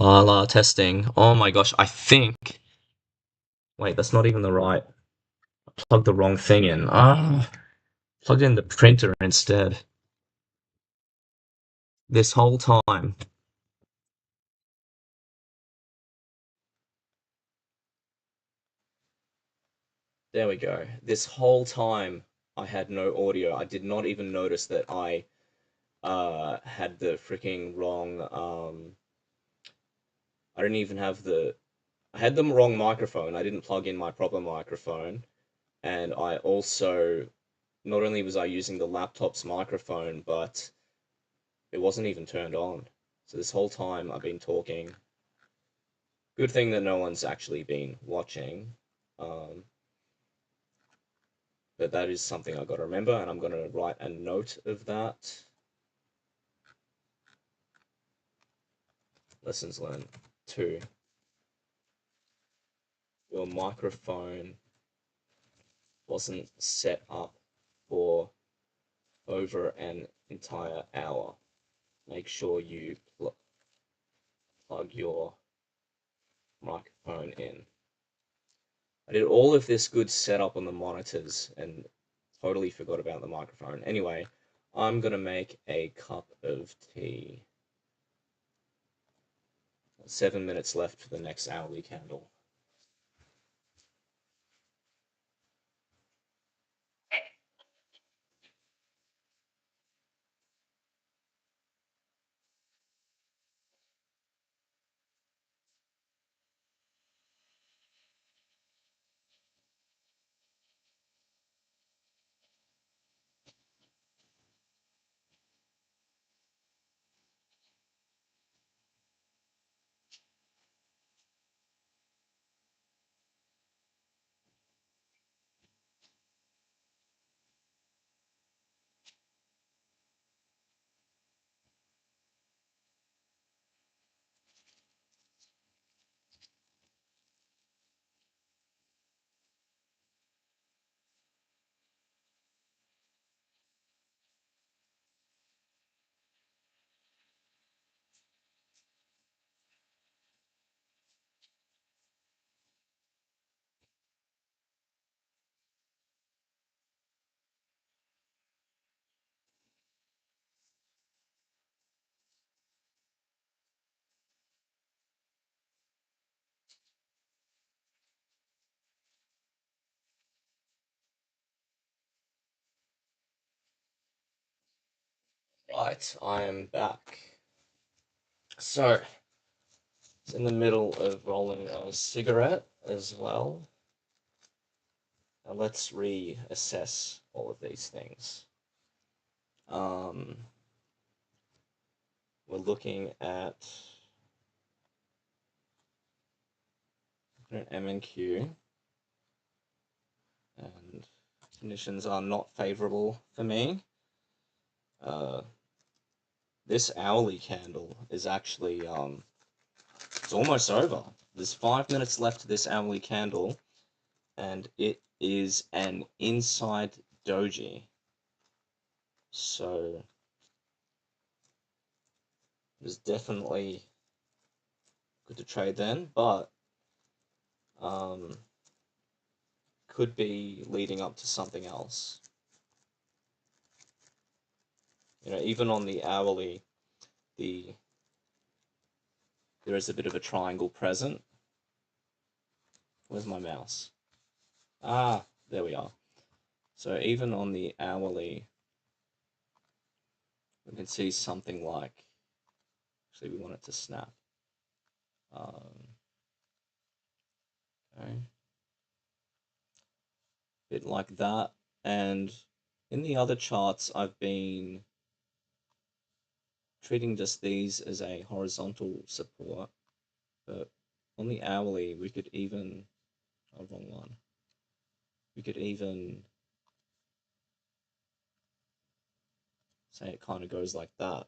La la testing. Oh my gosh, I think. Wait, that's not even the right. Plugged the wrong thing in. Plugged in the printer instead. This whole time. There we go. This whole time I had no audio. I did not even notice that I had the freaking wrong I didn't even have I had the wrong microphone. I didn't plug in my proper microphone, and I also not only was I using the laptop's microphone, but it wasn't even turned on. So this whole time I've been talking. Good thing that no one's actually been watching. Um, but that is something I got to remember, and I'm going to write a note of that. Lessons learned 2. Your microphone wasn't set up for over an entire hour. Make sure you plug your microphone in. I did all of this good setup on the monitors and totally forgot about the microphone. Anyway, I'm going to make a cup of tea. 7 minutes left for the next hourly candle. Right, I am back. So, it's in the middle of rolling a cigarette as well. Now let's reassess all of these things. We're looking at M and Q, and conditions are not favorable for me. This hourly candle is actually it's almost over. There's 5 minutes left to this hourly candle, and it is an inside doji. So it was definitely good to trade then, but could be leading up to something else. You know, even on the hourly, there is a bit of a triangle present. Where's my mouse? Ah, there we are. So even on the hourly, we can see something like, actually we want it to snap. Okay. Bit like that. And in the other charts, I've been treating just these as a horizontal support, but on the hourly, we could even, oh, wrong one. We could even say it kind of goes like that.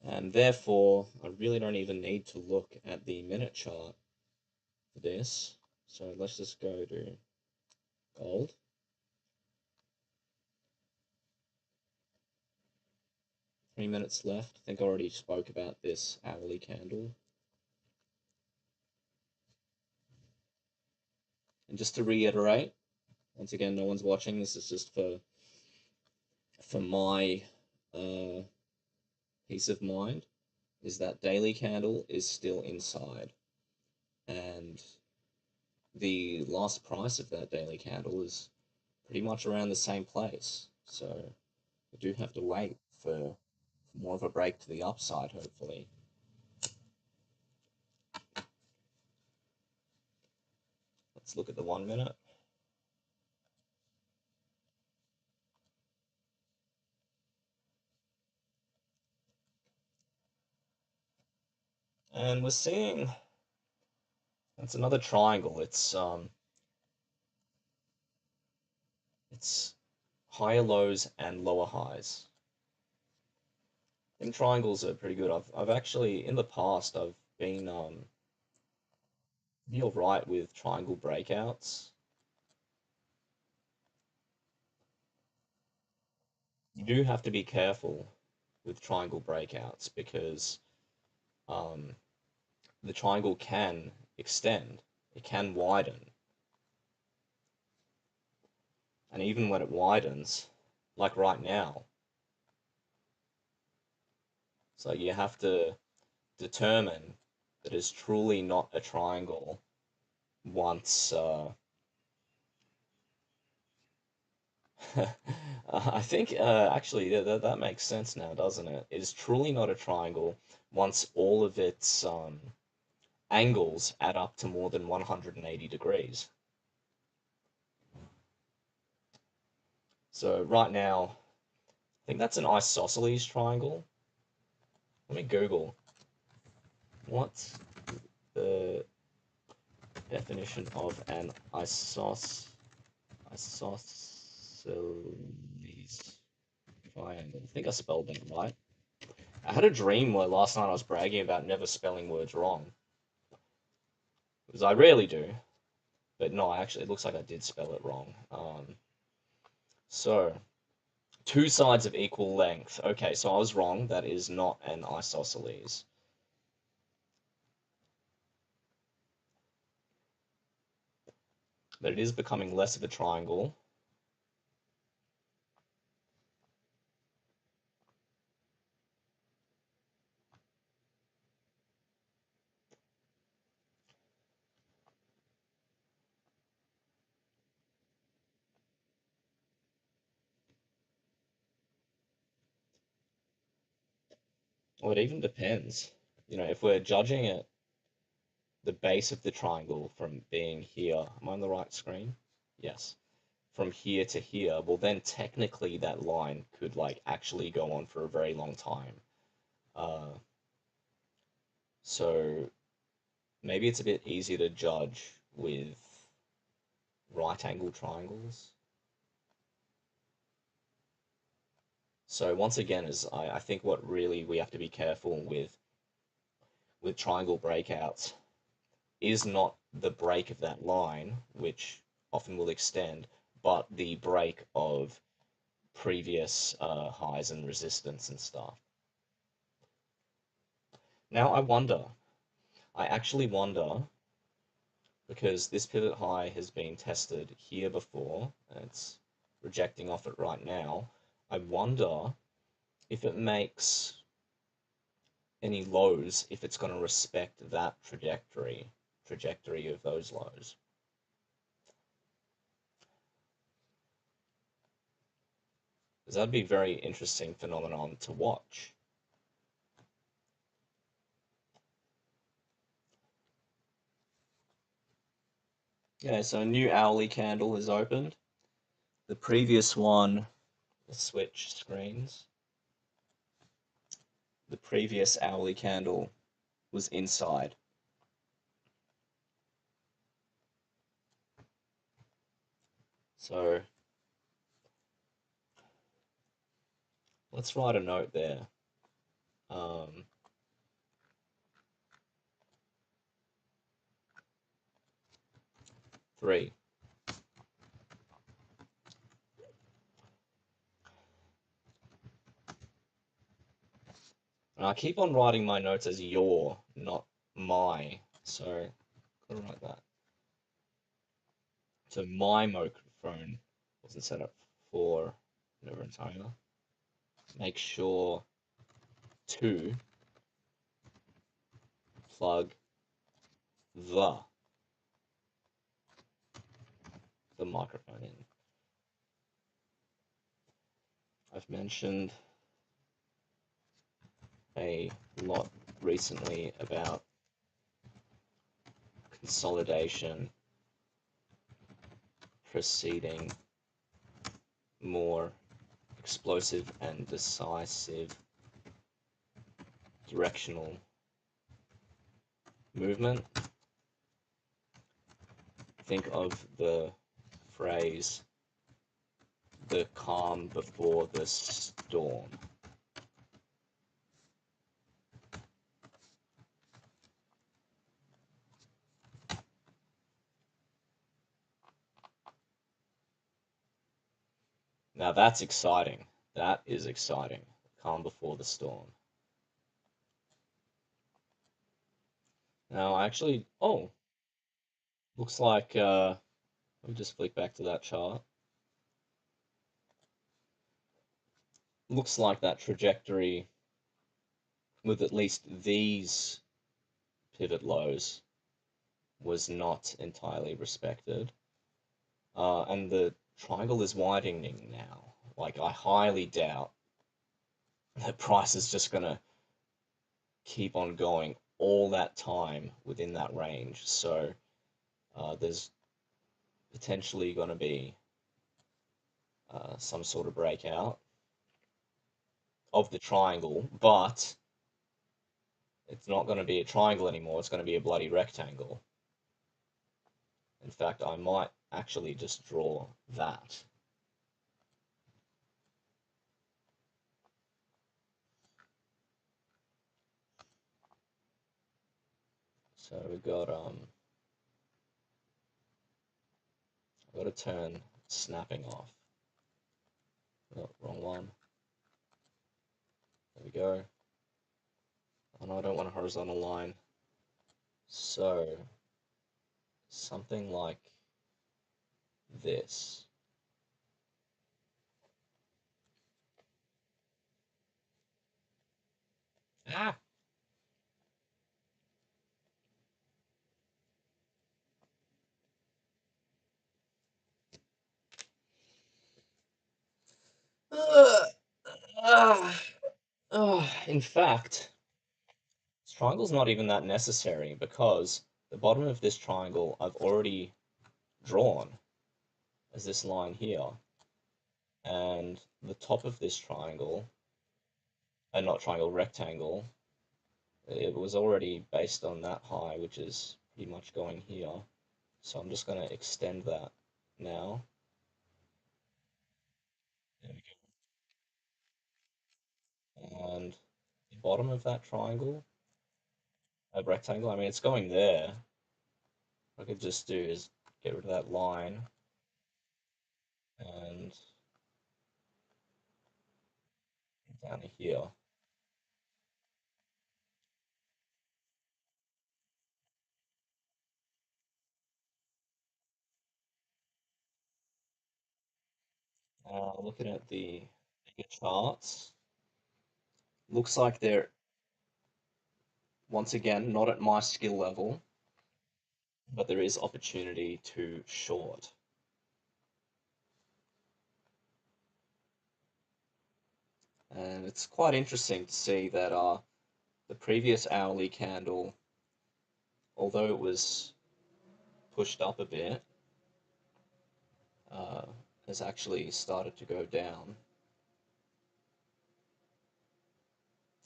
And And therefore, I really don't even need to look at the minute chart for this. So let's just go to gold. Three minutes left. I think I already spoke about this hourly candle. And just to reiterate, once again, no one's watching. This is just for my peace of mind, is that daily candle is still inside, and the last price of that daily candle is pretty much around the same place. So we do have to wait for more of a break to the upside, hopefully. Let's look at the 1 minute. And we're seeing it's another triangle. It's higher lows and lower highs. I think triangles are pretty good. I've actually in the past I've been you're right with triangle breakouts. You do have to be careful with triangle breakouts because the triangle can extend, it can widen, and even when it widens, like right now, so you have to determine that it's truly not a triangle once I think actually that makes sense now, doesn't it? It is truly not a triangle once all of its angles add up to more than 180 degrees. So right now, I think that's an isosceles triangle. Let me Google. What's the definition of an isosceles triangle? I think I spelled that right. I had a dream where last night I was bragging about never spelling words wrong. Because I rarely do. But no, actually, it looks like I did spell it wrong. So, two sides of equal length. Okay, so I was wrong. That is not an isosceles. But it is becoming less of a triangle. Well, it even depends. You know, if we're judging it, the base of the triangle from being here, am I on the right screen? Yes. From here to here, well then technically that line could like actually go on for a very long time. So maybe it's a bit easier to judge with right angle triangles. So once again, I think what really we have to be careful with triangle breakouts is not the break of that line, which often will extend, but the break of previous highs and resistance and stuff. Now I actually wonder, because this pivot high has been tested here before, and it's rejecting off it right now, I wonder if it makes any lows, if it's going to respect that trajectory of those lows. Because that'd be a very interesting phenomenon to watch. Okay, so a new hourly candle has opened. The previous one, let's switch screens. The previous hourly candle was inside. So let's write a note there. 3. And I keep on writing my notes as your, not my. So, gotta write that. So my microphone wasn't set up for Never Entire. Make sure to plug the microphone in. I've mentioned a lot recently about consolidation, preceding, more explosive and decisive, directional movement. Think of the phrase, the calm before the storm. Now that's exciting. That is exciting. Calm before the storm. Now, actually, oh, looks like, let me just flick back to that chart. Looks like that trajectory with at least these pivot lows was not entirely respected. And the triangle is widening now. Like, I highly doubt that price is just going to keep on going all that time within that range. So there's potentially going to be some sort of breakout of the triangle, but it's not going to be a triangle anymore. It's going to be a bloody rectangle. In fact, I might actually just draw that. So we've got I've got to turn snapping off. Oh, wrong one. There we go. Oh no, I don't want a horizontal line. So something like this. Ah! In fact, this triangle's not even that necessary because the bottom of this triangle I've already drawn as this line here, and the top of this triangle, and not triangle, rectangle, it was already based on that high, which is pretty much going here. So I'm just going to extend that now. There we go. And the bottom of that triangle, a rectangle, I mean, it's going there. What I could just do is get rid of that line and down to here. Looking at the bigger charts, looks like they're, once again, not at my skill level, but there is opportunity to short. And it's quite interesting to see that the previous hourly candle, although it was pushed up a bit, uh, has actually started to go down.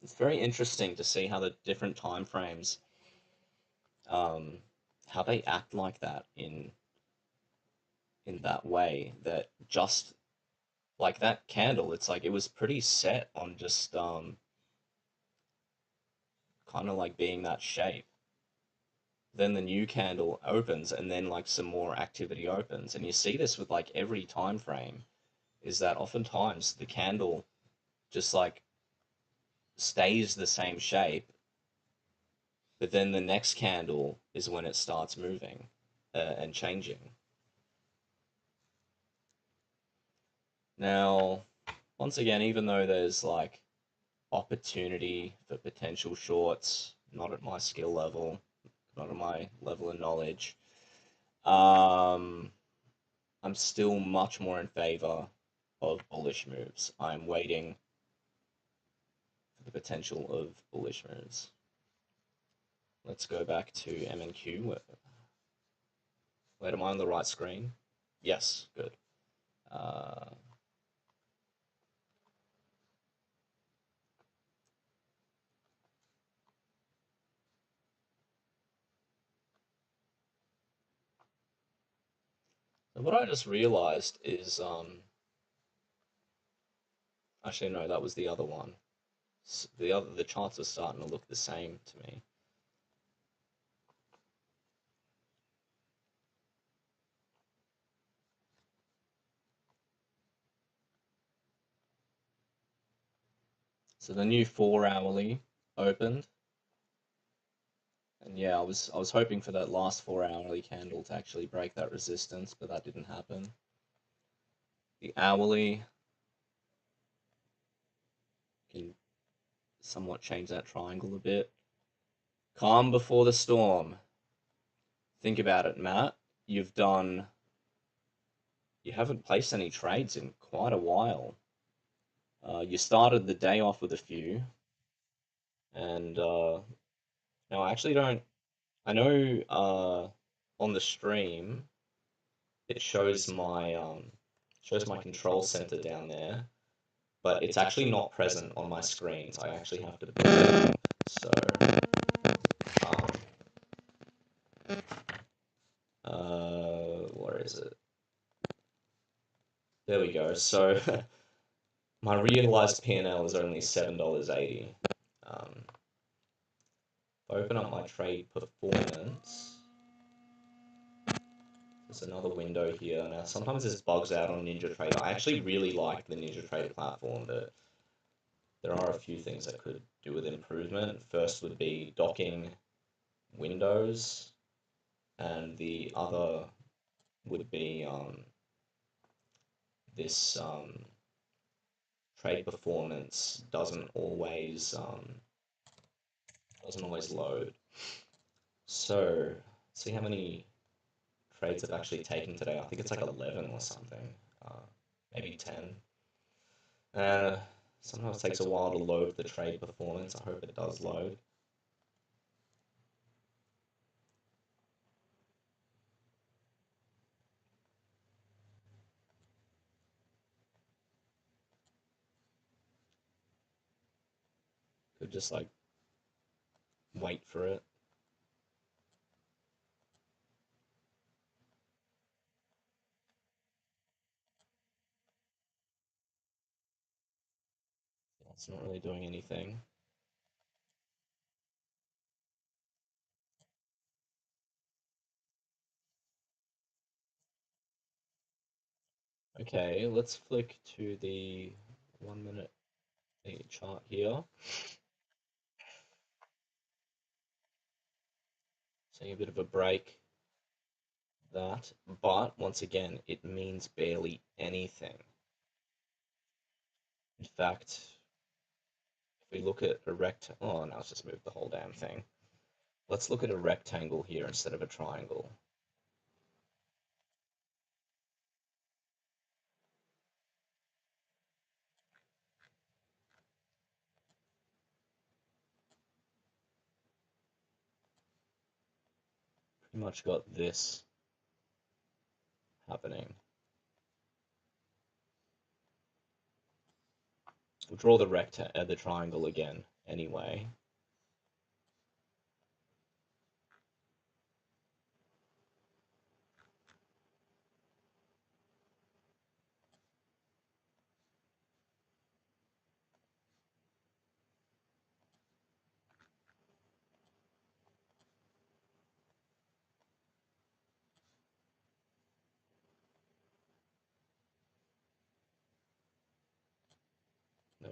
It's very interesting to see how the different time frames, how they act like that in that way. That just like that candle, it's like it was pretty set on just kind of like being that shape. then the new candle opens, and then like some more activity opens. And you see this with like every time frame, is that oftentimes the candle just like stays the same shape, but then the next candle is when it starts moving and changing. Now, once again, even though there's like opportunity for potential shorts, not at my skill level, not at my level of knowledge, um, I'm still much more in favor of bullish moves. I'm waiting for the potential of bullish moves. Let's go back to M&Q. Wait, am I on the right screen? Yes, good. So what I just realized is, actually no, that was the other one. The charts are starting to look the same to me. So the new 4 hourly opened, and yeah, I was hoping for that last 4 hourly candle to actually break that resistance, but that didn't happen. The hourly can somewhat change that triangle a bit. Calm before the storm. Think about it, Matt. You've done, you haven't placed any trades in quite a while. You started the day off with a few, and no, I actually don't. I know on the stream it shows my control center down there, but it's actually not present on my screen, so I actually have to put it up. So, where is it? There we go. So my realized P&L is only $7.80. If I open up my trade performance, there's another window here. Now, sometimes this bugs out on NinjaTrader. I actually really like the NinjaTrader platform, but there are a few things that could do with improvement. First would be docking windows, and the other would be this trade performance doesn't always load. So, see how many trades I've actually taken today. I think it's like 11 or something, maybe 10. And sometimes it takes a while to load the trade performance. I hope it does load. Could just like wait for it. It's not really doing anything. Okay, let's flick to the 1 minute chart here. Seeing a bit of a break that, but once again, it means barely anything. In fact, if we look at a oh, now it's just moved the whole damn thing. Let's look at a rectangle here instead of a triangle. Pretty much got this happening. We'll draw the triangle again anyway.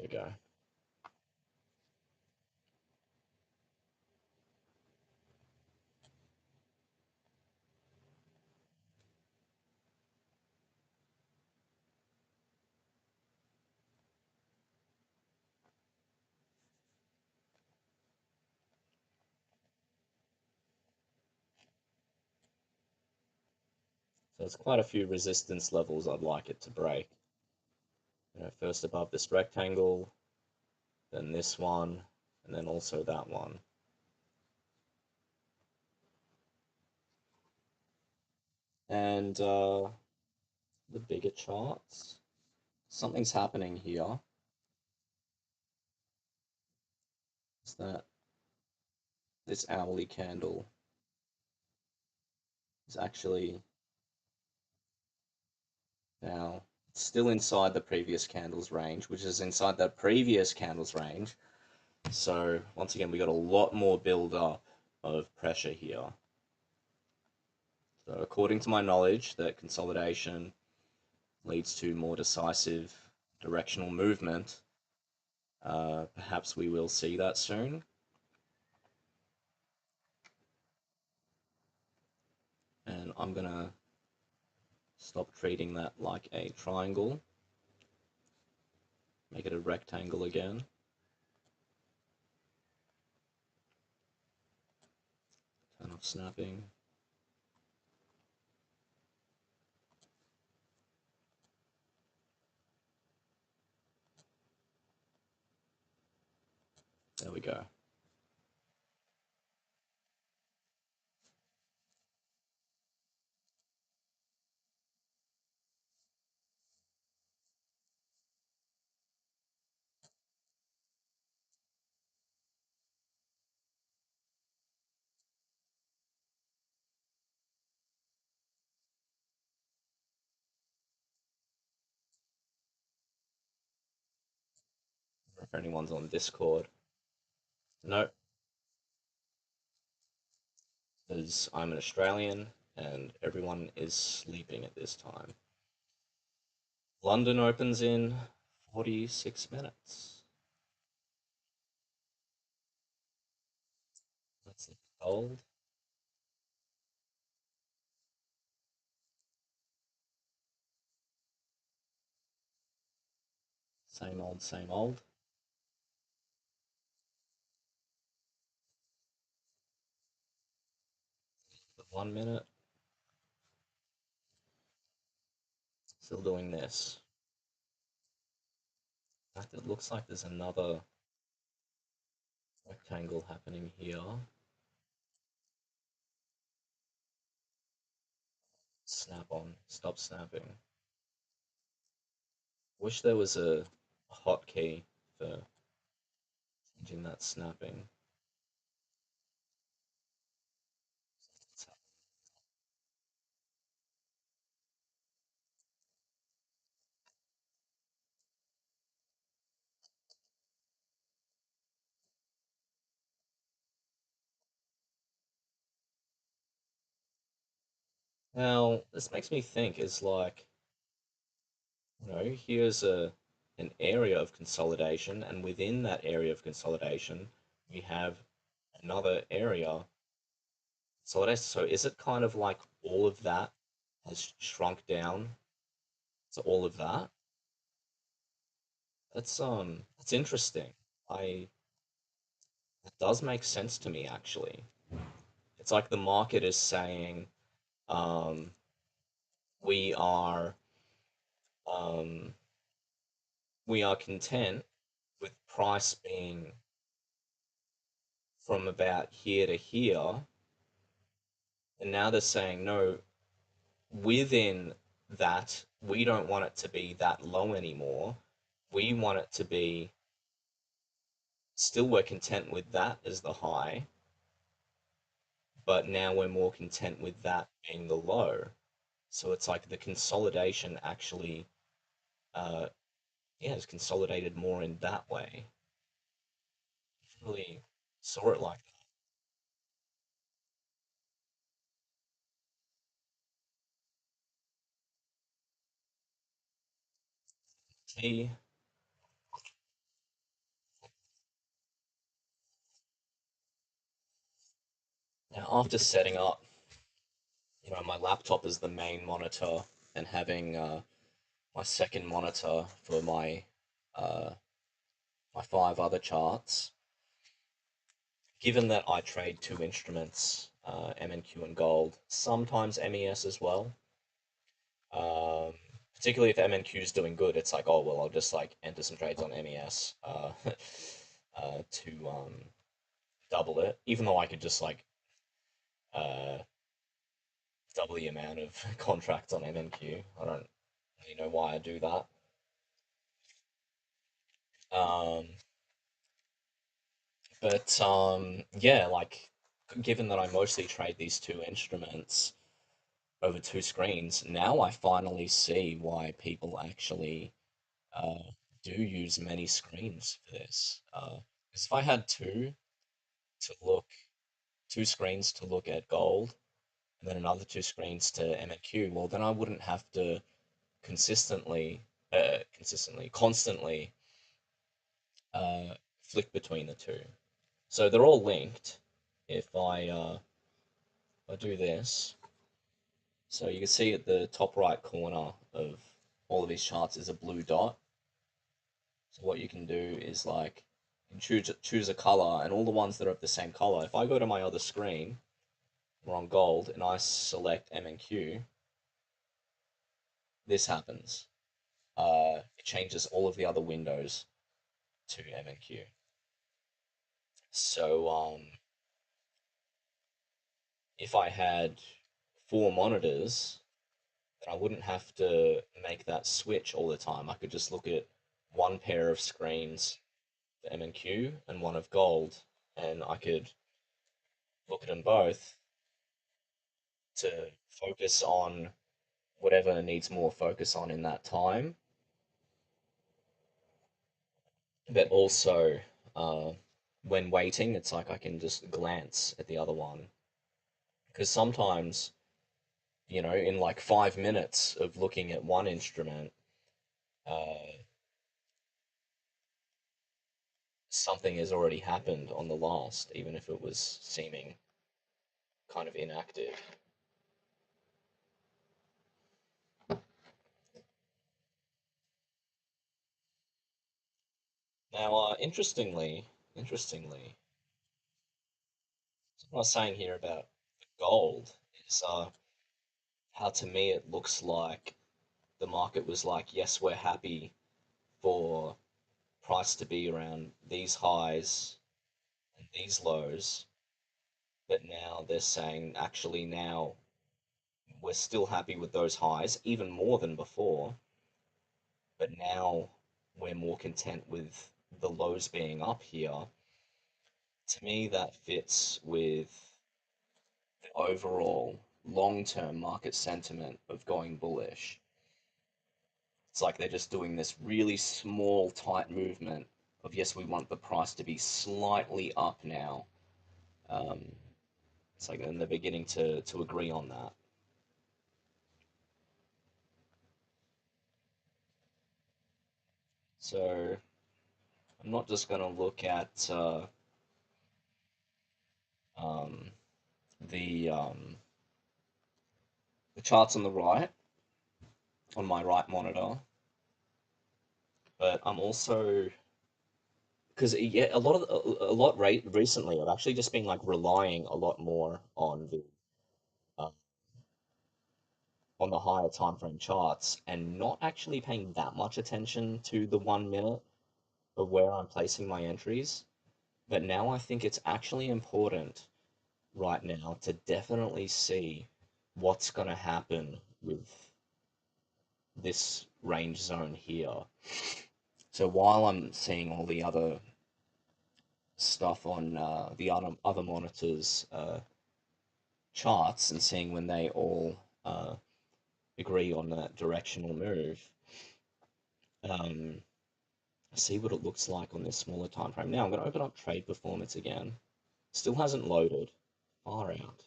we go. So it's quite a few resistance levels I'd like it to break. First above this rectangle, then this one, and then also that one. And the bigger charts, something's happening here. Is that this hourly candle is actually now it's still inside the previous candle's range, which is inside that previous candle's range. So once again, we got a lot more build up of pressure here. So according to my knowledge, that consolidation leads to more decisive directional movement. Perhaps we will see that soon. And I'm gonna stop treating that like a triangle. Make it a rectangle again. Turn off snapping. There we go. If anyone's on Discord. No, because I'm an Australian and everyone is sleeping at this time. London opens in 46 minutes. That's cold. Same old, same old. For 1 minute. Still doing this. In fact, it looks like there's another rectangle happening here. Snap on. Stop snapping. Wish there was a hotkey for changing that snapping. Now, this makes me think is like, here's an area of consolidation, and within that area of consolidation, we have another area. So is it kind of like all of that has shrunk down to all of that? That's interesting. I It does make sense to me actually. It's like the market is saying, um, we are um, we are content with price being from about here to here, and now they're saying no, within that we don't want it to be that low anymore. We want it to be still we're content with that as the high, but now we're more content with that being the low. So it's like the consolidation actually, uh, yeah, is consolidated more in that way. Really saw it like that. T Now, after setting up, my laptop is the main monitor, and having my second monitor for uh, my five other charts. Given that I trade two instruments, MNQ and gold, sometimes MES as well. Um, Particularly if MNQ is doing good, it's like, oh well, I'll just like enter some trades on MES to double it. Even though I could just like uh, double the amount of contracts on MNQ. I don't really know why I do that. Um, but yeah, like given that I mostly trade these two instruments over two screens, now I finally see why people actually uh, do use many screens for this. 'Cause if I had to look, two screens to look at gold, and then another two screens to MNQ, well, then I wouldn't have to constantly flick between the two. So they're all linked. If I do this, so you can see at the top right corner of all of these charts is a blue dot. So what you can do is like choose a color, and all the ones that are of the same color. If I go to my other screen, we're on gold, and I select MNQ, this happens. It changes all of the other windows to MNQ. So if I had four monitors, then I wouldn't have to make that switch all the time. I could just look at one pair of screens for MNQ and one of gold, and I could look at them both to focus on whatever needs more focus on in that time, but also when waiting, it's like I can just glance at the other one. Because sometimes, in like 5 minutes of looking at one instrument, uh, something has already happened on the last, even if it was seeming kind of inactive. Now, interestingly, what I was saying here about gold is how to me it looks like the market was like, yes, we're happy for price to be around these highs and these lows, but now they're saying actually now we're still happy with those highs, even more than before, but now we're more content with the lows being up here. To me, that fits with the overall long-term market sentiment of going bullish. It's like they're just doing this really small, tight movement of yes, we want the price to be slightly up now. Um, it's like, and they're beginning to agree on that. So I'm not just going to look at um, the um, the charts on the right on my right monitor, but I'm also because yeah, a lot recently I've actually just been like relying a lot more uh, on the higher time frame charts and not actually paying that much attention to the 1 minute of where I'm placing my entries. But now I think it's actually important right now to definitely see what's going to happen with this range zone here. So while I'm seeing all the other stuff on the other monitors' charts and seeing when they all agree on that directional move, um, see what it looks like on this smaller time frame. Now I'm going to open up trade performance again. Still hasn't loaded. Far out.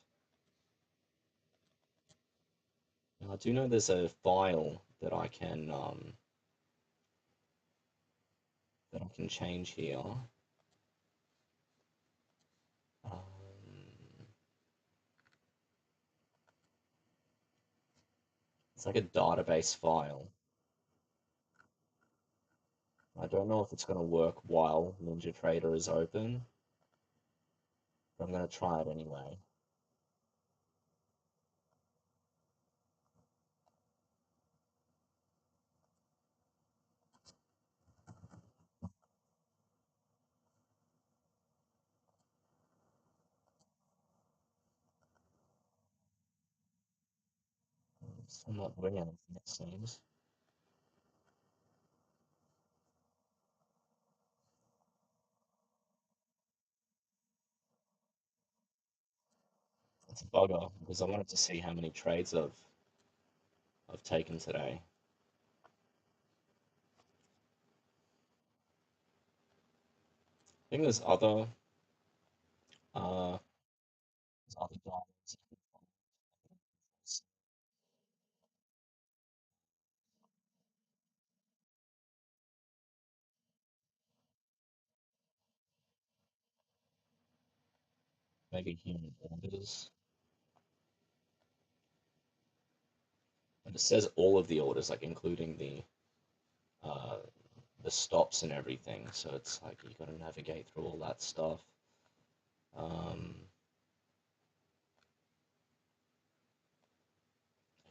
Now I do know there's a file that I can change here. Um, It's like a database file. I don't know if it's going to work while NinjaTrader is open, but I'm going to try it anyway. I'm not doing anything, it seems. It's a bugger because I wanted to see how many trades I've taken today. I think uh there's other dials. Maybe human orders. And it says all of the orders, like including uh the stops and everything. So it's like you got to navigate through all that stuff. Um,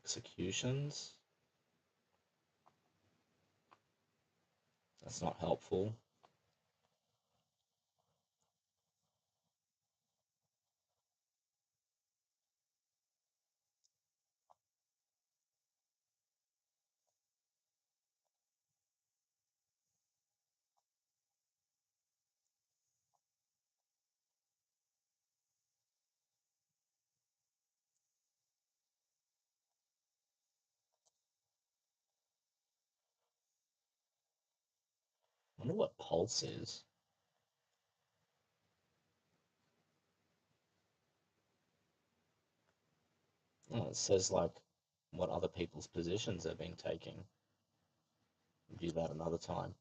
Executions. That's not helpful. I wonder what pulse is. Oh, it says like what other people's positions they've been taking. Do that another time.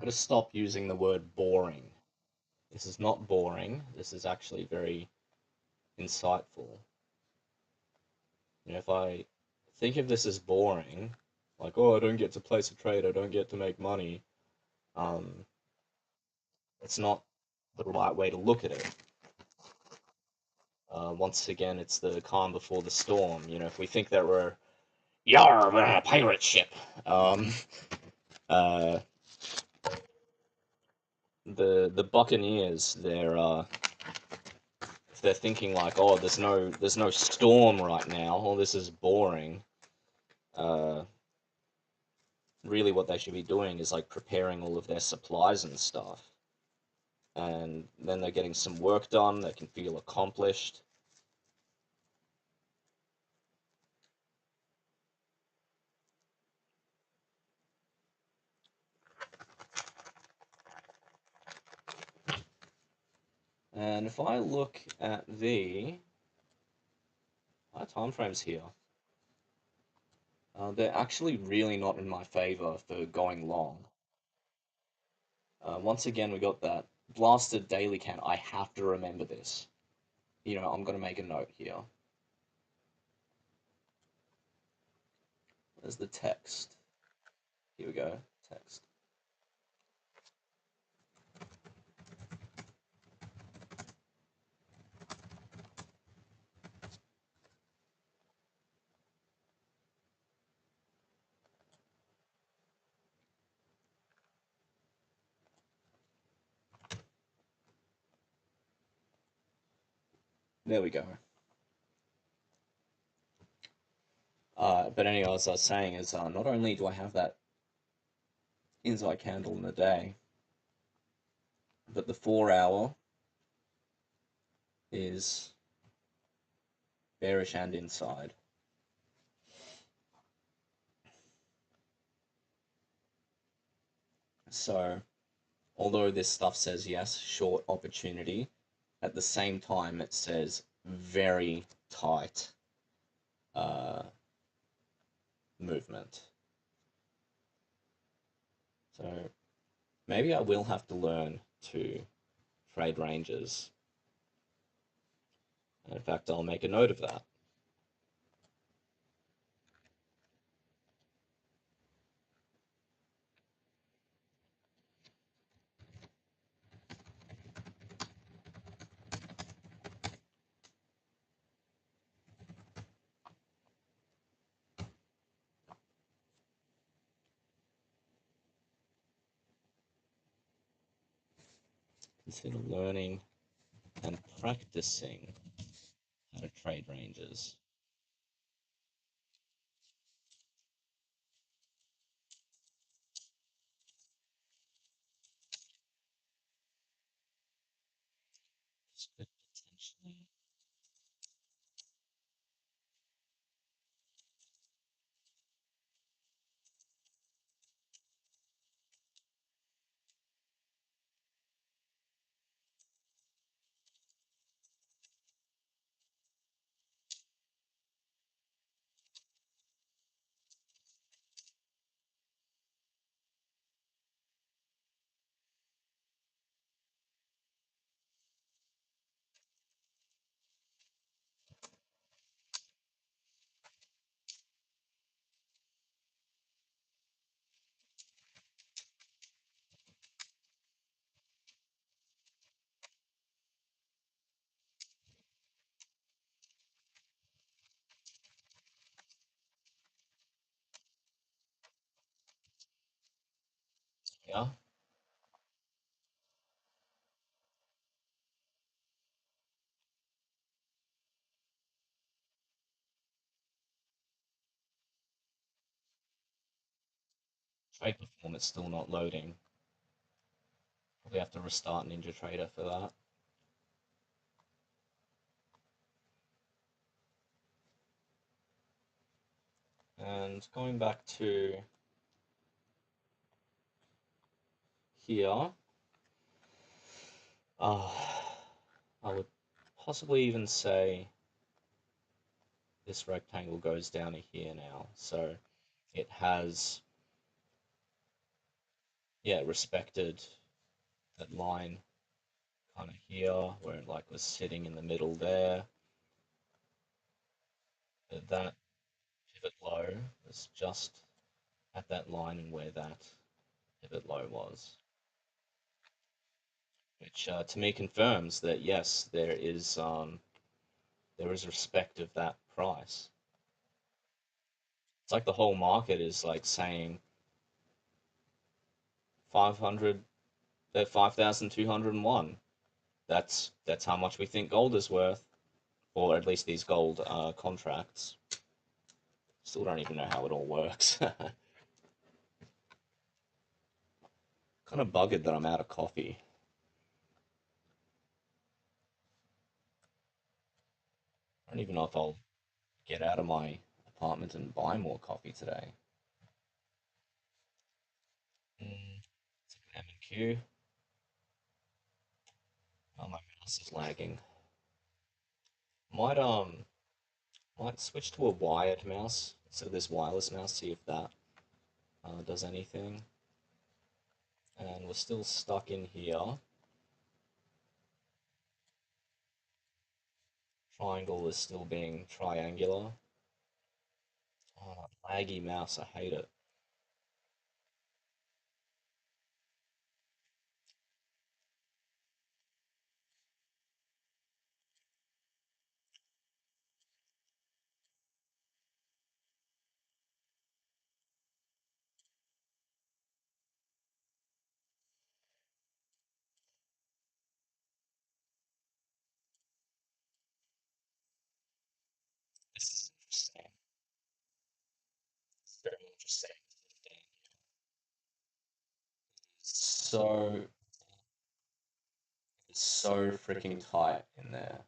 Gotta stop using the word boring. This is not boring. This is actually very insightful. If I think of this as boring, like, oh, I don't get to place a trade, I don't get to make money, um, it's not the right way to look at it. Once again, it's the calm before the storm. If we think that we're a pirate ship, um, uh, the Buccaneers, if they're thinking like, oh, there's no storm right now, or this is boring, uh, really what they should be doing is like preparing all of their supplies and stuff. And then they're getting some work done, they can feel accomplished. And if I look at the time frames here, they're actually really not in my favor for going long. Once again, we got that blasted daily can. I have to remember this. I'm going to make a note here. There's the text. Here we go. Text. There we go. But anyway, as I was saying, is not only do I have that insight candle in the day, but the 4 hour is bearish and inside. So although this stuff says yes, short opportunity, at the same time it says very tight movement. So maybe I will have to learn to trade ranges. In fact, I'll make a note of that. Consider learning and practicing how to trade ranges. This could potentially. Yeah. Trade performance still not loading. Probably have to restart NinjaTrader for that. And going back to here, I would possibly even say this rectangle goes down to here now. So it has, yeah, respected that line kind of here where it like was sitting in the middle there. That pivot low was just at that line and where that pivot low was, which to me confirms that yes, there is respect of that price. It's like the whole market is like saying 500, they're 5,201. That's how much we think gold is worth, or at least these gold contracts. Still don't even know how it all works. Kind of buggered that I'm out of coffee. I don't even know if I'll get out of my apartment and buy more coffee today. It's like an M&Q. Oh, my mouse is lagging. Might might switch to a wired mouse instead of this wireless mouse. See if that does anything. And we're still stuck in here. Triangle is still being triangular. Oh, laggy mouse, I hate it. This is interesting. It's very interesting. So it's so freaking tight in there.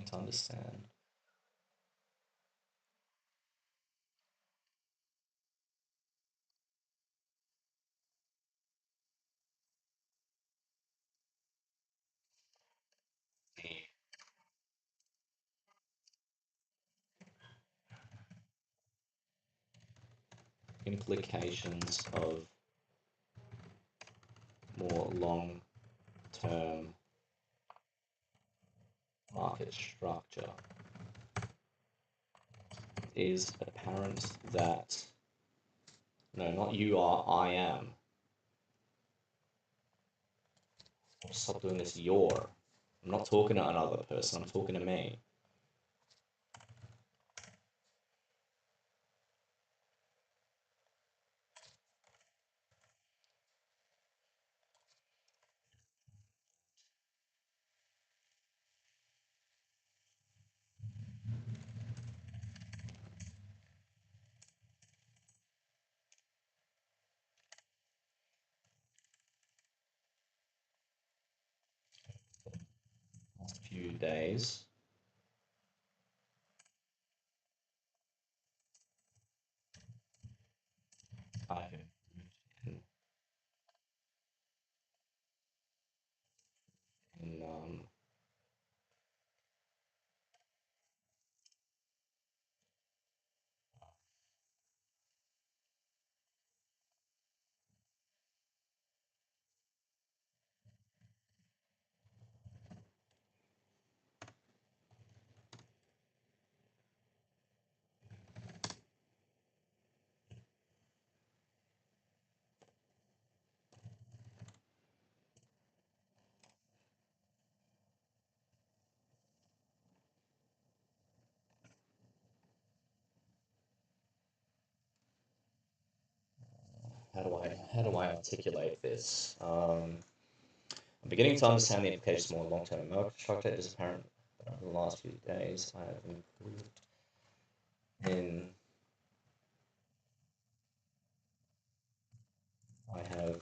to understand. The implications of more long-term market structure. It is apparent that, no, not you are, I am. Stop doing this, you're. I'm not talking to another person, I'm talking to me. Last few days, I've been in how do I articulate this? I'm beginning to understand the implications more long-term market structure. It is apparent that over the last few days I have improved in I have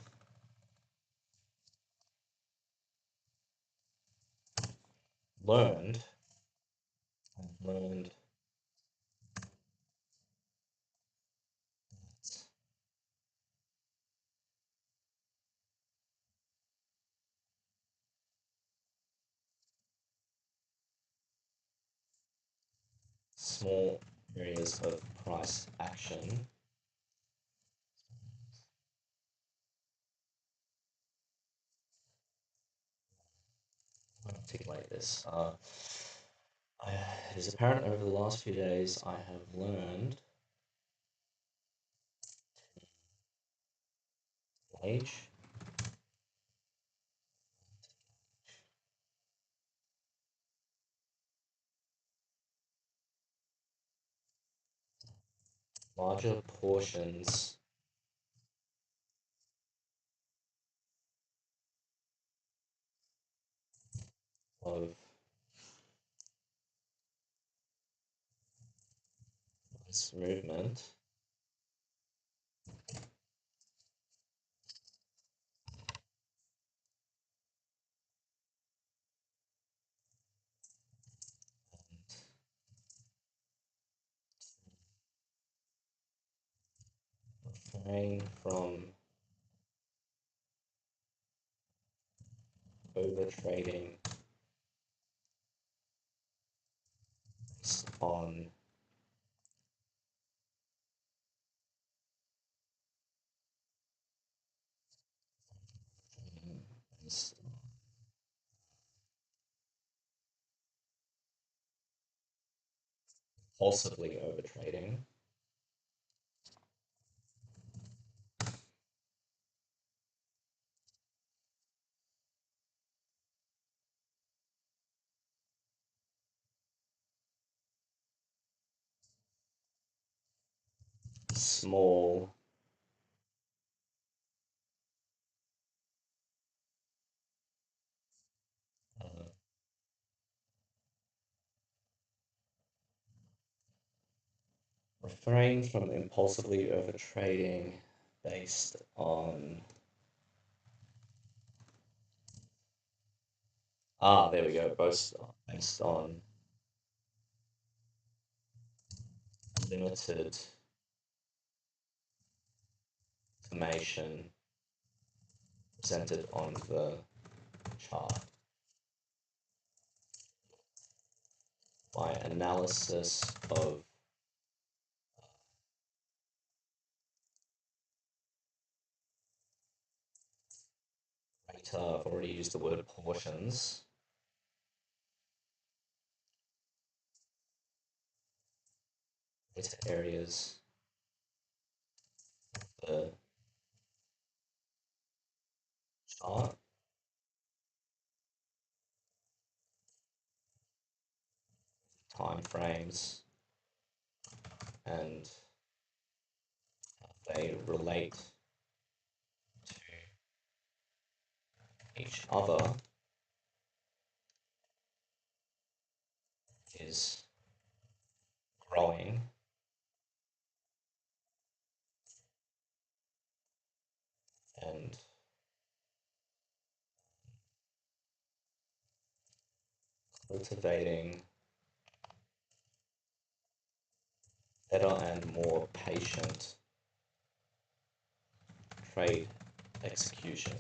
learned I've learned small areas of price action articulate this. It is apparent over the last few days I have learned age larger portions of this movement refrain from over trading on impulsively over trading, small uh, refrain from impulsively over trading based on there we go, both based on limited information presented on the chart. By analysis of data, I've already used the word portions. Data areas, the chart, time frames, and they relate to each other is growing and cultivating better and more patient trade execution.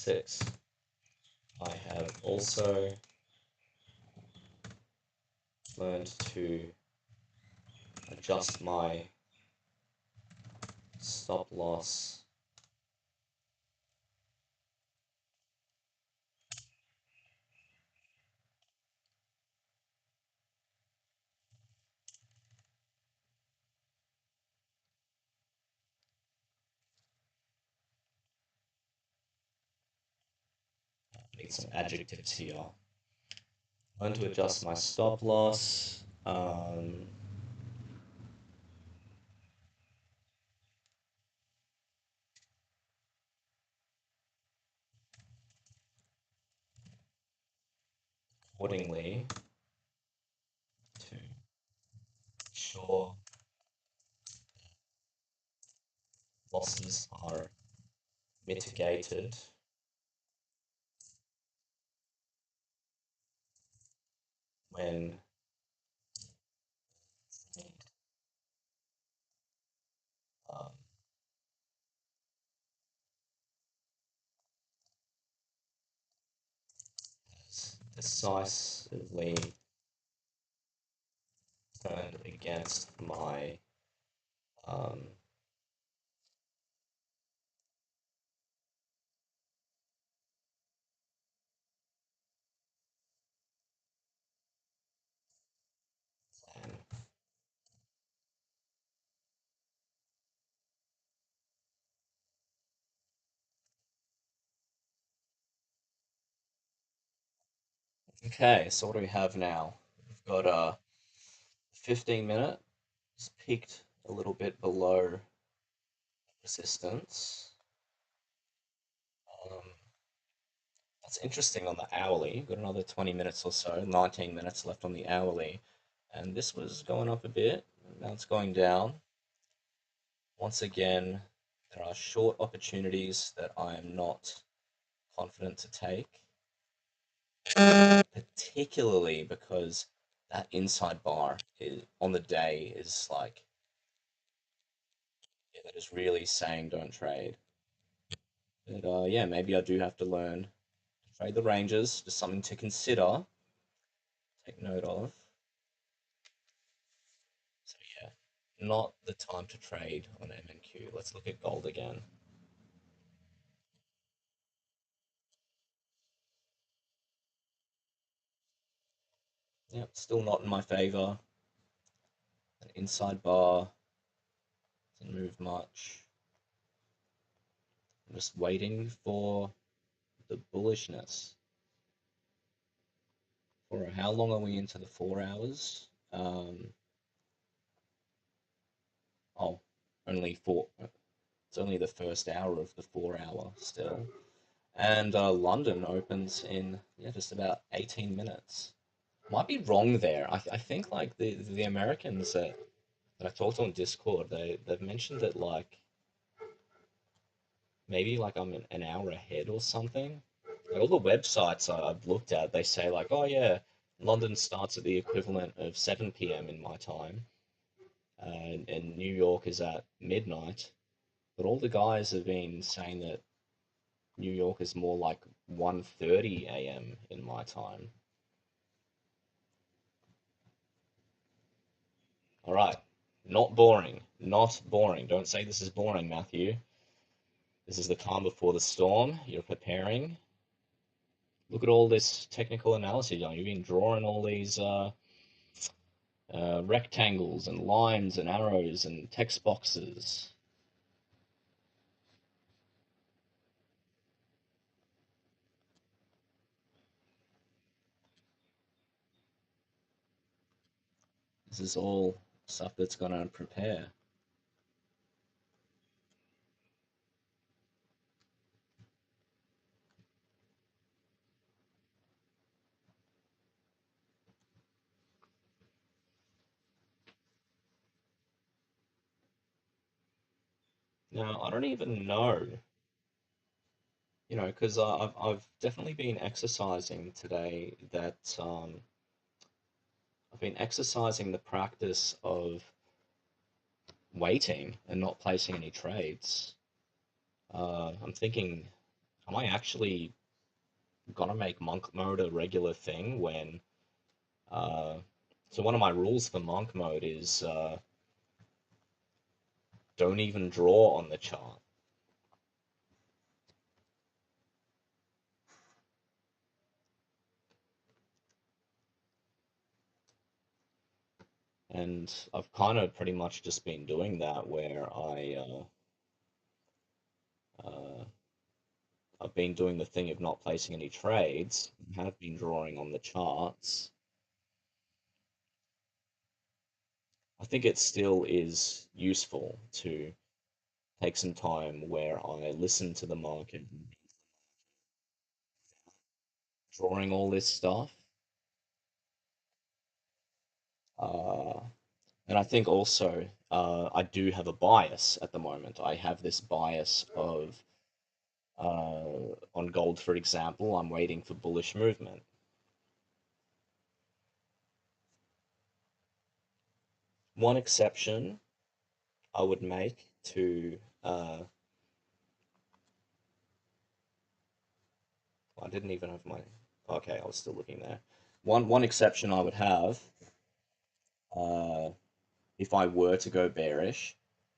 6. I have also learned to adjust my stop loss need some adjectives here. Learn to adjust my stop loss. Accordingly, to ensure losses are mitigated when um, decisively turned against my um, plan. Okay, so what do we have now? We've got a 15 minute. It's peaked a little bit below resistance. Um, that's interesting on the hourly. We've got another 20 minutes or so, 19 minutes left on the hourly. And this was going up a bit. Now it's going down. Once again, there are short opportunities that I am not confident to take, particularly because that inside bar on the day is like, yeah, that is really saying don't trade. But yeah, maybe I do have to learn to trade the ranges, just something to consider, take note of. So yeah, not the time to trade on MNQ. Let's look at gold again. Yep, still not in my favor. An inside bar doesn't move much. I'm just waiting for the bullishness. For how long are we into the 4 hours? Oh, only four. It's only the first hour of the 4 hour still. And London opens in, yeah, just about 18 minutes. Might be wrong there. I think like the Americans that I talked on Discord, they've mentioned that like maybe like I'm an hour ahead or something. Like all the websites I've looked at, they say like, oh yeah, London starts at the equivalent of 7 p.m. in my time, and New York is at midnight. But all the guys have been saying that New York is more like 1:30 a.m. in my time. All right. Not boring. Not boring. Don't say this is boring, Matthew. This is the calm before the storm. You're preparing. Look at all this technical analysis. You've been drawing all these rectangles and lines and arrows and text boxes. This is all stuff that's going to prepare. Now, I don't even know, because I've definitely been exercising today that I've been exercising the practice of waiting and not placing any trades. I'm thinking, am I actually gonna make monk mode a regular thing when uh, so one of my rules for monk mode is don't even draw on the chart. And I've kind of pretty much just been doing that where uh, I've been doing the thing of not placing any trades, have been drawing on the charts. I think it still is useful to take some time where I listen to the market, drawing all this stuff. Uh, and I think also I do have a bias at the moment. I have this bias of on gold, for example, I'm waiting for bullish movement. One exception I would make to I didn't even have my okay, I was still looking there. One exception I would have uh, if I were to go bearish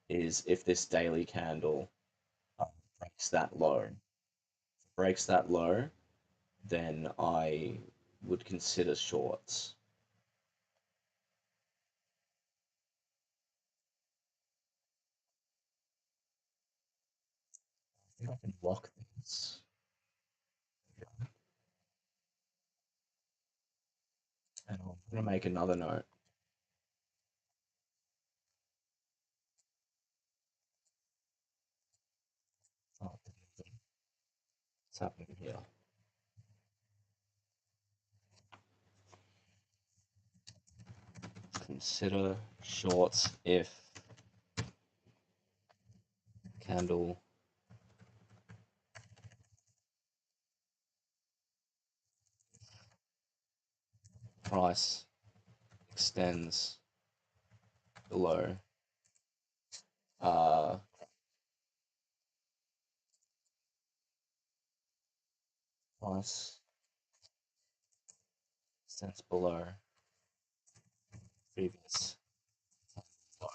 is if this daily candle uh, breaks that low. Breaks that low, then I would consider shorts. I think I can lock this. And I'm going to make another note. Oh, what's happening here? Consider shorts if candle price extends below uh, price extends below previous. I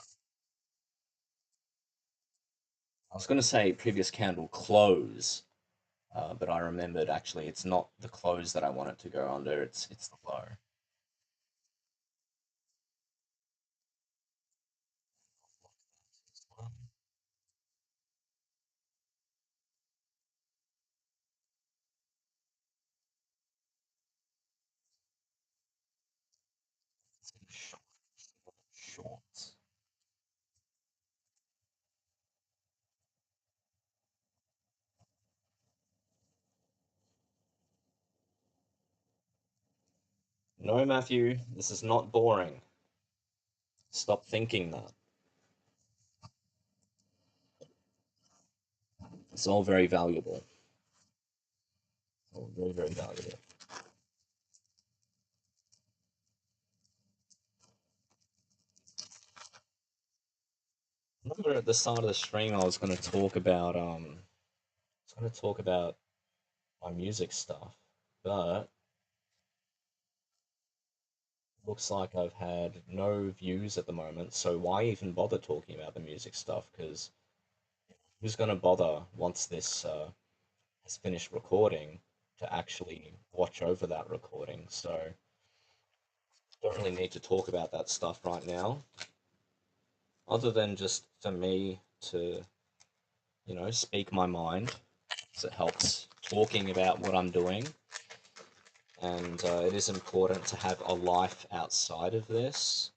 was going to say previous candle close, but I remembered actually it's not the close that I want it to go under. It's the low. Shorts. No, Matthew, this is not boring. Stop thinking that. It's all very valuable. All very, very valuable. Remember at the start of the stream, I was going to talk about my music stuff, but looks like I've had no views at the moment. So why even bother talking about the music stuff? Because who's going to bother once this has finished recording to actually watch over that recording? So don't really need to talk about that stuff right now, other than just for me to, speak my mind. So it helps talking about what I'm doing. And it is important to have a life outside of this.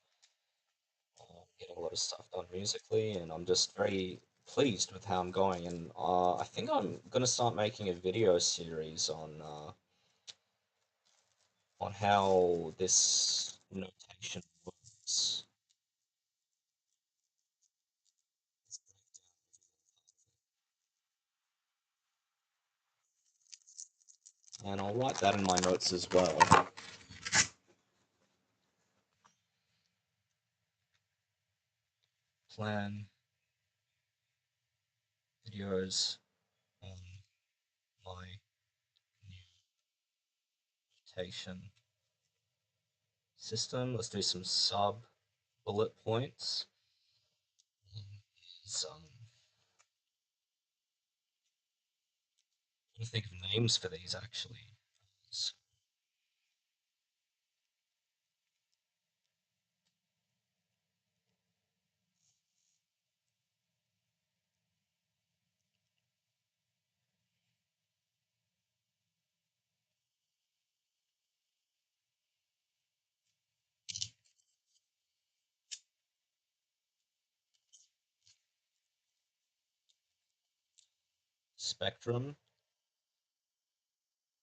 Getting a lot of stuff done musically, and I'm just very pleased with how I'm going. And I think I'm gonna start making a video series on how this notation works. And I'll write that in my notes as well. Plan videos on my new notation system. Let's do some sub bullet points. Some I think of names for these actually. Spectrum,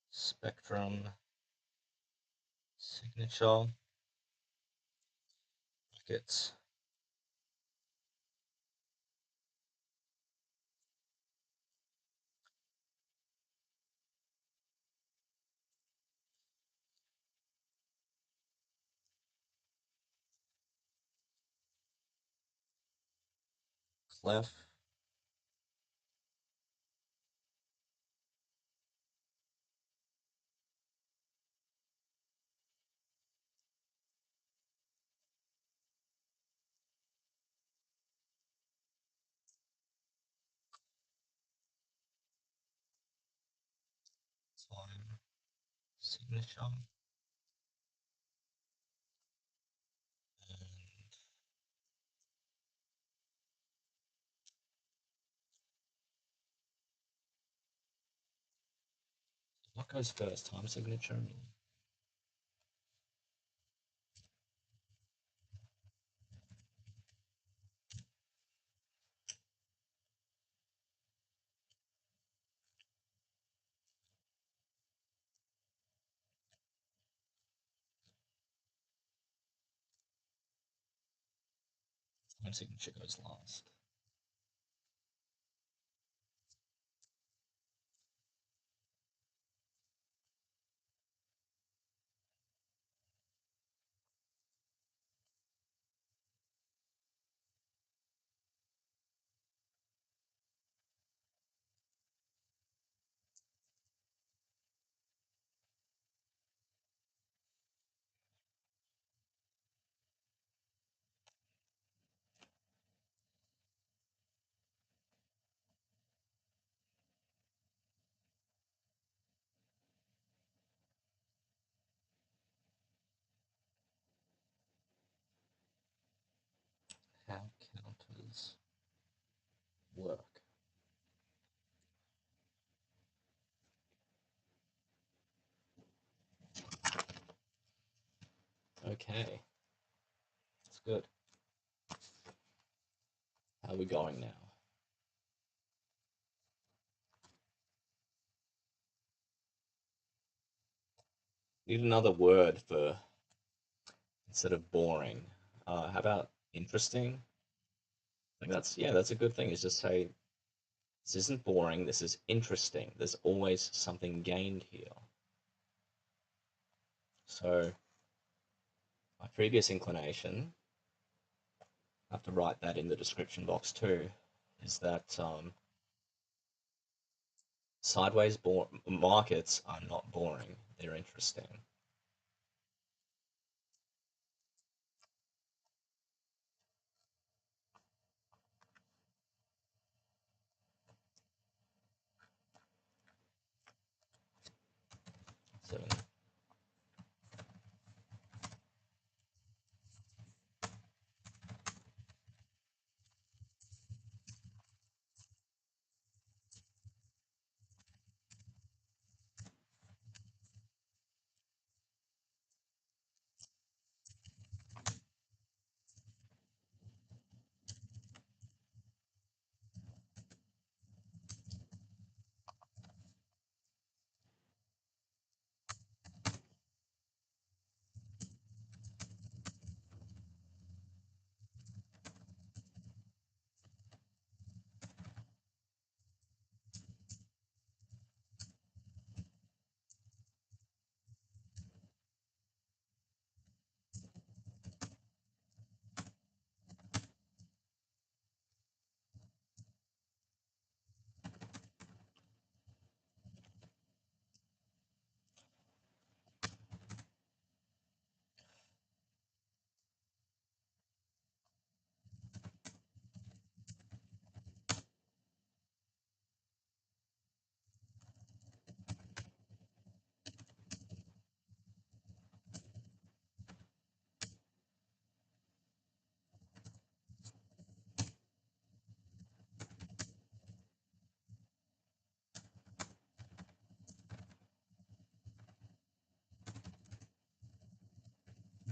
spectrum, signature, brackets, clef, time, signature, and what goes first? Time signature? Time signature goes last. How counters work. Okay, that's good. How are we going now? Need another word for instead of boring. How about interesting? Like that's a good thing. Is just say this isn't boring. This is interesting. There's always something gained here. So my previous inclination I have to write that in the description box too, is that sideways markets are not boring, they're interesting. So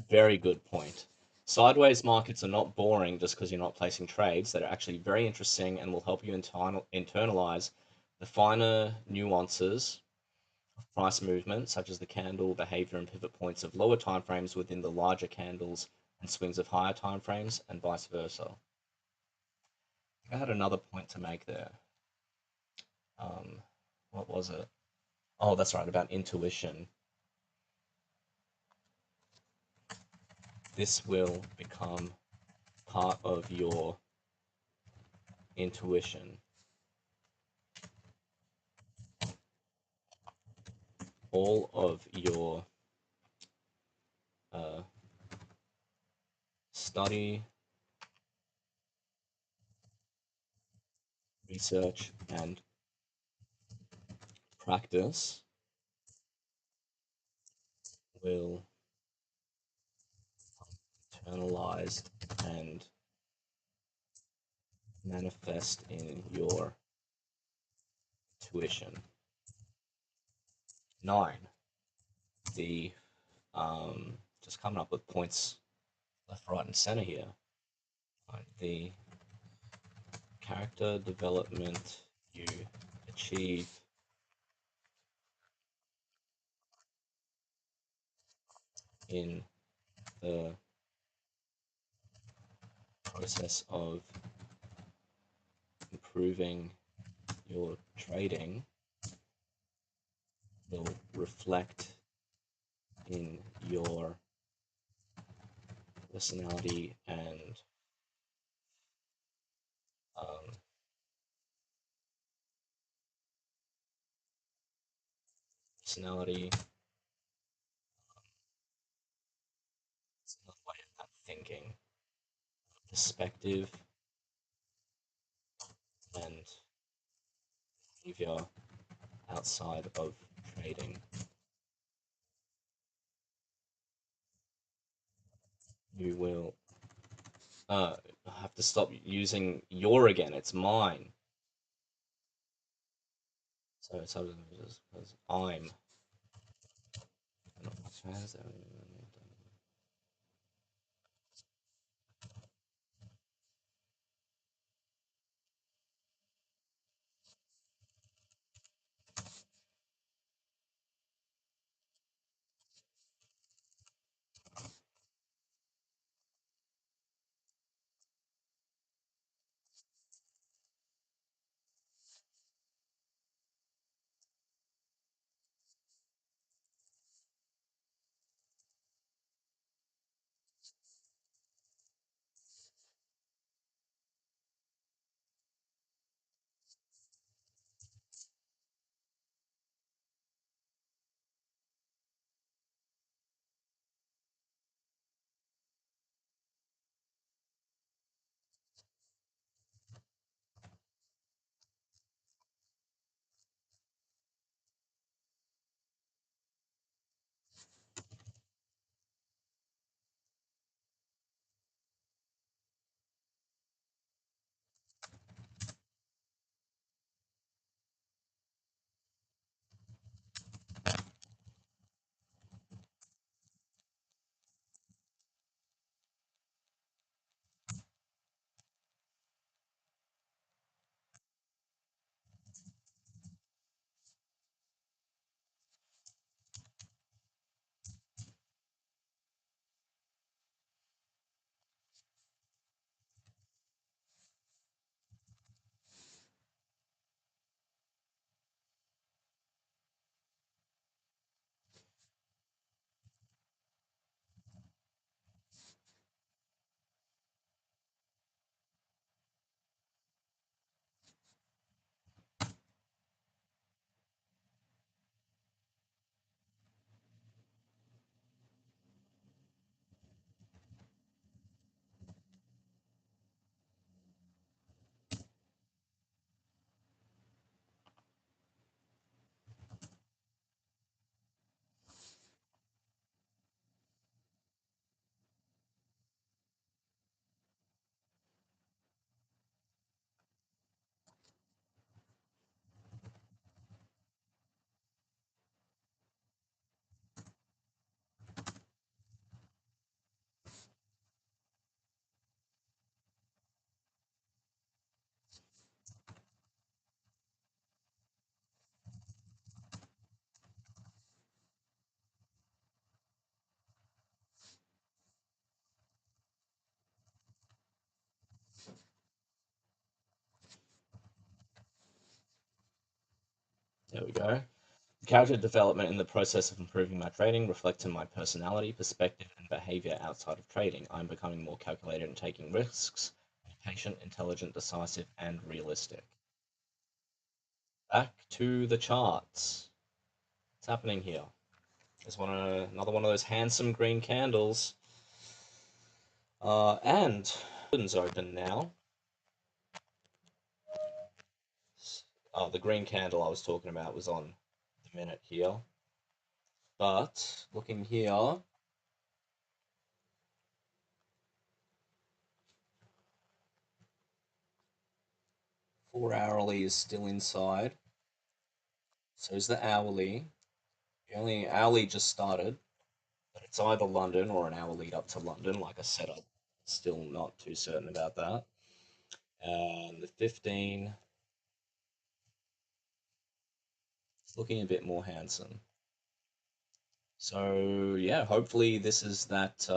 very good point. Sideways markets are not boring just because you're not placing trades. They're actually very interesting and will help you internalize the finer nuances of price movement, such as the candle behavior and pivot points of lower timeframes within the larger candles and swings of higher timeframes, and vice versa. I had another point to make there. Um, what was it? Oh, that's right, about intuition. This will become part of your intuition. All of your uh, study, research, and practice will internalize and manifest in your tuition. 9. The just coming up with points left, right, and center here. The character development you achieve in the process of improving your trading will reflect in your personality and um, personality. It's another way of that thinking, perspective, and behavior outside of trading. You will have to stop using your again. It's mine. So it's because I'm. There we go. Character development in the process of improving my trading reflects in my personality, perspective, and behavior outside of trading. I'm becoming more calculated and taking risks, patient, intelligent, decisive, and realistic. Back to the charts. What's happening here? There's another one of those handsome green candles. And it's open now. The green candle I was talking about was on the minute here. But looking here, 4 hourly is still inside. So is the hourly. The only hourly just started, but it's either London or an hour lead up to London. Like I said, I'm still not too certain about that. And the 15 is looking a bit more handsome. So yeah, hopefully this is that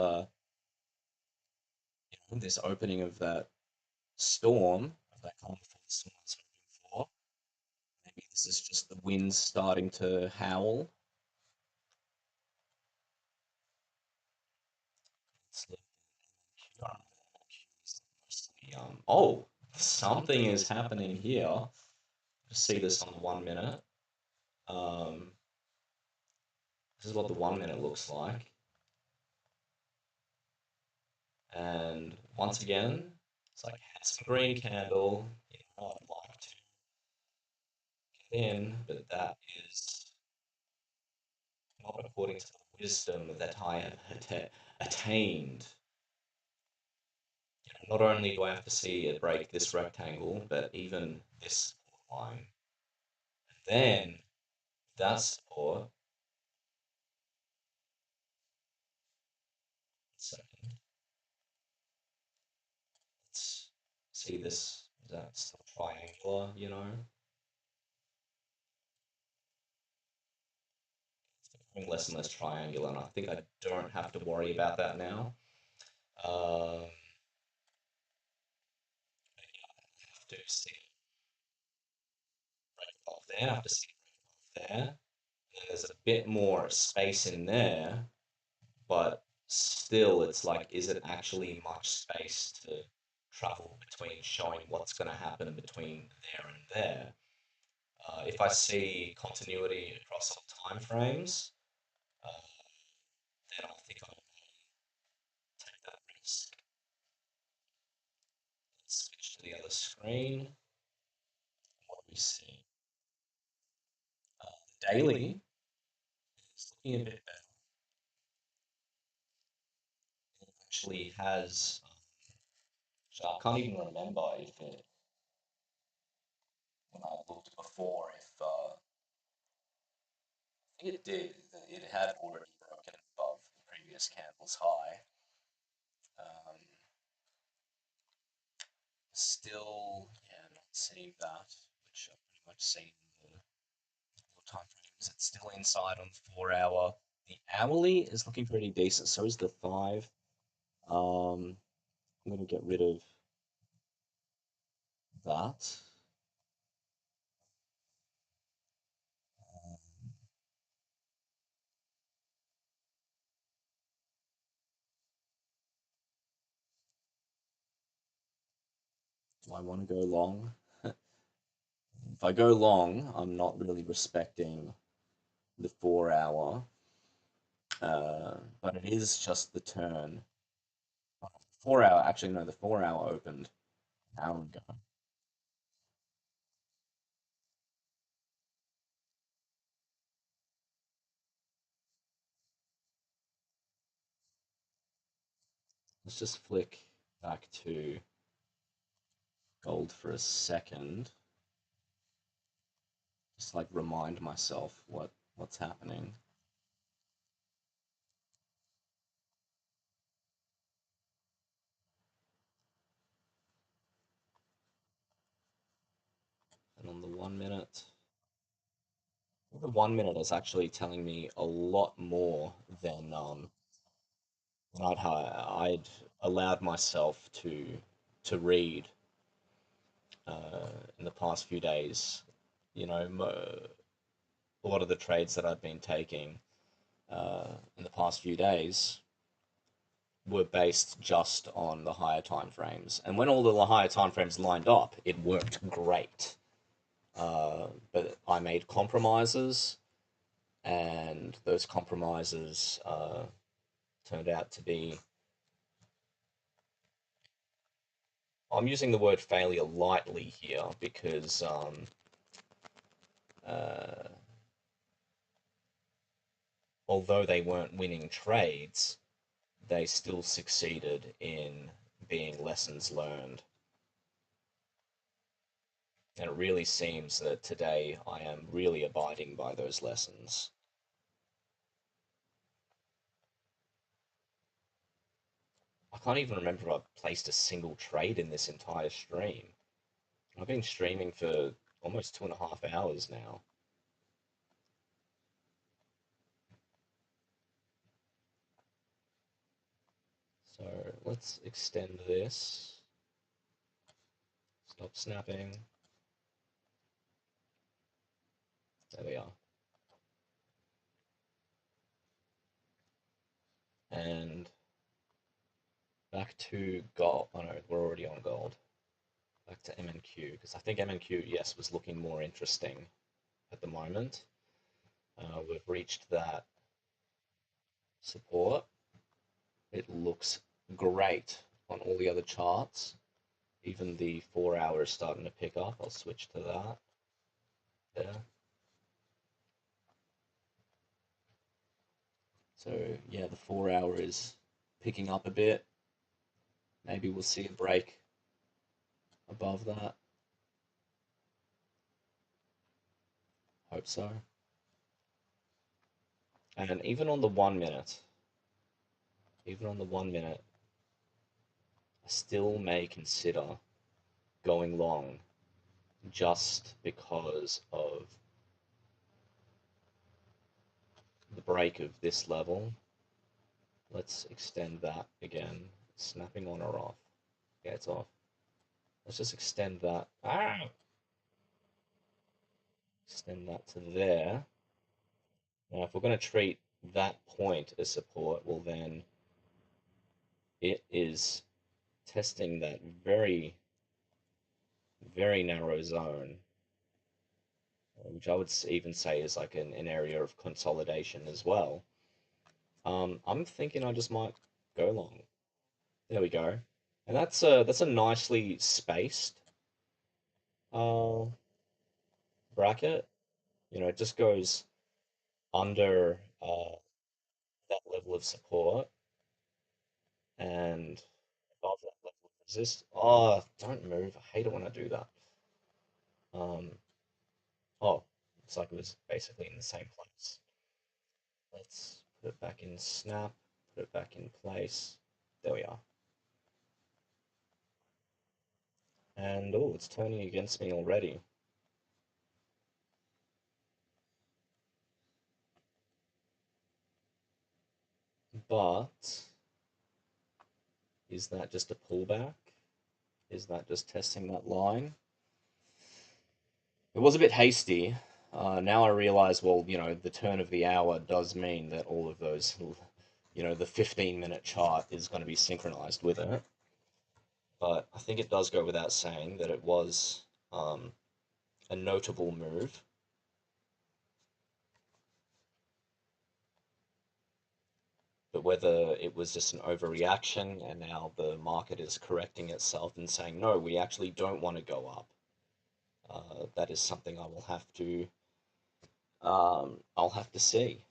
this opening of that storm, of that calm before the storm I was hoping for. Maybe this is just the winds starting to howl. Let's look at oh, something is happening here. Just see this on the 1 minute. Um, this is what the 1 minute looks like. And once again, it's like handsome green candle. You know, I'd like to get in, but that is not according to the wisdom that I have attained. Not only do I have to see it break this rectangle, but even this line. And then that support. Second, let's see this. That's triangular, you know. It's becoming less and less triangular, and I think I don't have to worry about that now. I have to see it break off there. I have to see it break off there. And then there's a bit more space in there, but still, it's like, is it actually much space to travel between showing what's going to happen between there and there? If I see continuity across all time frames, uh, then I think I may take that risk. Let's switch to the other screen. What do we see? The daily is looking a bit better. It actually has. So I can't even remember if it, when I looked before, if I think it did. It had already broken above the previous candle's high. Um, Still, yeah, not seeing that, which I've pretty much seen in the time frames. It's still inside on the 4 hour. The hourly is looking pretty decent. So is the 5. I'm going to get rid of that. Do I want to go long? If I go long, I'm not really respecting the 4 hour, but it is just the turn. 4 hour, actually, no, the 4 hour opened an hour ago. Let's just flick back to gold for a second. Just like remind myself what's happening. And on the 1 minute, the 1 minute is actually telling me a lot more than I'd allowed myself to read in the past few days. You know, a lot of the trades that I've been taking in the past few days were based just on the higher time frames. And when all the higher time frames lined up, it worked great. But I made compromises, and those compromises turned out to be. I'm using the word failure lightly here because uh, although they weren't winning trades, they still succeeded in being lessons learned. And it really seems that today I am really abiding by those lessons. I can't even remember if I've placed a single trade in this entire stream. I've been streaming for almost 2.5 hours now. So let's extend this. Stop snapping. There we are. And back to gold. Oh no, we're already on gold. Back to MNQ, because I think MNQ, yes, was looking more interesting at the moment. We've reached that support. It looks great on all the other charts. Even the 4 hour is starting to pick up. I'll switch to that. There. So yeah, the 4 hour is picking up a bit. Maybe we'll see a break above that. Hope so. And even on the 1 minute, I still may consider going long just because of the break of this level. Let's extend that again. Snapping on or off? Yeah, it's off. Let's just extend that. Extend that to there. Now, if we're going to treat that point as support, well then it is testing that very, very narrow zone, which I would even say is like an area of consolidation as well. I'm thinking I just might go long. There we go. And that's a nicely spaced uh, bracket. You know, it just goes under that level of support and above that level of resist. Oh, don't move. I hate it when I do that. Oh, looks like it was basically in the same place. Let's put it back in snap, put it back in place. There we are. And oh, it's turning against me already. But is that just a pullback? Is that just testing that line? It was a bit hasty. Now I realize, well, you know, the turn of the hour does mean that all of those, you know, the 15-minute chart is going to be synchronized with it. But I think it does go without saying that it was a notable move. But whether it was just an overreaction and now the market is correcting itself and saying, no, we actually don't want to go up, that is something I will have to I'll have to see.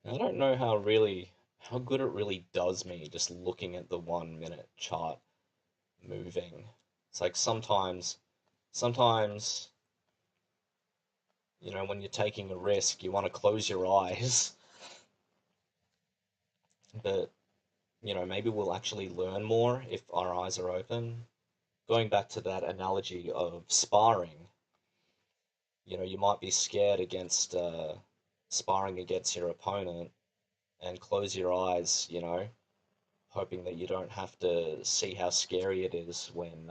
I don't know how good it really does me just looking at the 1 minute chart moving. It's like sometimes, when you're taking a risk, you want to close your eyes, but maybe we'll actually learn more if our eyes are open. Going back to that analogy of sparring, you might be scared against sparring against your opponent and close your eyes, hoping that you don't have to see how scary it is when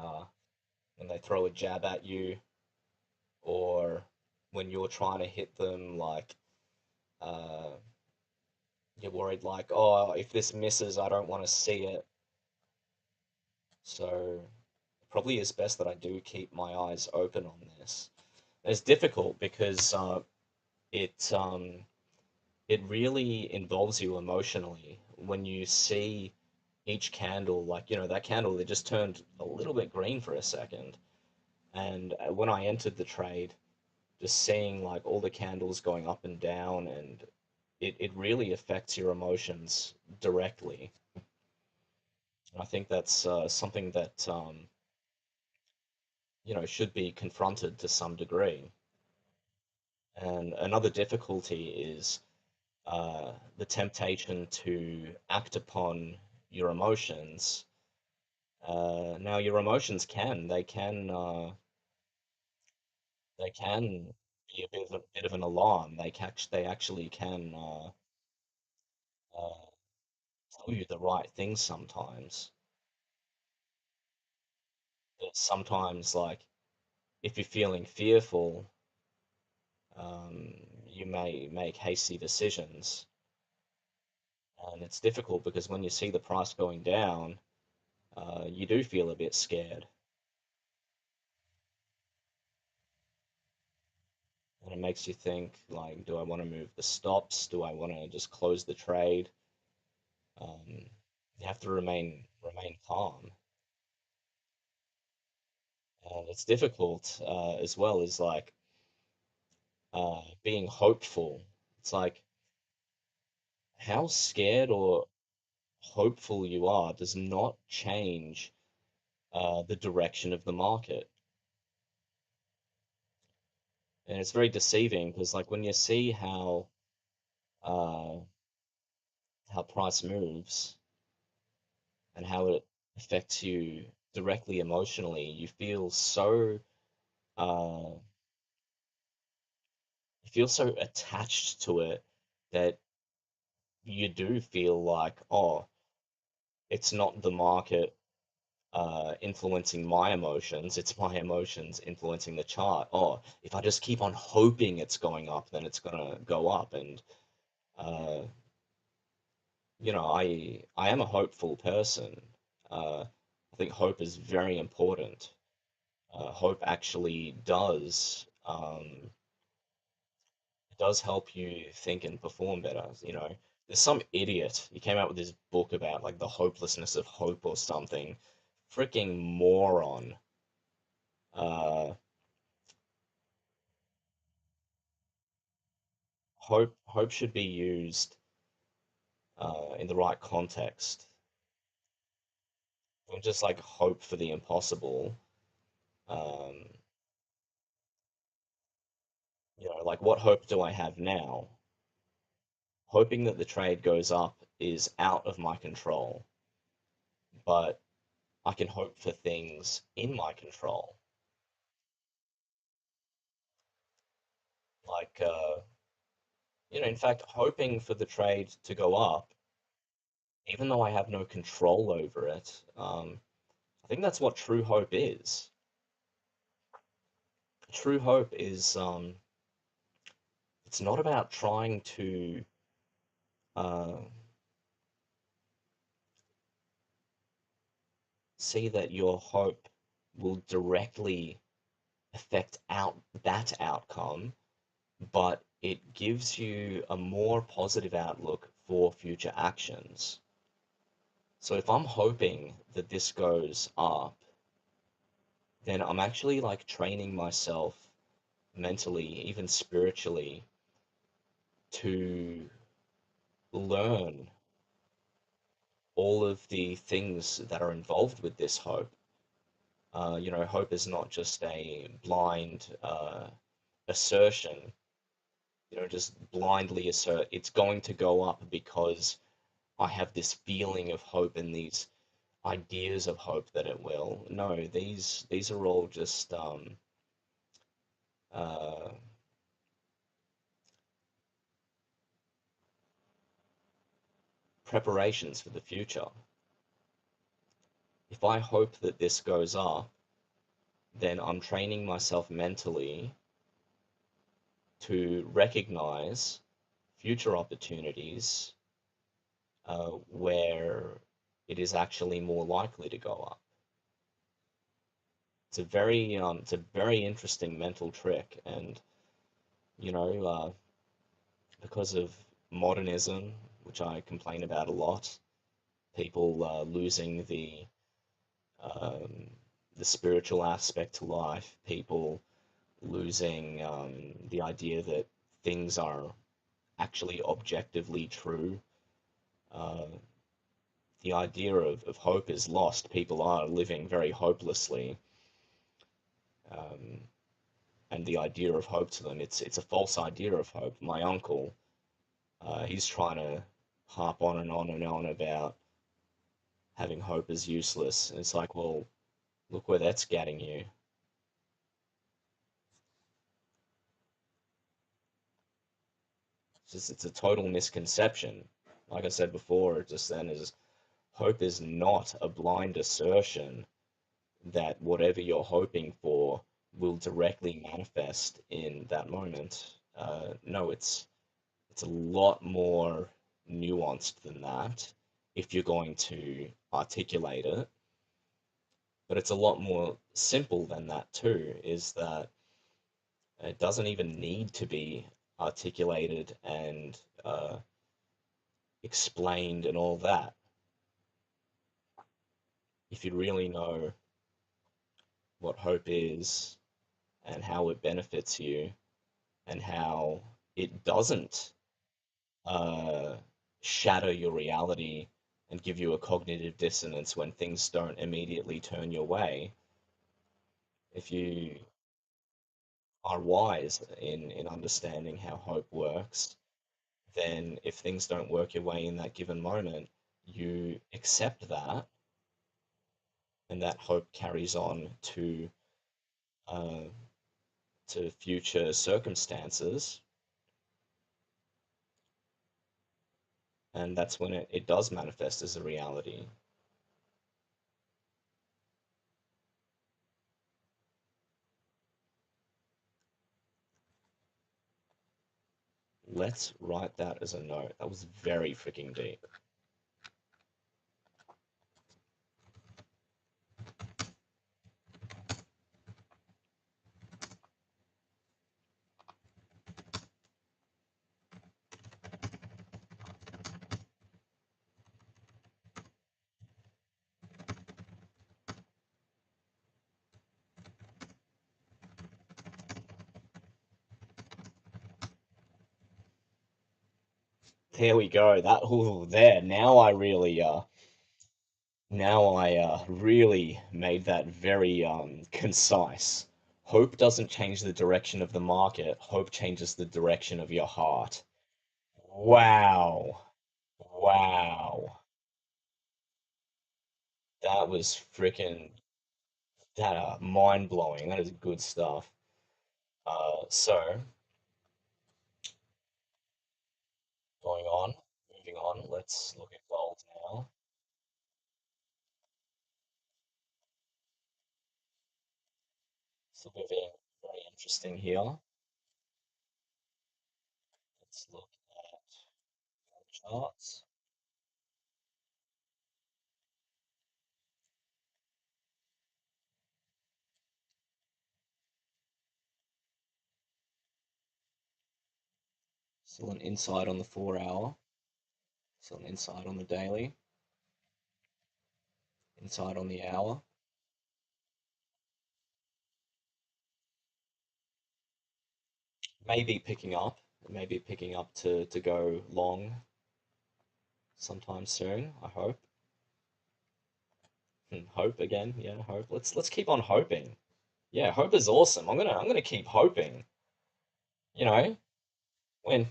they throw a jab at you, or when you're trying to hit them, like uh, you're worried, like, oh, if this misses, I don't want to see it. So it probably is best that I do keep my eyes open on this. It's difficult because it really involves you emotionally when you see each candle, like, that candle that just turned a little bit green for a second. And when I entered the trade, just seeing like all the candles going up and down, and it really affects your emotions directly. And I think that's something that should be confronted to some degree. And another difficulty is the temptation to act upon your emotions. Now, your emotions they can be a bit of an alarm. They actually can uh, tell you the right things sometimes. But sometimes, like, if you're feeling fearful, you may make hasty decisions. And it's difficult because when you see the price going down, you do feel a bit scared. And it makes you think, like, do I want to move the stops? Do I want to just close the trade? Um, you have to remain calm. And it's difficult as well as like being hopeful. It's like how scared or hopeful you are does not change the direction of the market. And it's very deceiving because, like, when you see uh, how price moves and how it affects you directly emotionally, uh, you feel so attached to it that you do feel like, oh, it's not the market influencing my emotions, it's my emotions influencing the chart. Oh, if I just keep on hoping it's going up, then it's gonna go up. And uh, I am a hopeful person. I think hope is very important. Hope actually does help you think and perform better. There's some idiot, he came out with this book about like the hopelessness of hope or something. Freaking moron. Uh, hope should be used in the right context. Don't just like hope for the impossible. Um, like, what hope do I have now? Hoping that the trade goes up is out of my control, but I can hope for things in my control. Like, in fact, hoping for the trade to go up, even though I have no control over it, I think that's what true hope is. True hope is, it's not about trying to uh, see that your hope will directly affect that outcome, but it gives you a more positive outlook for future actions. So if I'm hoping that this goes up, then I'm actually like training myself mentally, even spiritually, to learn all of the things that are involved with this hope. Hope is not just a blind assertion. just blindly assert it's going to go up because I have this feeling of hope and these ideas of hope that it will. No, these are all just uh, preparations for the future. If I hope that this goes up, then I'm training myself mentally to recognize future opportunities where it is actually more likely to go up. It's a very interesting mental trick, and you know, because of modernism, which I complain about a lot, people losing um, the spiritual aspect to life, people losing the idea that things are actually objectively true. Uh, the idea of hope is lost. People are living very hopelessly, um, and the idea of hope to them, it's a false idea of hope. My uncle, he's trying to harp on and on and on about having hope is useless. And it's like, well, look where that's getting you. It's a total misconception. Like I said before, just then is hope is not a blind assertion that whatever you're hoping for will directly manifest in that moment. No, it's a lot more nuanced than that if you're going to articulate it. But it's a lot more simple than that too, is that it doesn't even need to be articulated and explained and all that. If you really know what hope is and how it benefits you and how it doesn't uh, shatter your reality and give you a cognitive dissonance when things don't immediately turn your way, if you are wise in understanding how hope works, then if things don't work your way in that given moment, you accept that, and that hope carries on uh, to future circumstances, and that's when it does manifest as a reality. Let's write that as a note. That was very freaking deep. There we go. That ooh, there. Now I really made that very concise. Hope doesn't change the direction of the market. Hope changes the direction of your heart. Wow. Wow. That was freaking that mind blowing. That is good stuff. So going on, moving on. Let's look at gold now. It's looking very interesting here. Let's look at the charts. Still an insight on the 4 hour. Still an insight on the daily. Insight on the hour. Maybe picking up. Maybe picking up to go long sometime soon. I hope. Hope again. Yeah, hope. Let's keep on hoping. Yeah, hope is awesome. I'm gonna keep hoping. You know, When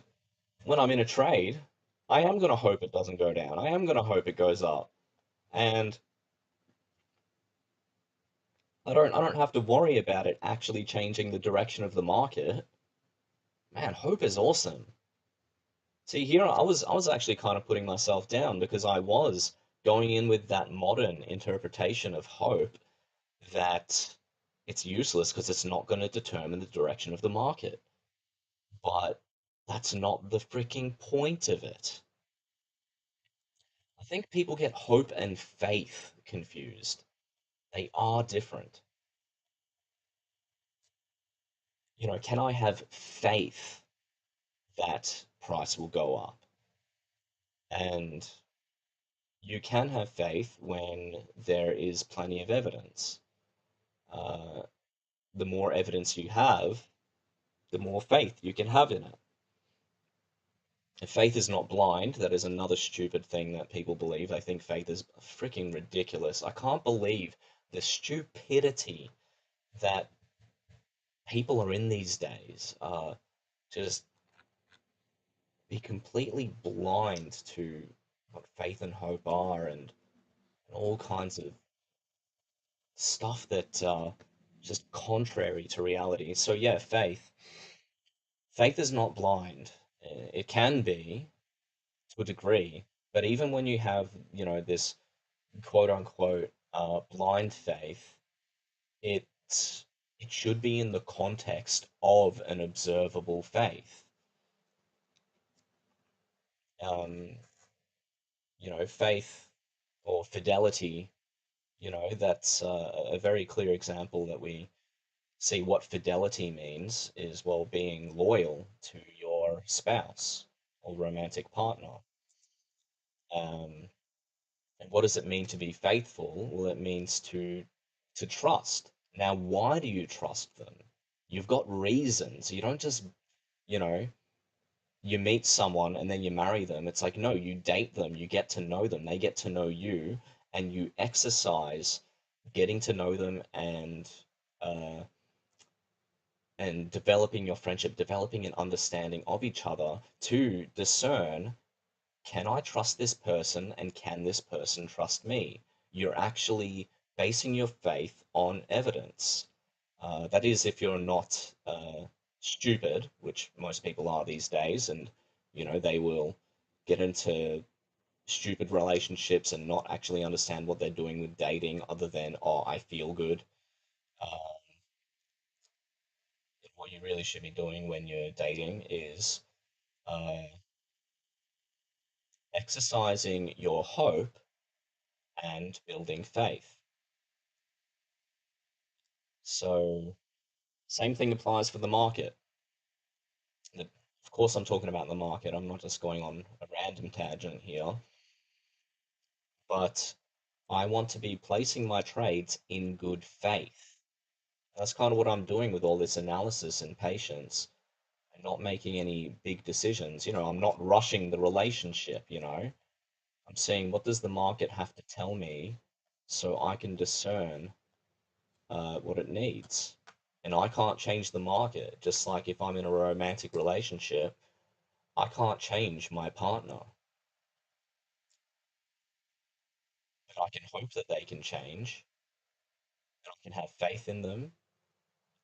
when I'm in a trade, I am gonna hope it doesn't go down. I am gonna hope it goes up. And I don't have to worry about it actually changing the direction of the market. Man, hope is awesome. See, here I was actually kind of putting myself down because I was going in with that modern interpretation of hope that it's useless because it's not going to determine the direction of the market. But that's not the freaking point of it. I think people get hope and faith confused. They are different. Can I have faith that price will go up? And you can have faith when there is plenty of evidence. Uh, the more evidence you have, the more faith you can have in it. If faith is not blind, that is another stupid thing that people believe. They think faith is freaking ridiculous. I can't believe the stupidity that people are in these days. Just be completely blind to what faith and hope are and all kinds of stuff that just contrary to reality. So yeah, faith is not blind. It can be to a degree, but even when you have, this quote unquote blind faith, it it should be in the context of an observable faith. Um, Faith or fidelity, that's a very clear example that we see what fidelity means is, well, being loyal to your spouse or romantic partner. Um, and what does it mean to be faithful? Well, it means to trust. Now, why do you trust them? You've got reasons. You don't just, you know, you meet someone and then you marry them. It's like, no, you date them, you get to know them, they get to know you, and you exercise getting to know them uh, and developing your friendship, developing an understanding of each other to discern, can I trust this person and can this person trust me? You're actually basing your faith on evidence. That is, if you're not stupid, which most people are these days, and they will get into stupid relationships and not actually understand what they're doing with dating other than, oh, I feel good. Uh, what you really should be doing when you're dating is uh, exercising your hope and building faith. So, same thing applies for the market. Of course, I'm talking about the market. I'm not just going on a random tangent here, but I want to be placing my trades in good faith. That's kind of what I'm doing with all this analysis and patience and not making any big decisions. I'm not rushing the relationship. I'm seeing what does the market have to tell me so I can discern what it needs. And I can't change the market, just like if I'm in a romantic relationship, I can't change my partner, but I can hope that they can change, and I can have faith in them,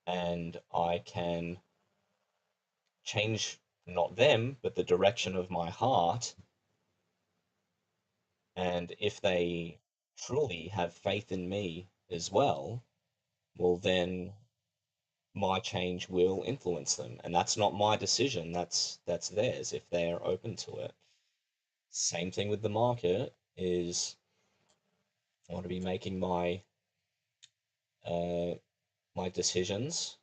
and I can change not them, but the direction of my heart. And if they truly have faith in me as well, well, then my change will influence them. And that's not my decision, that's theirs if they're open to it. Same thing with the market is I want to be making uh, my decisions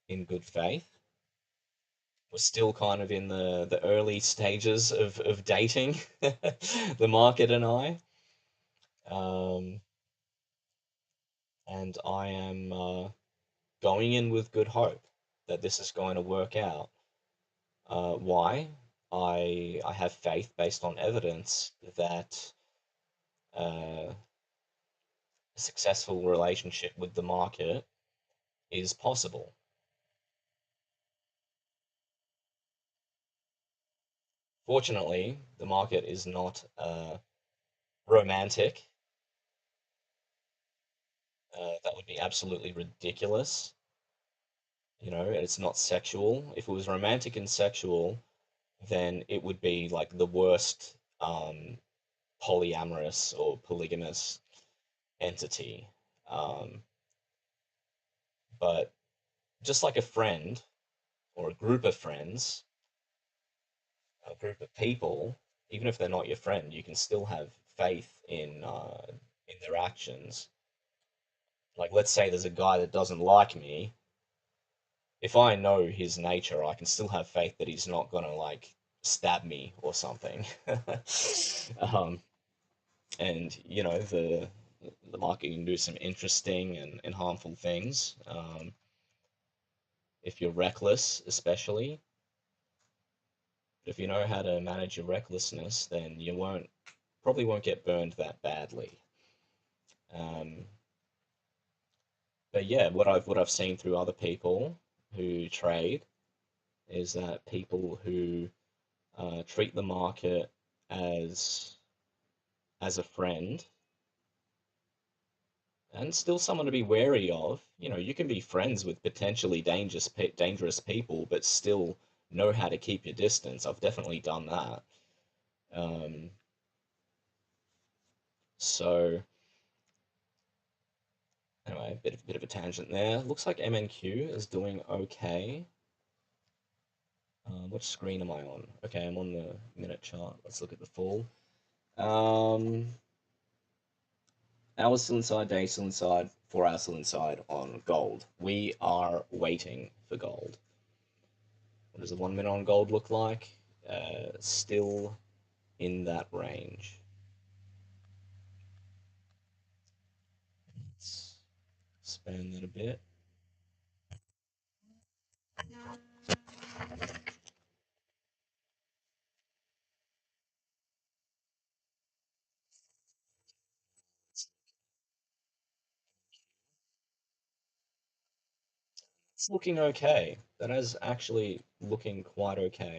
in good faith. We're still kind of in the early stages of dating, the market and I. Um, and I am going in with good hope that this is going to work out. Why? I have faith based on evidence that a successful relationship with the market is possible. Fortunately, the market is not romantic. That would be absolutely ridiculous. You know, it's not sexual. If it was romantic and sexual, then it would be like the worst polyamorous or polygamous entity. Um, but just like a friend or a group of friends, a group of people, even if they're not your friend, you can still have faith in their actions. Like, let's say there's a guy that doesn't like me. If I know his nature, I can still have faith that he's not gonna like stab me or something. um, and you know the market can do some interesting and harmful things. If you're reckless, especially, but if you know how to manage your recklessness, then you won't probably won't get burned that badly. Um, but yeah, what I've seen through other people who trade is that people who treat the market as as a friend and still someone to be wary of. You know, you can be friends with potentially dangerous people, but still know how to keep your distance. I've definitely done that. Um, so anyway, bit of a tangent there. Looks like MNQ is doing okay. Which screen am I on? Okay, I'm on the minute chart. Let's look at the full. Um, Hours still inside, days still inside, 4 hours still inside on gold. We are waiting for gold. What does the 1 minute on gold look like? Still in that range. Let's expand that a bit. It's looking okay. That is actually looking quite okay.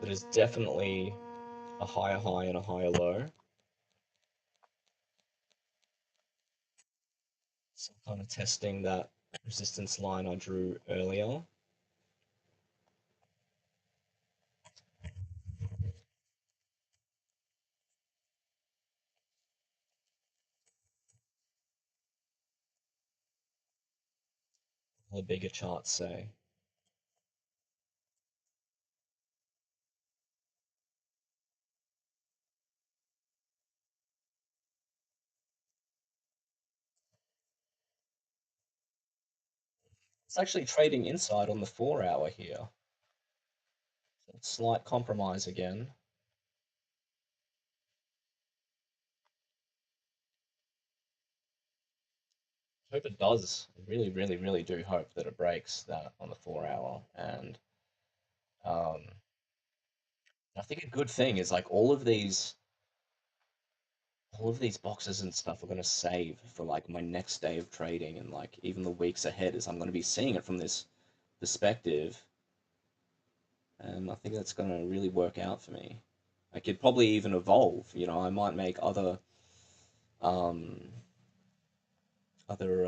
That is definitely a higher high and a higher low. So kind of testing that resistance line I drew earlier. The bigger charts say. It's actually trading inside on the 4 hour here. So slight compromise again. Hope it does. I really, really, really do hope that it breaks that on the 4 hour. And um, I think a good thing is like all of these boxes and stuff are going to save for like my next day of trading and like even the weeks ahead as I'm going to be seeing it from this perspective. And I think that's going to really work out for me. I could probably even evolve. You know, I might make um, other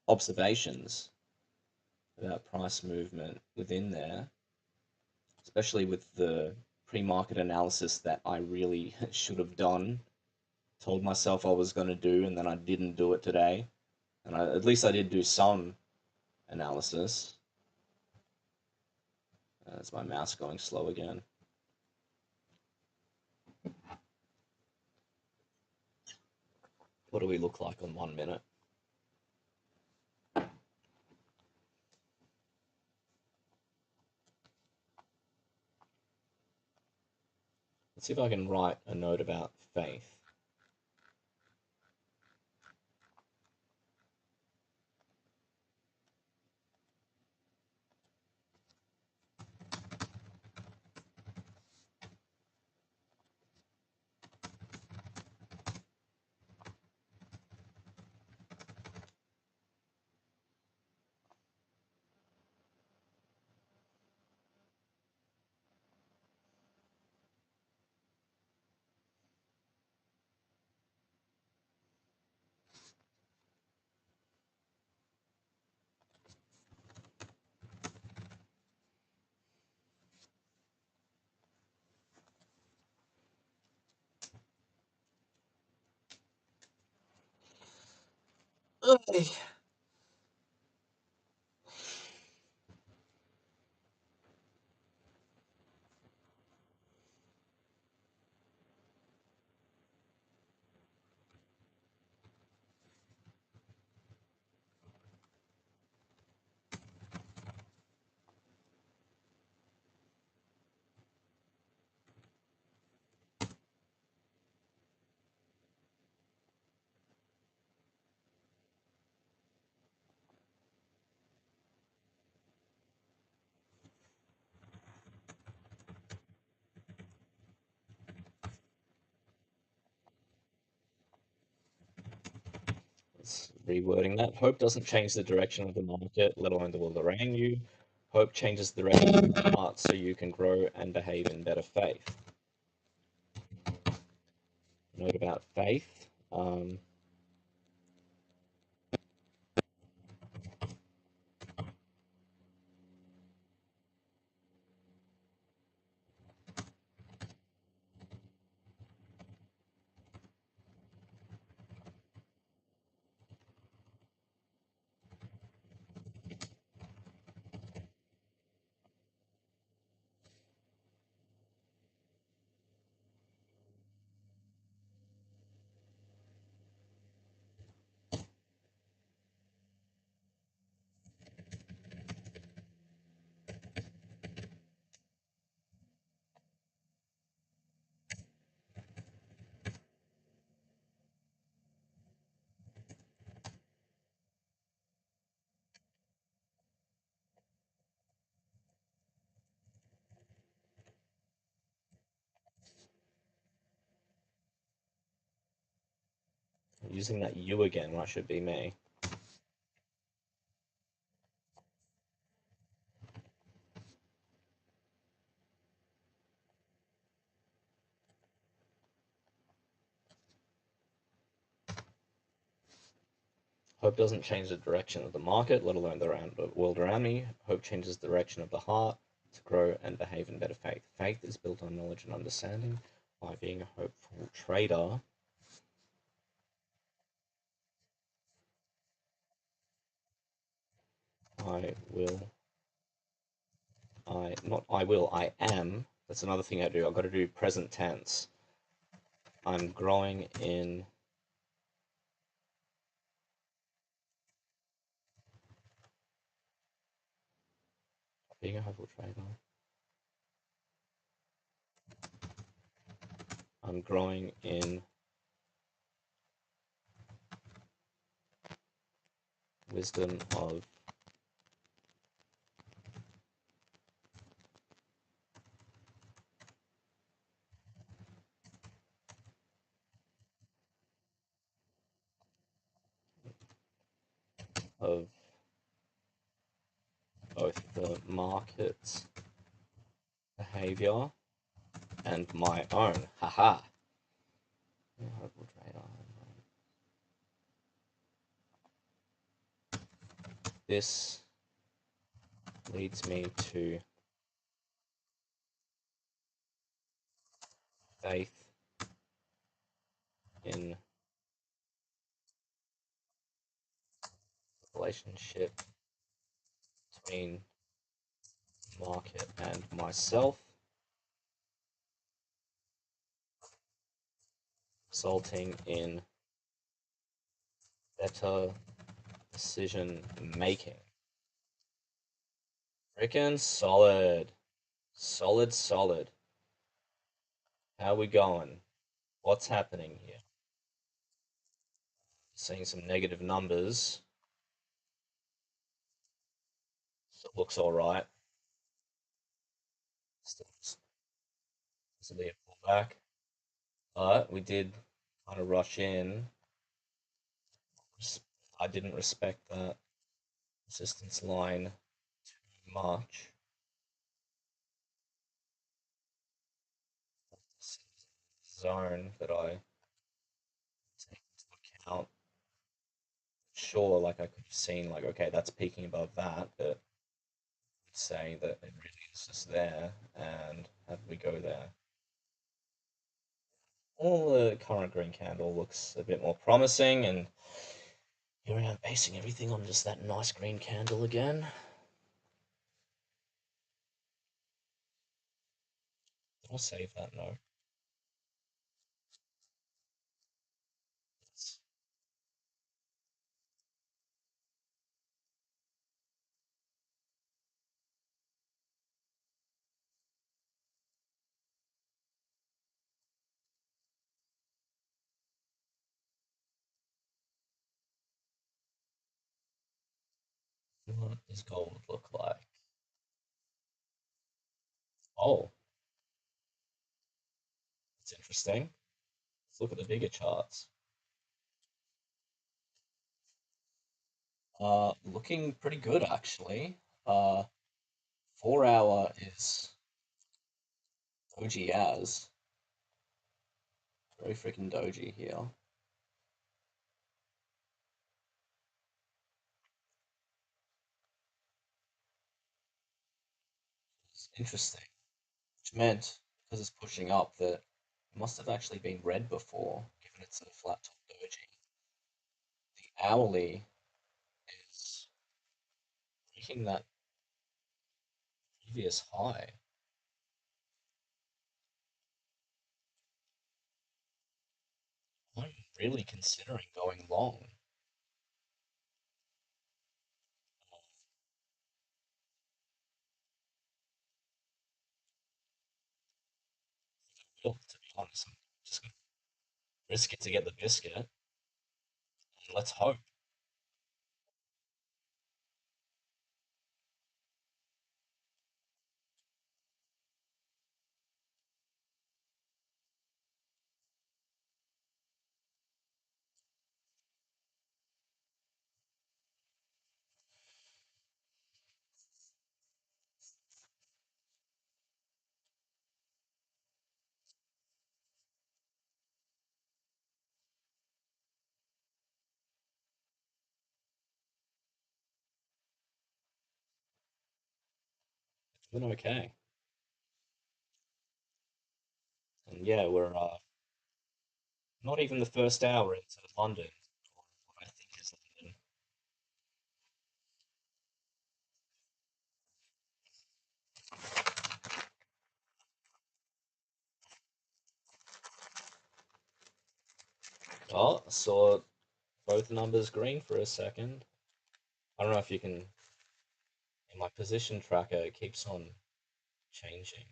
observations about price movement within there, especially with the pre-market analysis that I really should have done. Told myself I was going to do, and then I didn't do it today. And at least I did do some analysis. That's my mouse going slow again. What do we look like on 1 minute? Let's see if I can write a note about faith. Ugh. It's rewording that. Hope doesn't change the direction of the market, let alone the world around you. Hope changes the direction of the heart so you can grow and behave in better faith. Note about faith. Using that you again, that should be me. Hope doesn't change the direction of the market, let alone the world around me. Hope changes the direction of the heart to grow and behave in better faith. Faith is built on knowledge and understanding. By being a hopeful trader, I will, I am. That's another thing I do. I've got to do present tense. I'm growing in being a hopeful trader. I'm growing in wisdom of both the market's behavior and my own. Haha. Hopeful trader. This leads me to faith in the relationship between market and myself, resulting in better decision making. Freaking solid. Solid, solid. How we going? What's happening here? Seeing some negative numbers. It looks all right. Still possibly a pullback. But we did kind of rush in. I didn't respect that resistance line too much. Zone that I take into account. Sure, like I could have seen, like, okay, that's peaking above that, but say that it really is just there, and how did we go there? All the current green candle looks a bit more promising, and Here I am basing everything on just that nice green candle again. Did I save that? No. What does gold look like? Oh, it's interesting. Let's look at the bigger charts. Looking pretty good actually. 4 hour is doji as very freaking doji here. It's interesting, which meant because it's pushing up that it must have actually been red before, given it's a flat top doji. The hourly is breaking that previous high. I'm really considering going long. Well, to be honest, I'm just gonna risk it to get the biscuit, and let's hope. It's been okay. And yeah, we're not even the first hour into London, or what I think is London. Oh, I saw both numbers green for a second. I don't know if you can, in my position tracker, it keeps on changing.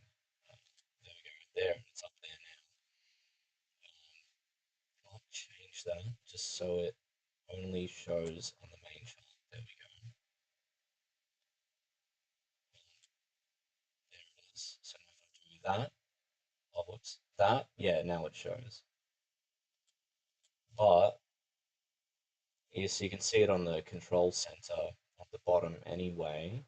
Uh, there we go, there, it's up there now. I'll change that just so it only shows on the main chart. There we go. There it is. So now if I do that, oh, whoops, that, yeah, now it shows. But yes, you can see it on the control center at the bottom anyway,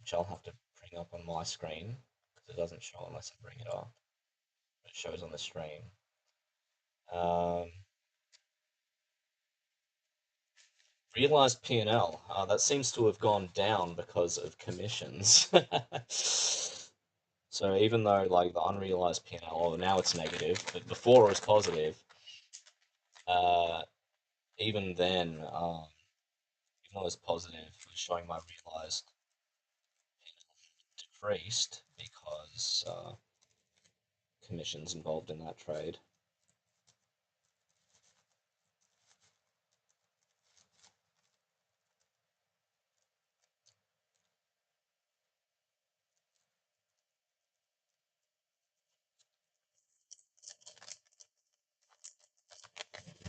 which I'll have to bring up on my screen because it doesn't show unless I bring it up. It shows on the stream. Um, realized P&L. That seems to have gone down because of commissions. So even though like the unrealized P&L, well, now it's negative, but before it was positive. Uh, even then, even though it was positive, it was showing my realized decreased because commissions involved in that trade.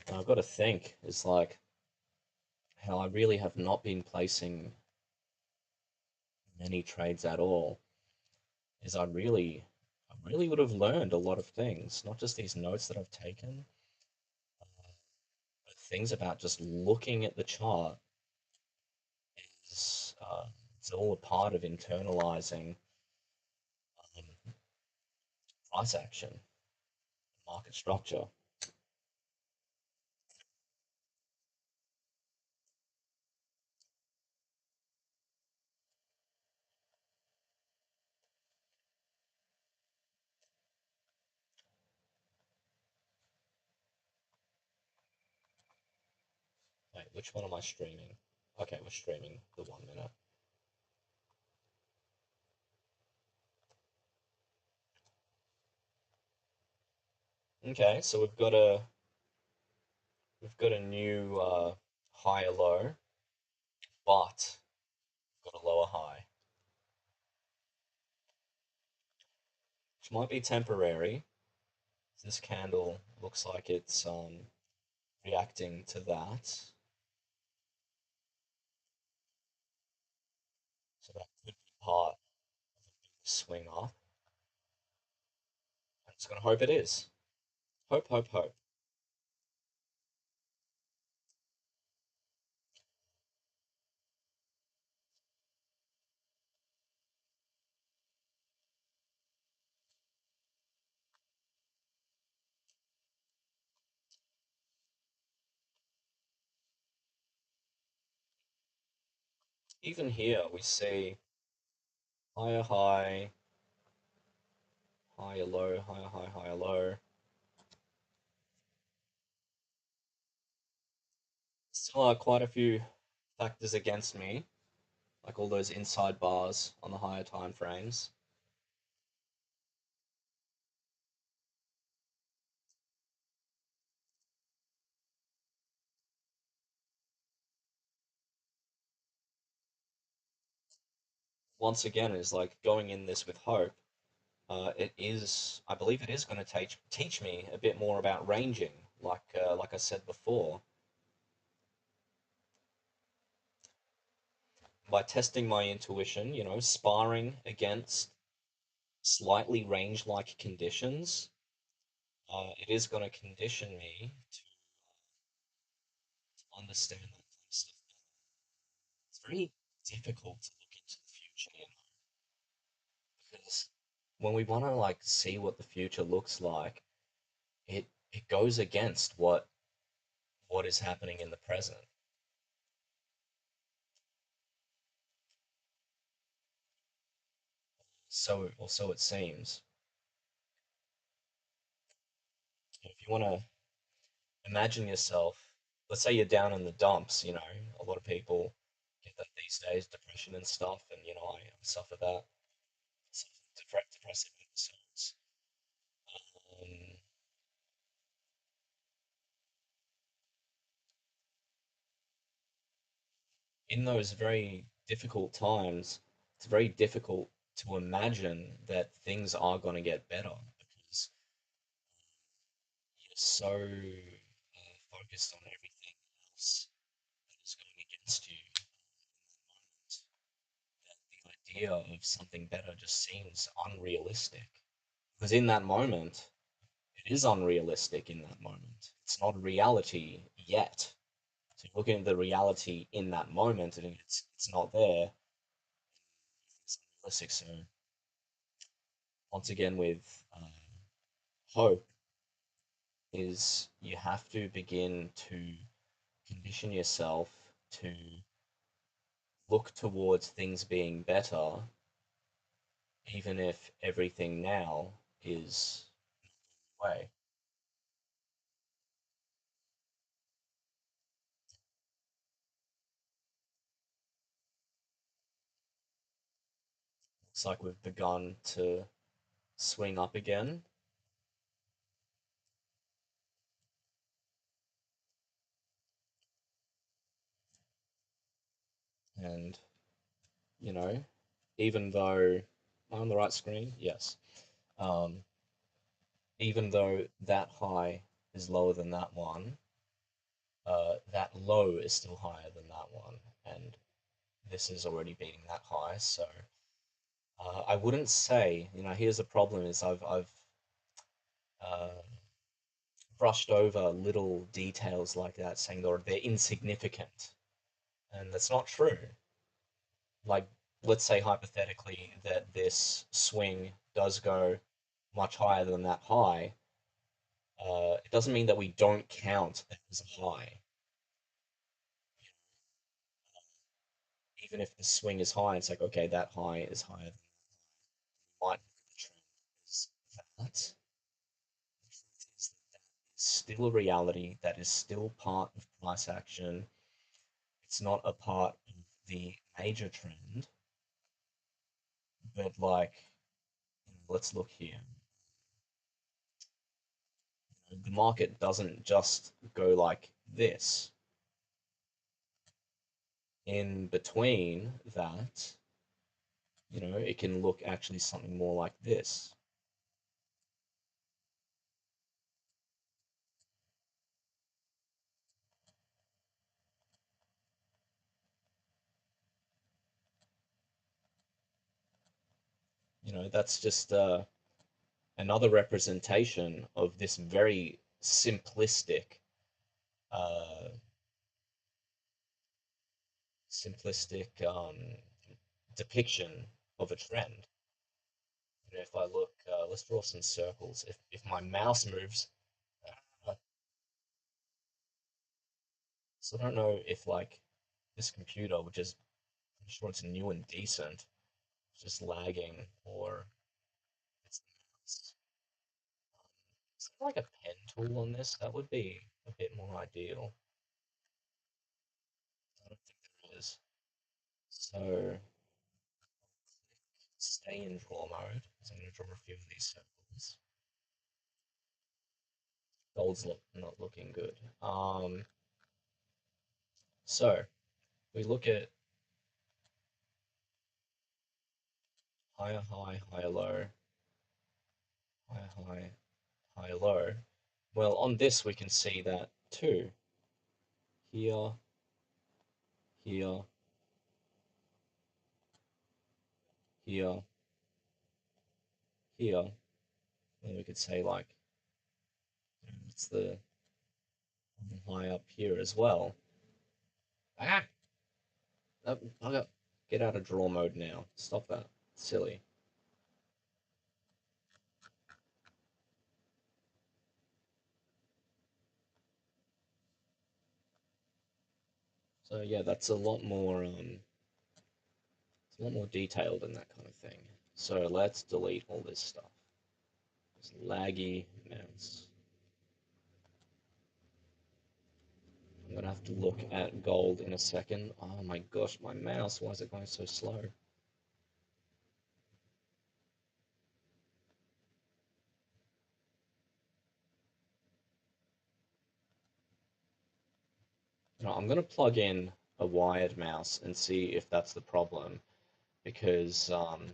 And I've got to think, it's like how I really have not been placing many trades at all. Is I really would have learned a lot of things, not just these notes that I've taken, but things about just looking at the chart is it's all a part of internalizing um, price action, market structure. Wait, which one am I streaming? Okay, we're streaming the 1 minute. Okay, so we've got a new higher low, but we've got a lower high, which might be temporary. This candle looks like it's reacting to that, so that could be part of the swing up. I'm just gonna hope it is. Hope, hope, hope. Even here, we see higher high, higher low, higher high, higher low. Still are quite a few factors against me, like all those inside bars on the higher time frames. Once again, is like going in this with hope. I believe it is going to teach me a bit more about ranging, like I said before, by testing my intuition. Sparring against slightly range-like conditions. It is going to condition me to understand that kind of stuff. It's very difficult to look into the future, because when we want to like see what the future looks like, it goes against what is happening in the present. So it seems. If you want to imagine yourself, let's say you're down in the dumps, a lot of people get that these days, depression and stuff, and I suffer that, suffer depressive episodes. Um, in those very difficult times, it's very difficult to imagine that things are going to get better because you're so focused on everything else that is going against you in that moment, that the idea of something better just seems unrealistic. Because in that moment, it is unrealistic in that moment. It's not reality yet. So you're looking at the reality in that moment and it's not there. It's unrealistic. So once again, with hope, is you have to begin to condition yourself to look towards things being better, even if everything now is way. It's like we've begun to swing up again, and you know, even though I'm on the right screen, yes. Um, even though that high is lower than that one, that low is still higher than that one, and this is already beating that high. So I wouldn't say, here's the problem: is I've uh, brushed over little details like that, saying they're insignificant, and that's not true. Like, let's say hypothetically that this swing does go much higher than that high. It doesn't mean that we don't count that as a high. Even if the swing is high, it's like, okay, that high is higher than might look at the trend as that. The truth is that that is still a reality, that is still part of price action. it's not a part of the major trend, but like, let's look here. The market doesn't just go like this. In between that, it can look actually something more like this. That's just another representation of this very uh, simplistic depiction of a trend. If I look, let's draw some circles. If my mouse moves, uh, so I don't know if like this computer, which is I'm sure it's new and decent, is just lagging or it's the mouse. Is there like a pen tool on this? That would be a bit more ideal. I don't think there is. So stay in draw mode because I'm going to draw a few of these circles. Gold's not looking good. So we look at higher high, higher low, higher high, higher low. Well, on this we can see that too. Here, here, here, here. And we could say like it's the high up here as well. Ah, bugger. Get out of draw mode now. Stop that. Silly. So yeah, that's it's a lot more detailed than that kind of thing. So let's delete all this stuff. This laggy mouse. I'm gonna have to look at gold in a second. Oh my gosh, my mouse, why is it going so slow? I'm gonna plug in a wired mouse and see if that's the problem, because if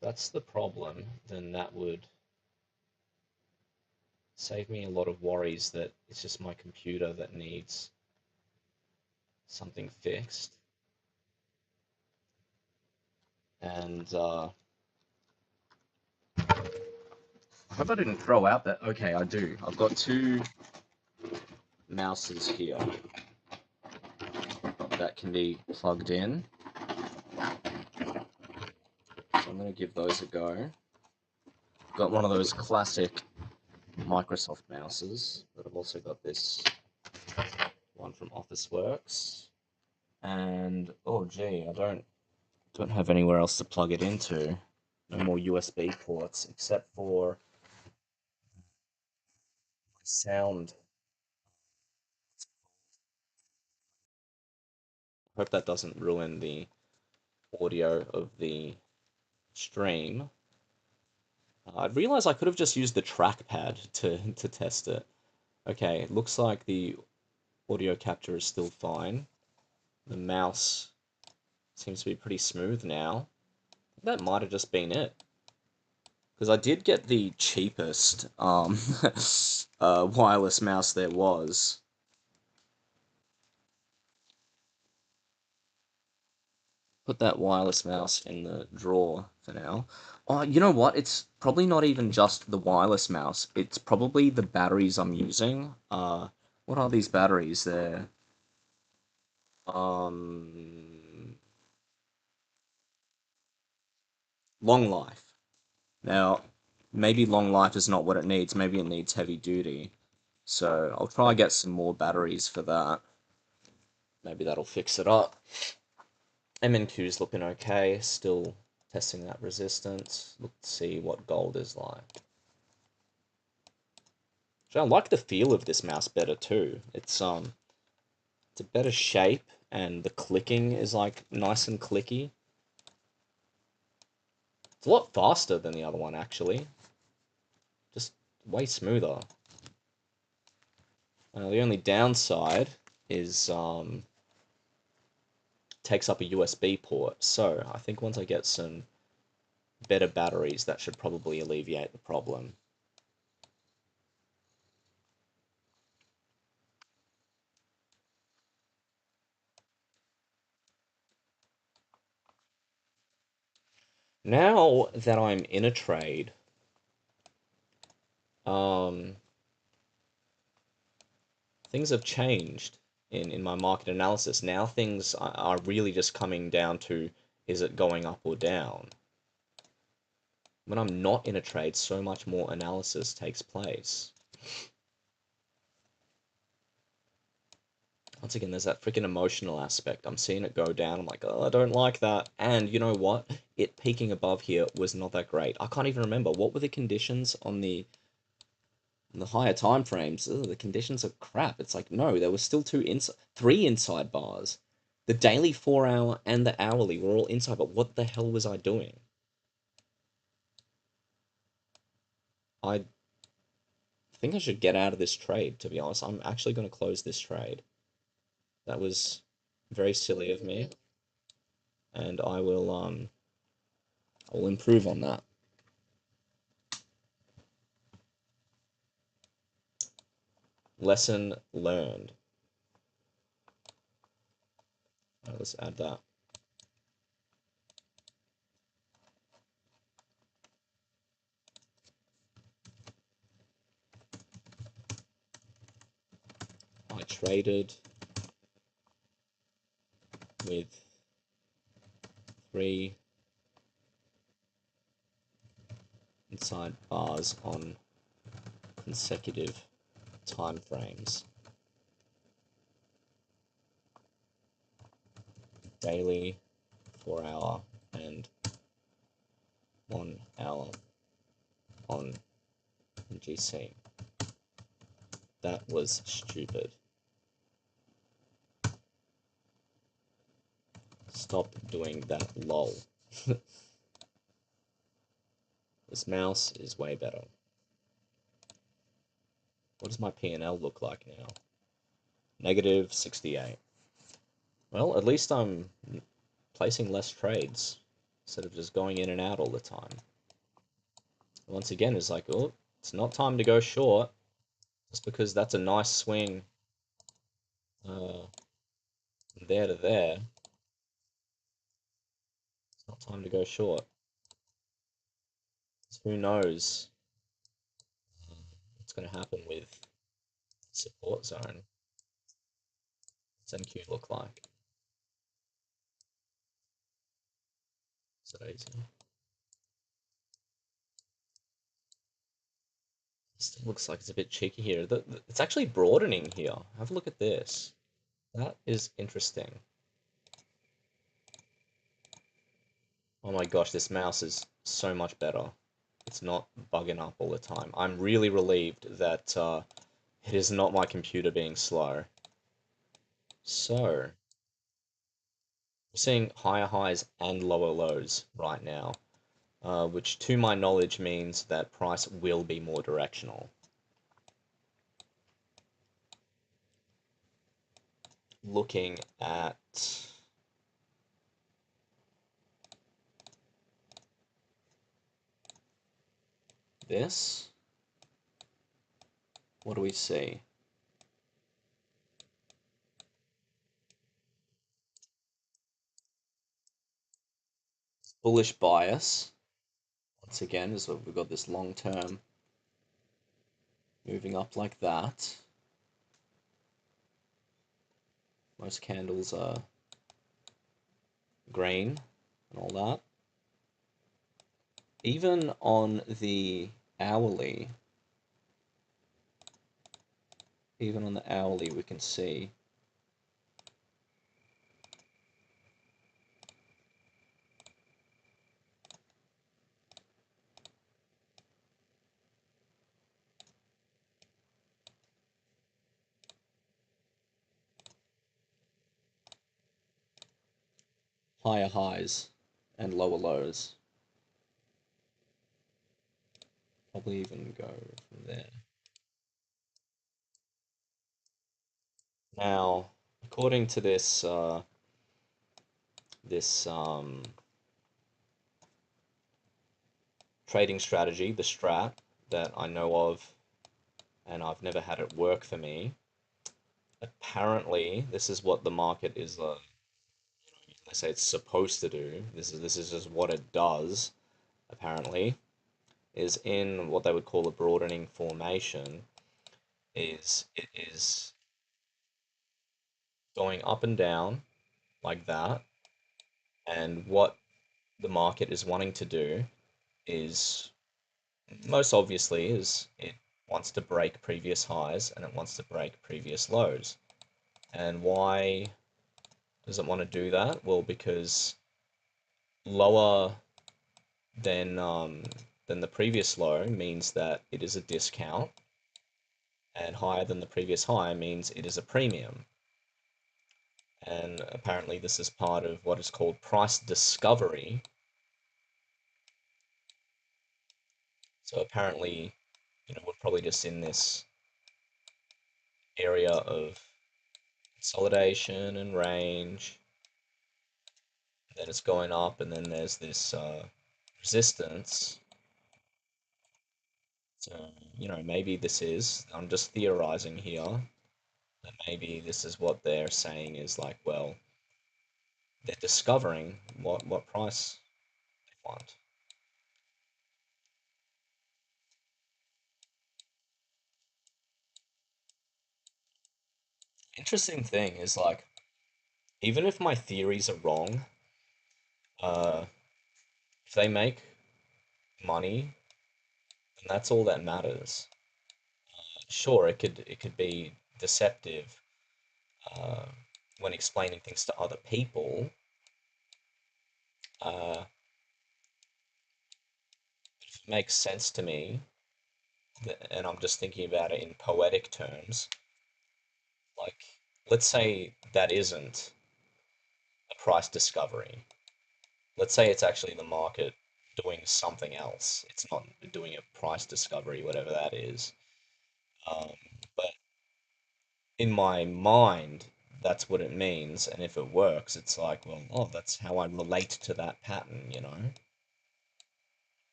that's the problem, then that would save me a lot of worries that it's just my computer that needs something fixed. And I hope I didn't throw out that. Okay, I do. I've got two mouses here that can be plugged in. So I'm going to give those a go. Got one of those classic Microsoft mouses, but I've also got this one from Officeworks. And oh gee, I don't have anywhere else to plug it into. No more USB ports except for sound. Hope that doesn't ruin the audio of the stream. I realized I could have just used the trackpad to test it. Okay, it looks like the audio capture is still fine. The mouse seems to be pretty smooth now. That might have just been it. Because I did get the cheapest wireless mouse there was. Put that wireless mouse in the drawer for now. Oh, you know what? It's probably not even just the wireless mouse. It's probably the batteries I'm using. What are these batteries? They're um long life. Now, maybe long life is not what it needs. Maybe it needs heavy duty. So I'll try and get some more batteries for that. Maybe that'll fix it up. MNQ's looking okay. Still testing that resistance. Let's see what gold is like. So I like the feel of this mouse better too. It's It's a better shape, and the clicking is like nice and clicky. It's a lot faster than the other one, actually. Just way smoother. The only downside is takes up a USB port. So I think once I get some better batteries, that should probably alleviate the problem. Now that I'm in a trade, things have changed in my market analysis. Now things are really just coming down to, is it going up or down? When I'm not in a trade, so much more analysis takes place. Once again, there's that freaking emotional aspect. I'm seeing it go down. I'm like, oh, I don't like that. And you know what? It peaking above here was not that great. I can't even remember. What were the conditions on the higher time frames? Ugh, the conditions are crap. It's like, no, there was still three inside bars. The daily 4 hour and the hourly were all inside, but what the hell was I doing? I think I should get out of this trade, to be honest. I'm actually going to close this trade. That was very silly of me, and I will improve on that. Lesson learned. Let's add that. I traded with 3 inside bars on consecutive time frames. Daily, 4 hour, and 1 hour on GC. That was stupid. Stop doing that, lol. This mouse is way better. What does my P&L look like now? Negative 68. Well, at least I'm placing less trades instead of just going in and out all the time. Once again, it's like, oh, it's not time to go short just because that's a nice swing from there to there. It's not time to go short. So who knows what's going to happen with support zone? What's NQ look like? Is it easy? Still looks like it's a bit cheeky here. It's actually broadening here. Have a look at this. That is interesting. Oh my gosh, this mouse is so much better. It's not bugging up all the time. I'm really relieved that it is not my computer being slow. So, we're seeing higher highs and lower lows right now, which to my knowledge means that price will be more directional. Looking at this, what do we see? Bullish bias. Once again, so we've got this long term moving up like that. Most candles are green and all that. Even on the hourly, we can see higher highs and lower lows. Probably even go from there. Now, according to this trading strategy, the strat that I know of, and I've never had it work for me. Apparently, this is what the market is. I say it's supposed to do. This is just what it does. Apparently, is in what they would call a broadening formation. It is going up and down like that, and what the market is wanting to do is most obviously is it wants to break previous highs and it wants to break previous lows. And why does it want to do that? Well, because lower than the previous low means that it is a discount, and higher than the previous high means it is a premium. And apparently, this is part of what is called price discovery. So apparently, we're probably just in this area of consolidation and range. Then it's going up, and then there's this resistance. So, maybe I'm just theorizing here, that maybe this is what they're saying is like, well, they're discovering what price they want. Interesting thing is like, even if my theories are wrong, uh, if they make money, then that's all that matters. Sure, it could be deceptive uh, when explaining things to other people. Uh, if it makes sense to me, and I'm just thinking about it in poetic terms, like let's say that isn't a price discovery. Let's say it's actually the market doing something else. It's not doing a price discovery, whatever that is. Um, but in my mind, that's what it means. And if it works, it's like, well, oh, that's how I relate to that pattern.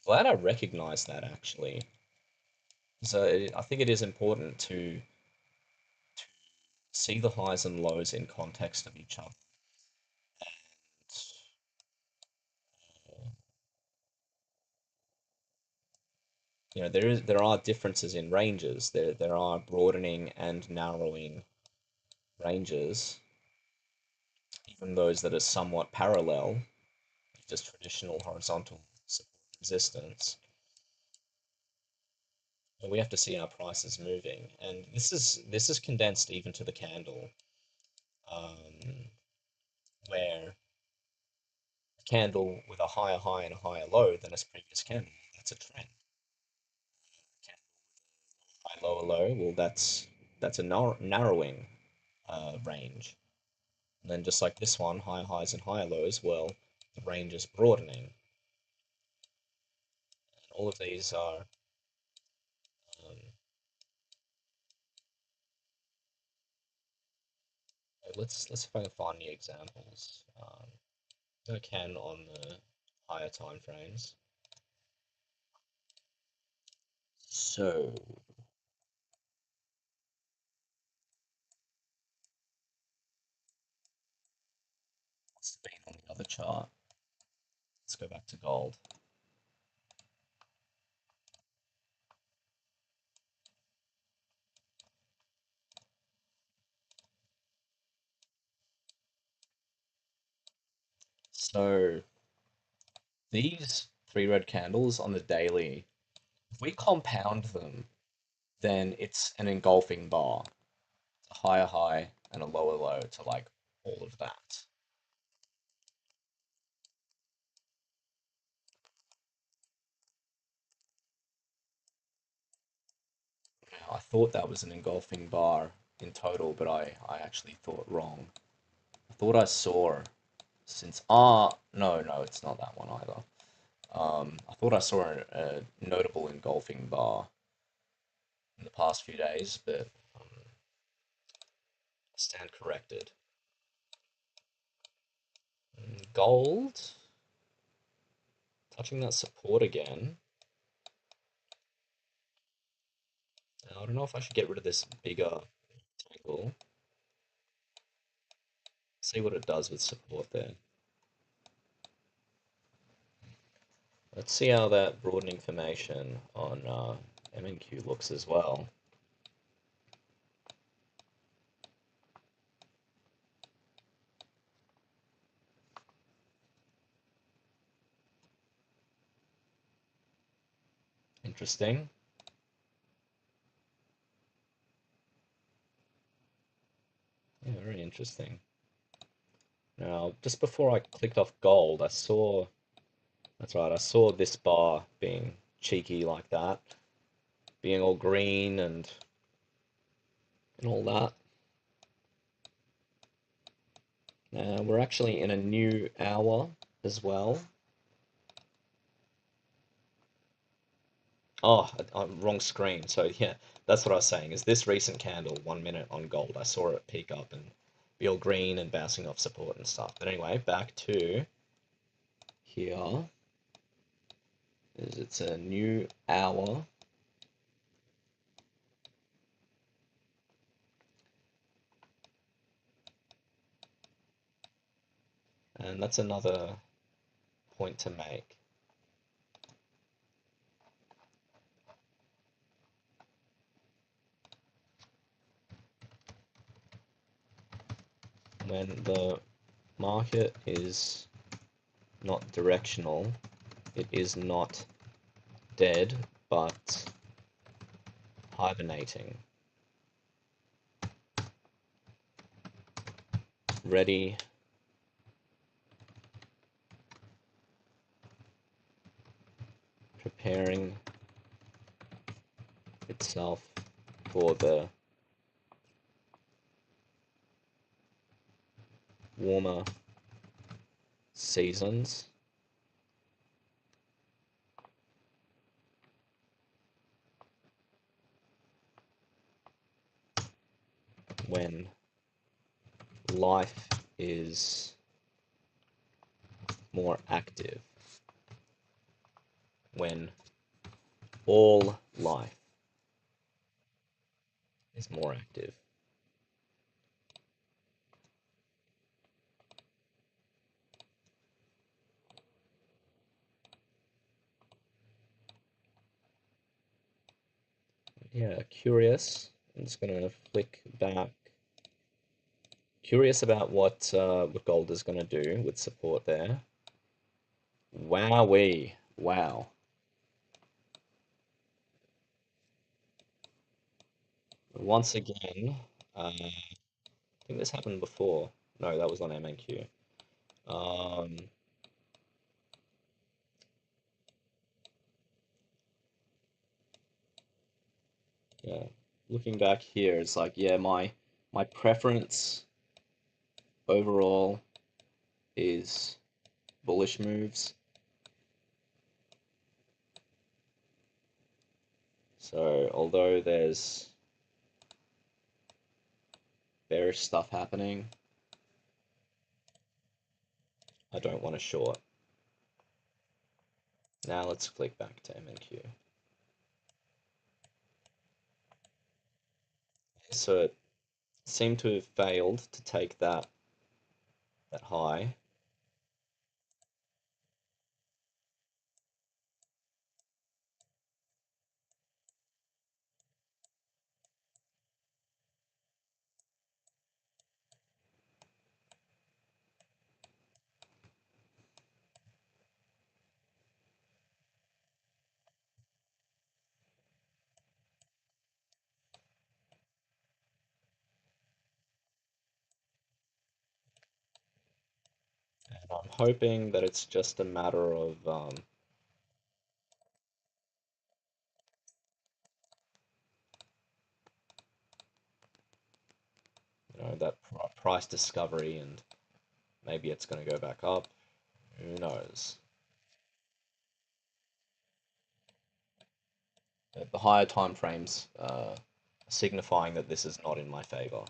Glad I recognize that actually. So I think it is important to see the highs and lows in context of each other. There are differences in ranges. There are broadening and narrowing ranges, even those that are somewhat parallel, just traditional horizontal support resistance. And we have to see our prices moving, and this is condensed even to the candle, um, where a candle with a higher high and a higher low than its previous candle, that's a trend. High, lower, low, well, that's a narrowing range. And then just like this one, higher highs and higher lows, well, the range is broadening. And all of these are um, let's see if I can find any examples. If I can on the higher time frames. So what's been on the other chart? Let's go back to gold. So these three red candles on the daily, if we compound them, then it's an engulfing bar. It's a higher high and a lower low to like all of that. Now, I thought that was an engulfing bar in total, but I actually thought wrong. I thought I saw since no, it's not that one either. I thought I saw a notable engulfing bar in the past few days, but stand corrected. Gold touching that support again. I don't know if I should get rid of this bigger tangle. See what it does with support there. Let's see how that broadening formation on M&Q looks as well. Interesting. Yeah, very interesting. Now, just before I clicked off gold, that's right, I saw this bar being cheeky like that, being all green and all that. We're actually in a new hour as well. Oh, wrong screen. So yeah, that's what I was saying. Is this recent candle 1 minute on gold? I saw it peak up and be all green and bouncing off support and stuff. But anyway, back to here. It's a new hour. And that's another point to make. When the market is not directional, it is not dead, but hibernating. Ready preparing itself for the warmer seasons. When life is more active. When all life is more active. Yeah, curious. I'm just gonna flick back. Curious about what gold is gonna do with support there. Wowee, wow. Once again, I think this happened before. No, that was on MNQ. Um, yeah, looking back here, it's like, yeah, my preference overall is bullish moves. So although there's bearish stuff happening, I don't want to short. Now let's click back to MNQ. So it seemed to have failed to take that high. And I'm hoping that it's just a matter of that price discovery, and maybe it's going to go back up. Who knows? The higher time frames signifying that this is not in my favor.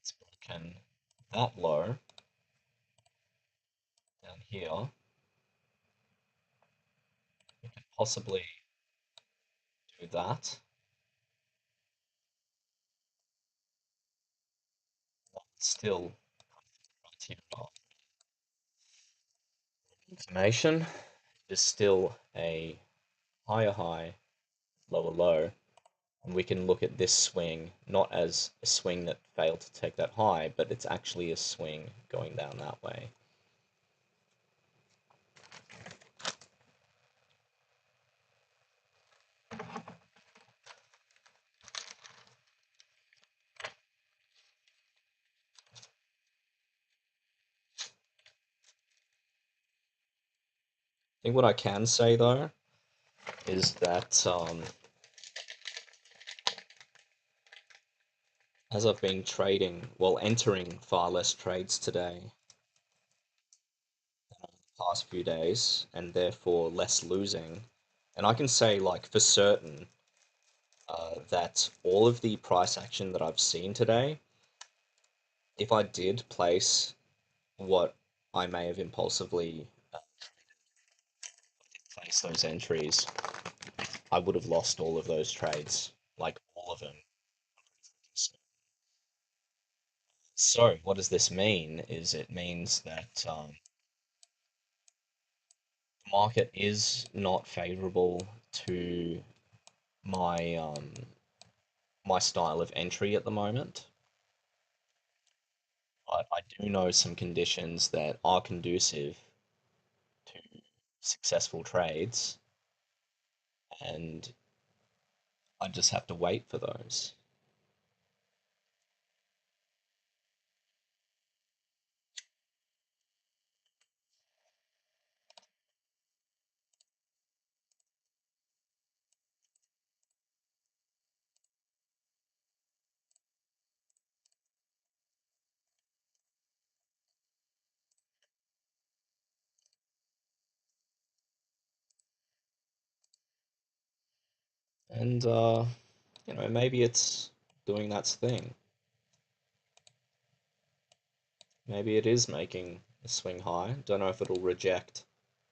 It's broken that low down here. We could possibly do that. Still, information is still a higher high, lower low, and we can look at this swing not as a swing that failed to take that high, but it's actually a swing going down that way. I think what I can say though is that as I've been trading, well, entering far less trades today than the past few days, and therefore less losing, and I can say like for certain that all of the price action that I've seen today, if I did place what I may have impulsively placed those entries, I would have lost all of those trades, like all of them. So what does this mean? Is it means that the market is not favorable to my my style of entry at the moment, but I do know some conditions that are conducive to successful trades, and I just have to wait for those. And you know, maybe it's doing that thing. Maybe it is making a swing high. Don't know if it'll reject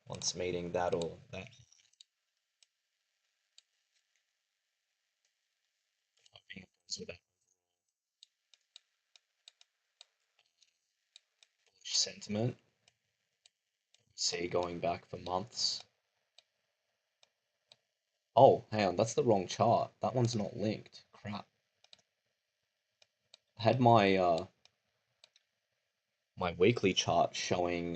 once meeting that or that. With that sentiment. See, going back for months. Oh, hang on, that's the wrong chart. That one's not linked. Crap. I had my weekly chart showing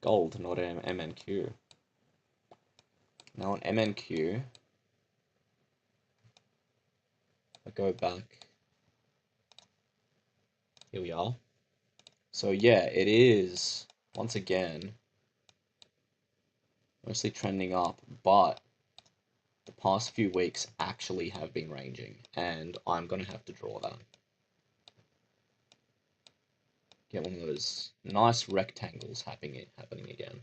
gold, not MNQ. Now on MNQ, I go back. Here we are. So yeah, it is once again mostly trending up, but the past few weeks actually have been ranging, and I'm gonna have to draw that. Get one of those nice rectangles happening again.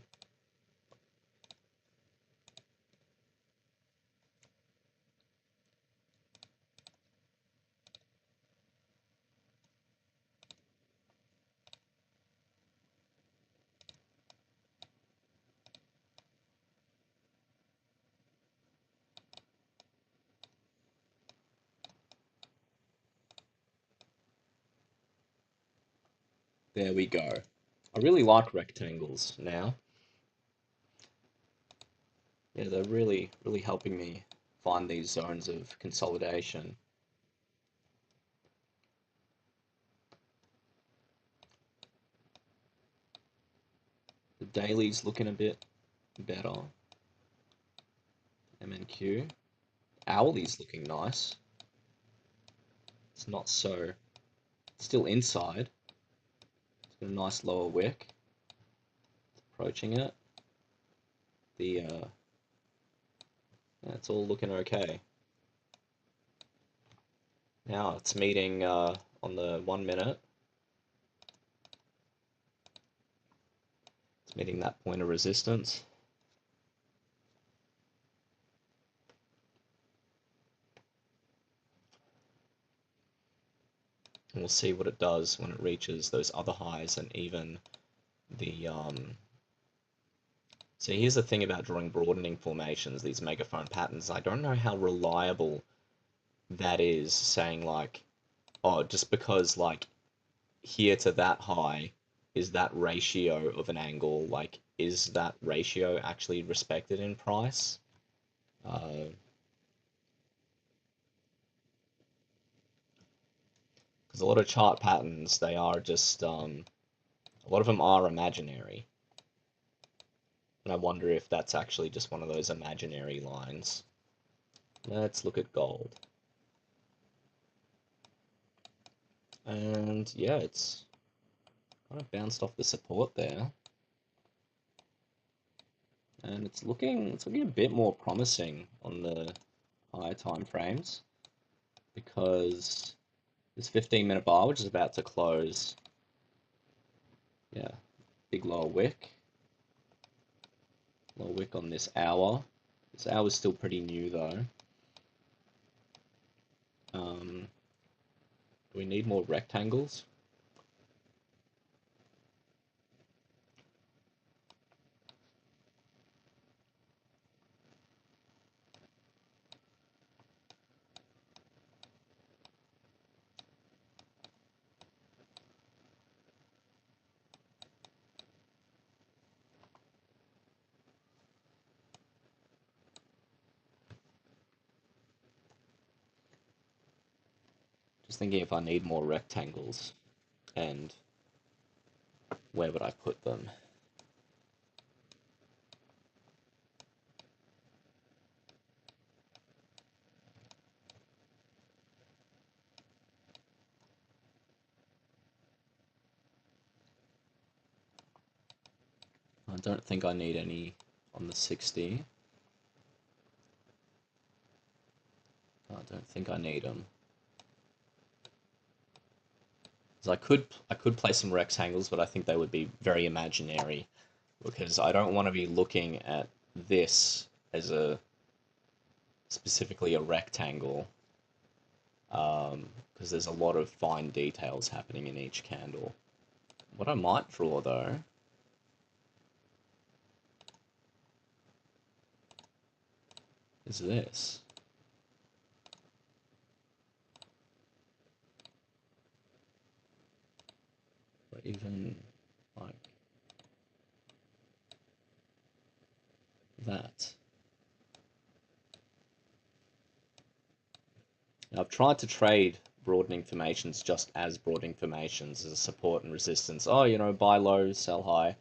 There we go. I really like rectangles now. Yeah, they're really helping me find these zones of consolidation. The daily's looking a bit better. MNQ. Hourly's looking nice. It's not so... Still inside. a nice lower wick. Approaching it. Yeah, it's all looking okay. Now it's meeting on the 1 minute. It's meeting that point of resistance. And we'll see what it does when it reaches those other highs and even the So here's the thing about drawing broadening formations, these megaphone patterns. I don't know how reliable that is, saying like, oh, just because like here to that high is that ratio of an angle, like is that ratio actually respected in price? Because a lot of chart patterns, they are just, a lot of them are imaginary. And I wonder if that's actually just one of those imaginary lines. Let's look at gold. And yeah, it's kind of bounced off the support there. And it's looking a bit more promising on the higher time frames, because this 15-minute bar, which is about to close, yeah, big lower wick. Lower wick on this hour. This hour is still pretty new though. Do we need more rectangles? Just thinking if I need more rectangles, and where would I put them? I don't think I need any on the 60. I don't think I need them. So I could play some rectangles, but I think they would be very imaginary, because I don't want to be looking at this as a specifically a rectangle, because there's a lot of fine details happening in each candle. What I might draw though is this. Or even like that. Now, I've tried to trade broadening formations just as broadening formations, as a support and resistance. Oh, you know, buy low, sell high,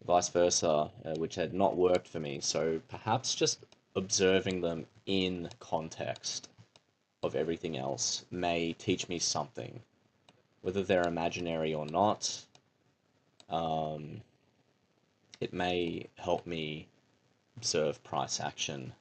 vice versa, which had not worked for me. So perhaps just observing them in context of everything else may teach me something, whether they're imaginary or not. It may help me observe price action.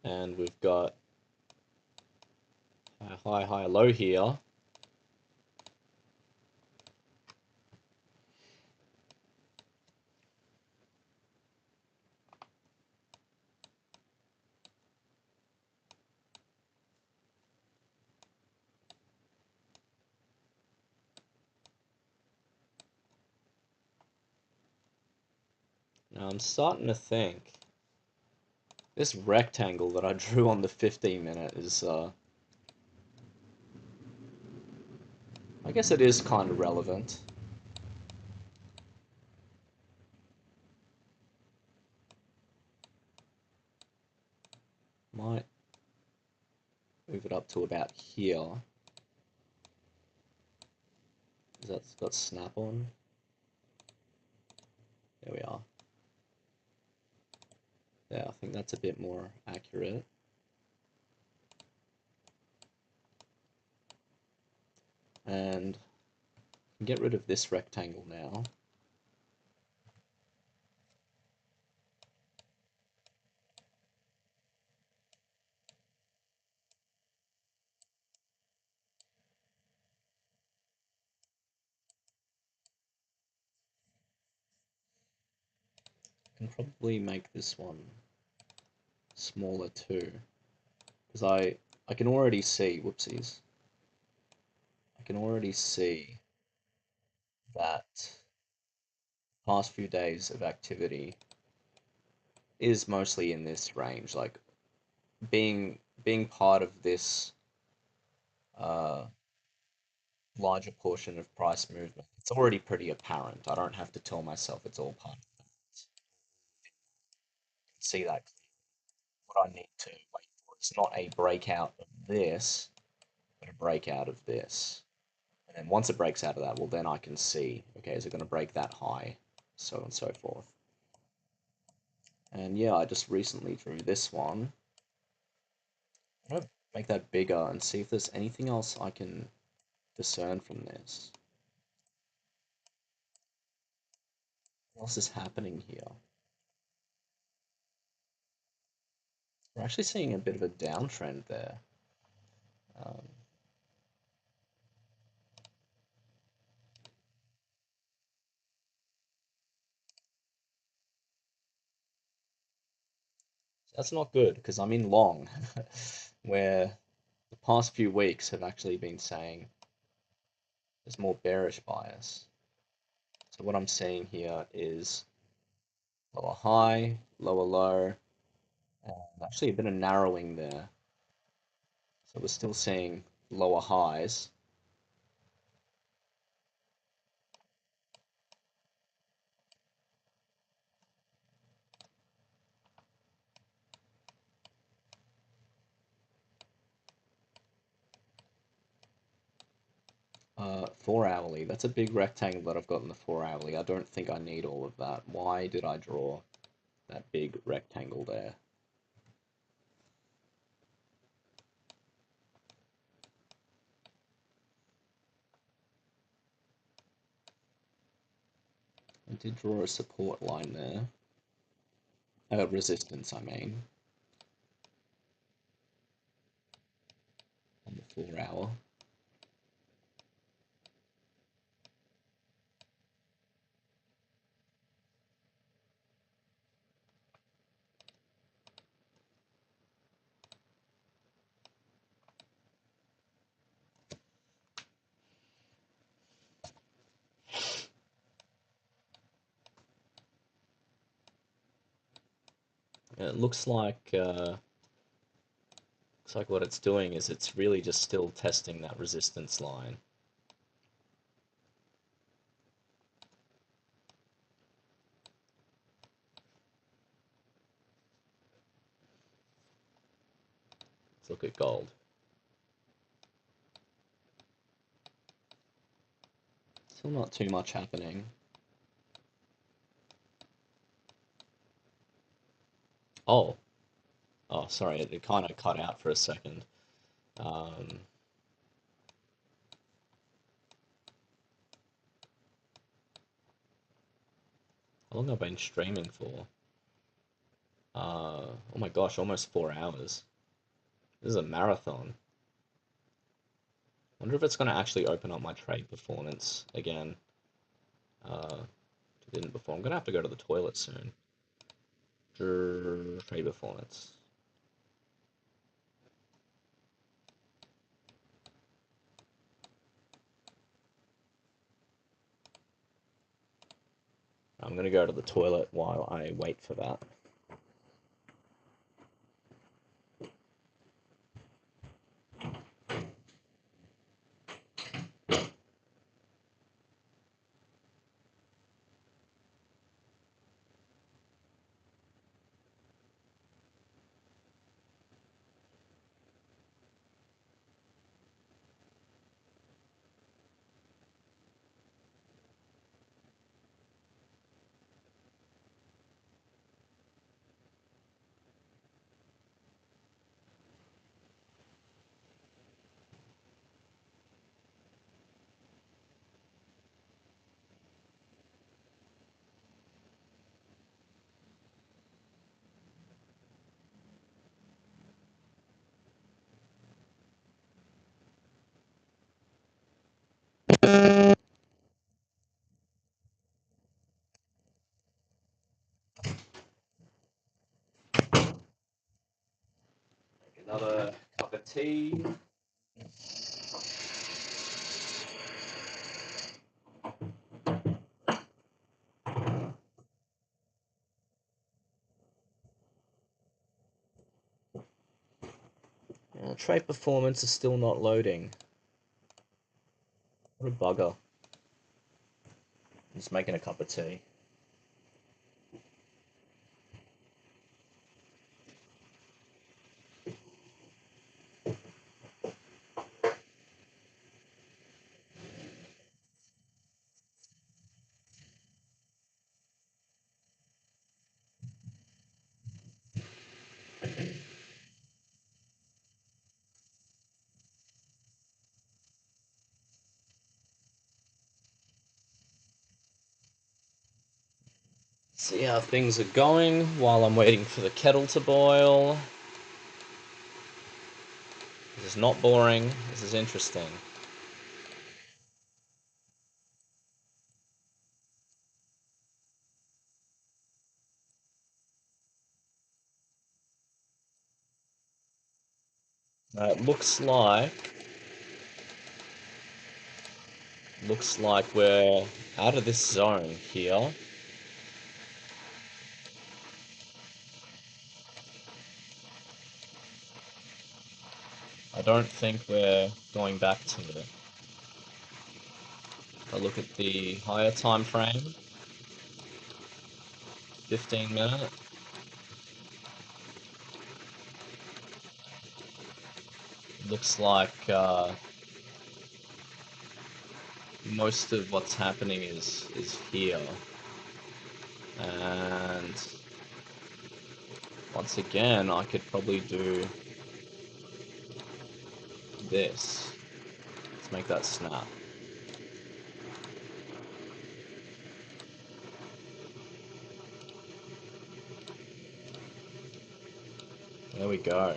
And we've got a high, high, low here. Now I'm starting to think this rectangle that I drew on the 15 minute is I guess it is kind of relevant. Might move it up to about here. That's got snap on. There we are. Yeah, I think that's a bit more accurate. And get rid of this rectangle now. I can probably make this one smaller too, because I can already see, whoopsies, I can already see that past few days of activity is mostly in this range, like being part of this uh, larger portion of price movement. It's already pretty apparent. I don't have to tell myself it's all part of that. I can see that. What I need to wait for is not a breakout of this, but a breakout of this. And then once it breaks out of that, well, then I can see, okay, is it going to break that high? So on and so forth. And yeah, I just recently drew this one. I'm going to make that bigger and see if there's anything else I can discern from this. What else is happening here? We're actually seeing a bit of a downtrend there. Um, that's not good because I'm in long, where the past few weeks have actually been saying there's more bearish bias. So what I'm seeing here is lower high, lower low, and actually a bit of narrowing there. So we're still seeing lower highs. Four hourly, that's a big rectangle that I've got in the 4 hourly. I don't think I need all of that. Why did I draw that big rectangle there? I did draw a support line there. Resistance, I mean, on the 4 hour. It looks like what it's doing is it's really just still testing that resistance line. Let's look at gold. Still not too much happening. Oh, oh, sorry, it kind of cut out for a second. How long have I been streaming for? Oh my gosh, almost 4 hours. This is a marathon. Wonder if it's going to actually open up my trade performance again. It didn't before. I'm going to have to go to the toilet soon. Trade performance. I'm going to go to the toilet while I wait for that. Another cup of tea. Trade performance is still not loading. What a bugger. Just making a cup of tea. See how things are going while I'm waiting for the kettle to boil. This is not boring. This is interesting. It looks like we're out of this zone here. I don't think we're going back to it. If I look at the higher time frame, 15 minute. Looks like most of what's happening is here. And once again, I could probably do this. Let's make that snap. There we go.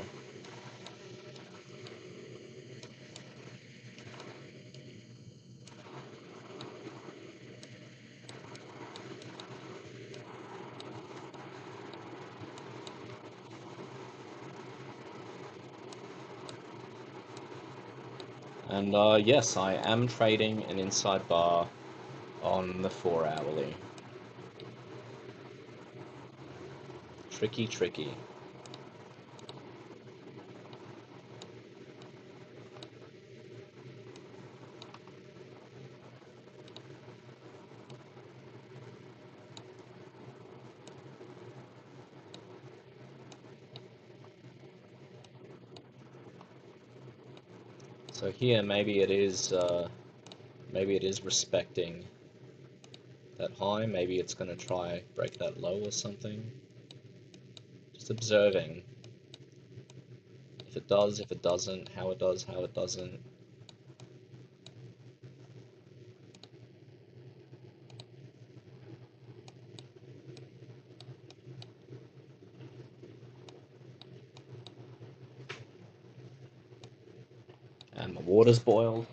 And yes, I am trading an inside bar on the 4-hourly. Tricky, tricky. So here, maybe it is respecting that high. Maybe it's going to try break that low or something. Just observing. If it does, if it doesn't, how it does, how it doesn't. And my water's boiled.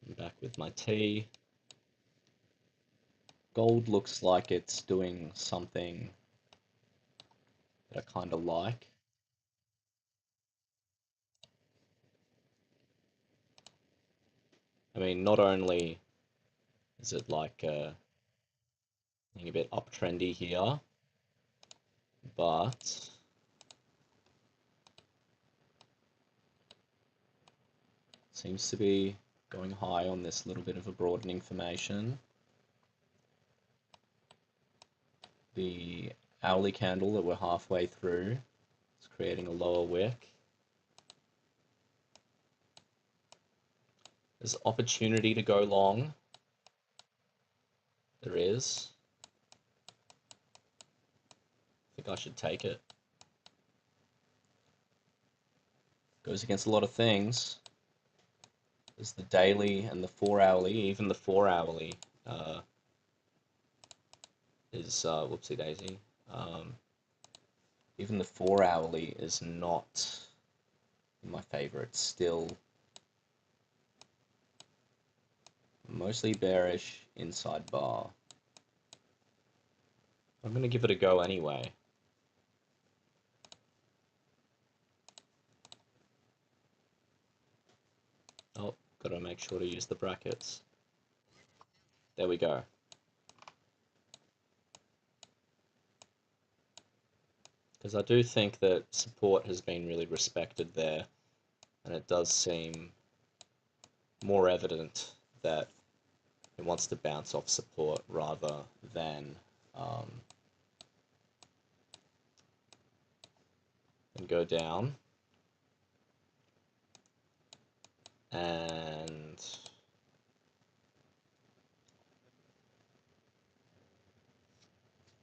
I'm back with my tea. Gold looks like it's doing something that I kind of like. I mean, not only is it like being a bit uptrendy here, but seems to be going high on this little bit of a broadening formation. The hourly candle that we're halfway through is creating a lower wick. There's opportunity to go long. There is. I think I should take it. Goes against a lot of things. There's the daily and the 4-hourly. Even the 4-hourly is whoopsie daisy. Even the 4-hourly is not my favorite. It's still mostly bearish inside bar. I'm gonna give it a go anyway. Oh, gotta make sure to use the brackets. There we go. Because I do think that support has been really respected there, and it does seem more evident that it wants to bounce off support rather than go down. And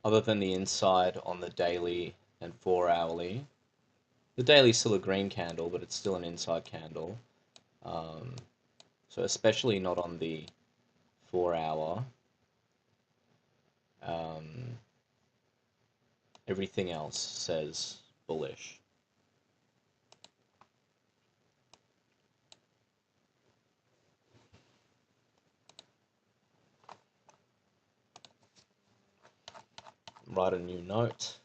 other than the inside on the daily and 4-hourly, the daily is still a green candle, but it's still an inside candle. So especially not on the 4-hour. Everything else says bullish. Write a new note.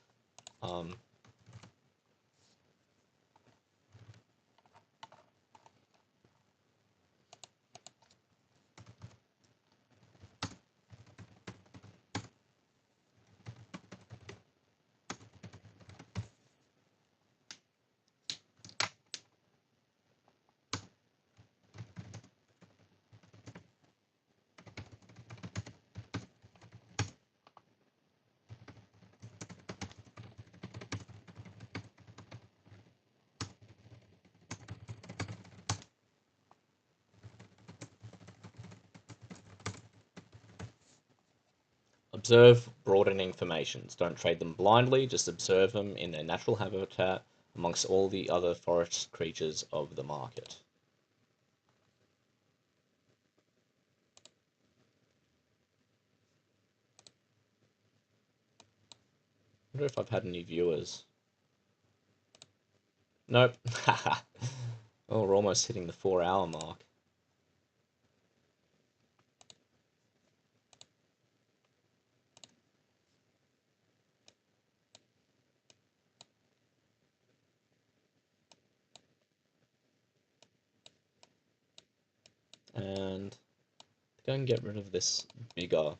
Observe broadening formations. Don't trade them blindly, just observe them in their natural habitat amongst all the other forest creatures of the market. I wonder if I've had any viewers. Nope. Oh, we're almost hitting the 4-hour mark. And go and get rid of this bigger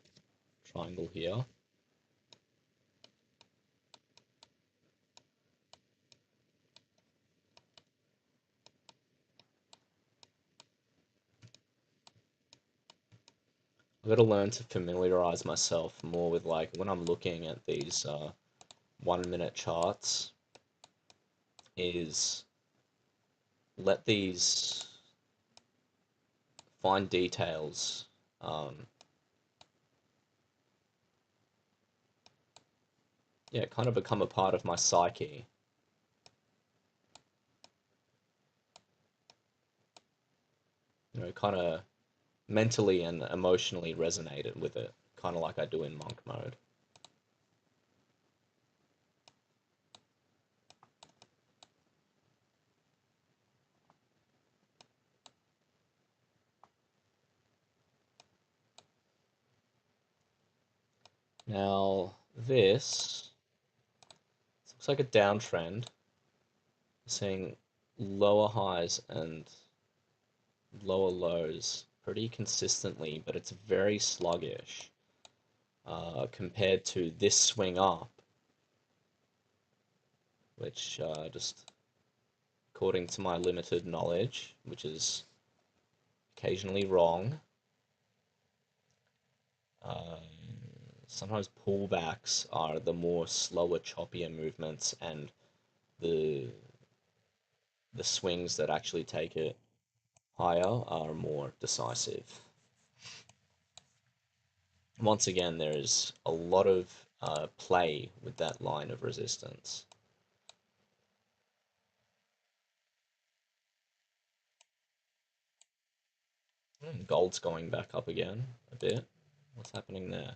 triangle here. I've got to learn to familiarize myself more with, like, when I'm looking at these 1-minute charts, is let these fine details yeah, kind of become a part of my psyche. You know, kind of mentally and emotionally resonated with it, kind of like I do in monk mode. Now, this Looks like a downtrend. Seeing lower highs and lower lows pretty consistently, but it's very sluggish compared to this swing up, which just according to my limited knowledge, which is occasionally wrong, uh, sometimes pullbacks are the more slower, choppier movements, and the the swings that actually take it higher are more decisive. Once again, there is a lot of play with that line of resistance. Gold's going back up again a bit. What's happening there?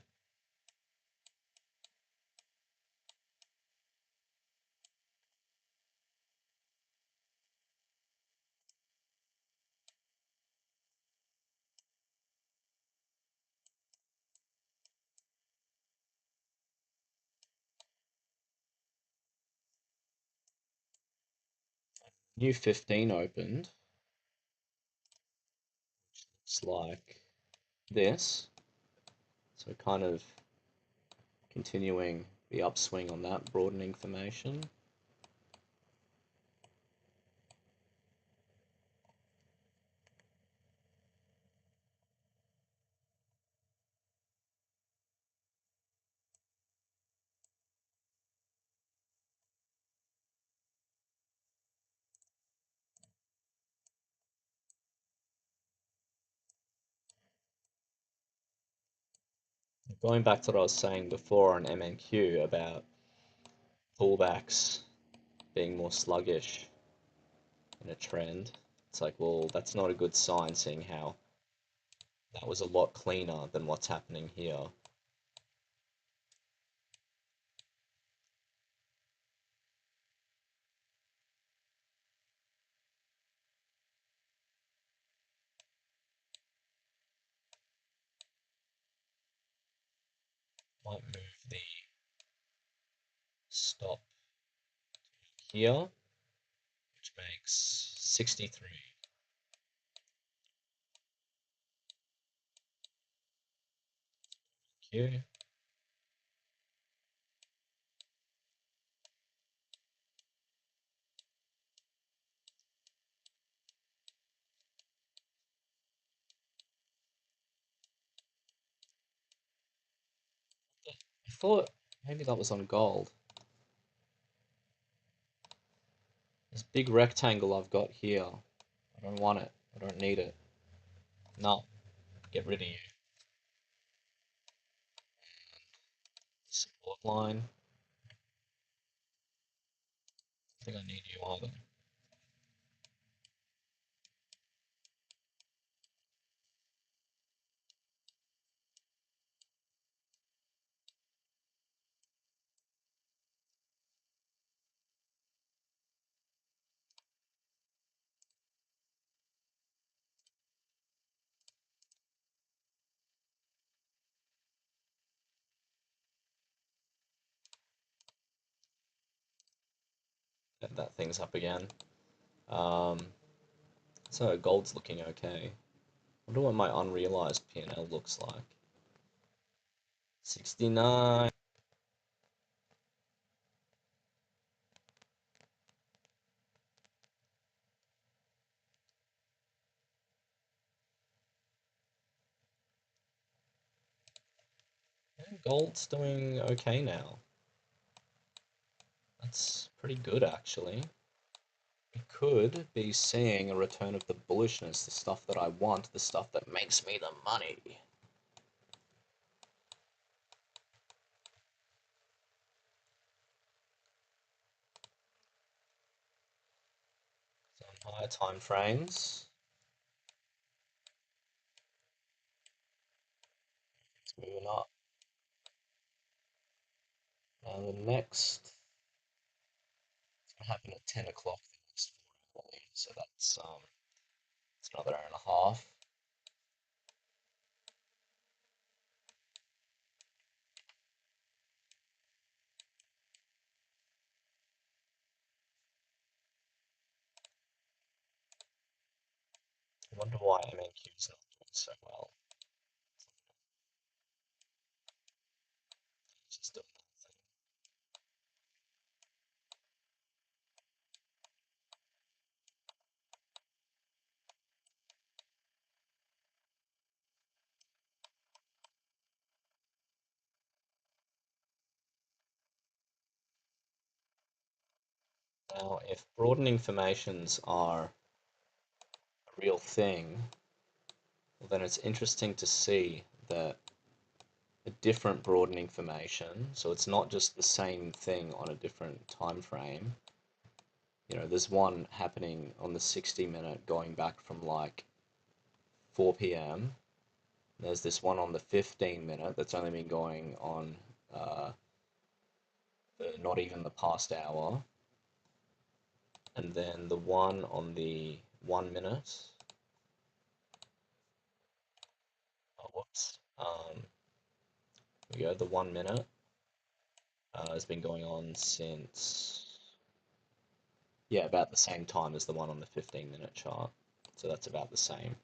New 15 opened. It's like this. So kind of continuing the upswing on that broadening formation. Going back to what I was saying before on MNQ about pullbacks being more sluggish in a trend, it's like, well, that's not a good sign, seeing how that was a lot cleaner than what's happening here. Might move the stop here, which makes 63. Q. I thought maybe that was on gold. This big rectangle I've got here. I don't want it. I don't need it. No, get rid of you. Support line. I think I need you either. That thing's up again. Um, so gold's looking okay. I wonder what my unrealized P&L looks like. 69. And gold's doing okay now. That's pretty good, actually. We could be seeing a return of the bullishness, the stuff that I want, the stuff that makes me the money. So on higher time frames, it's moving up. And the next, it's gonna happen at 10 o'clock the next 4 hour, so it's another hour and a half. Wonder why MNQ's not doing so well. Just doing nothing. Now, if broadening formations are a real thing, well, then it's interesting to see that a different broadening formation, so it's not just the same thing on a different time frame. There's one happening on the 60-minute going back from like 4 p.m. There's this one on the 15-minute that's only been going on uh, not even the past hour. And then the one on the 1 minute. Oh, whoops. Here we go. The 1 minute has been going on since, yeah, about the same time as the one on the 15-minute chart. So that's about the same.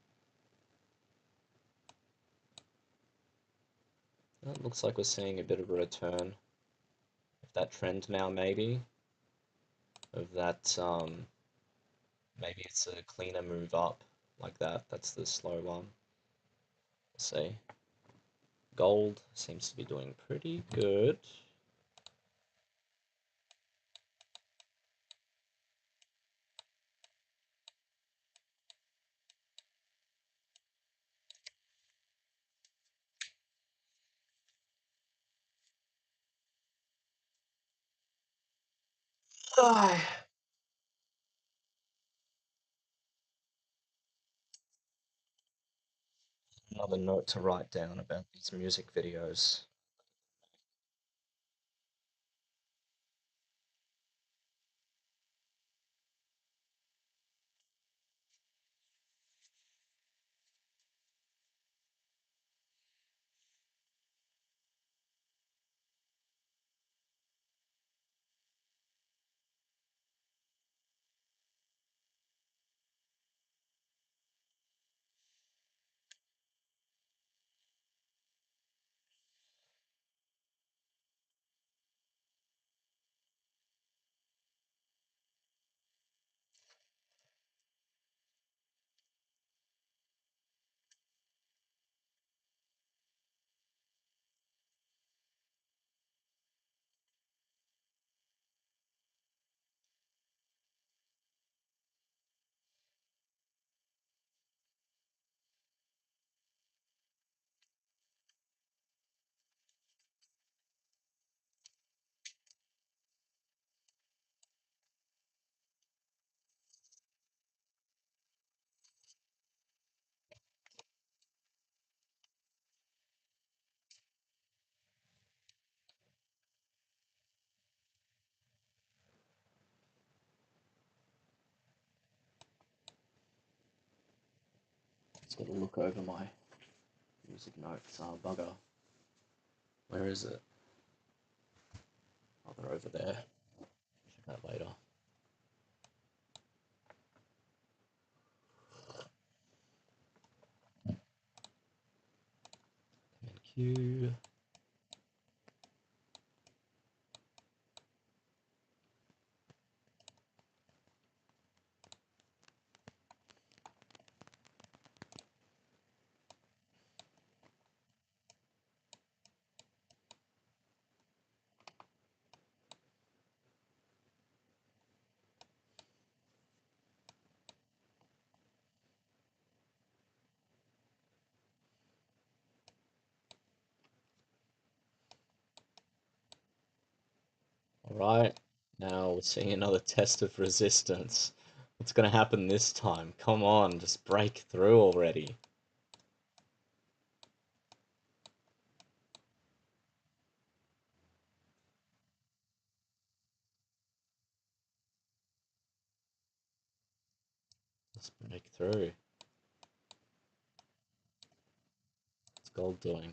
It looks like we're seeing a bit of a return of that trend now, maybe. Of that, maybe it's a cleaner move up like that. That's the slow one. We'll see. Gold seems to be doing pretty good. Another note to write down about these music videos. Just got to look over my music notes. Bugger. Where is it? Oh, they're over there. Check that later. MNQ. All right. Now we're seeing another test of resistance. What's going to happen this time? Come on, just break through already. Let's break through. What's gold doing?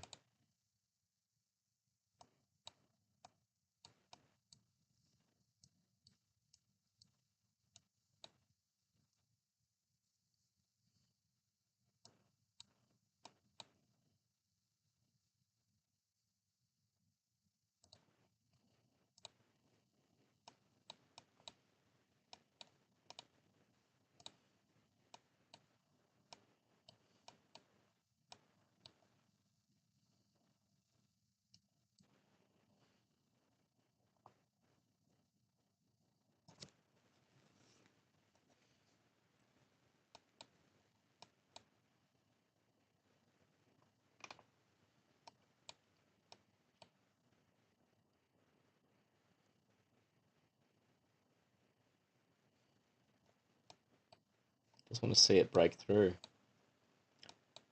Just want to see it break through.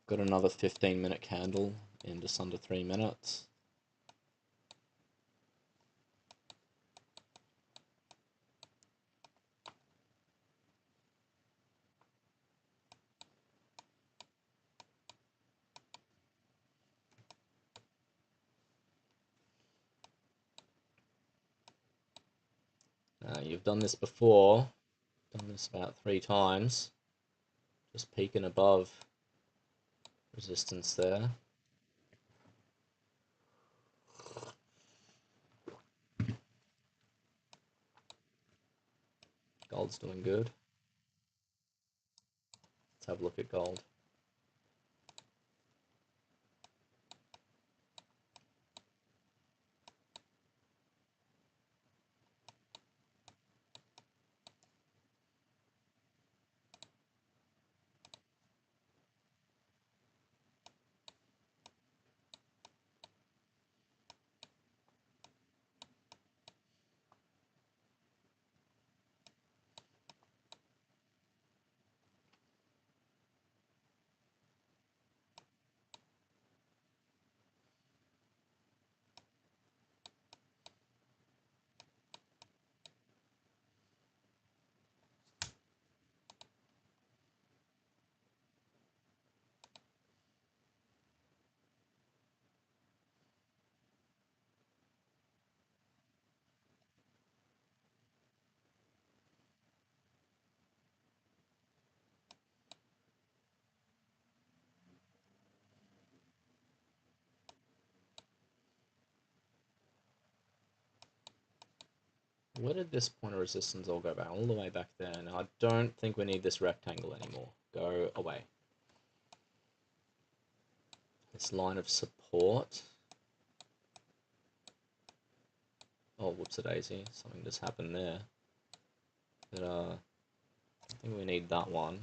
Got another 15-minute candle in just under 3 minutes. You've done this before, done this about 3 times, just peaking above resistance there. Gold's doing good. Let's have a look at gold. Where did this point of resistance all go back? All the way back there. Now, I don't think we need this rectangle anymore. Go away. This line of support. Oh, whoops-a-daisy. Something just happened there. But, I think we need that one.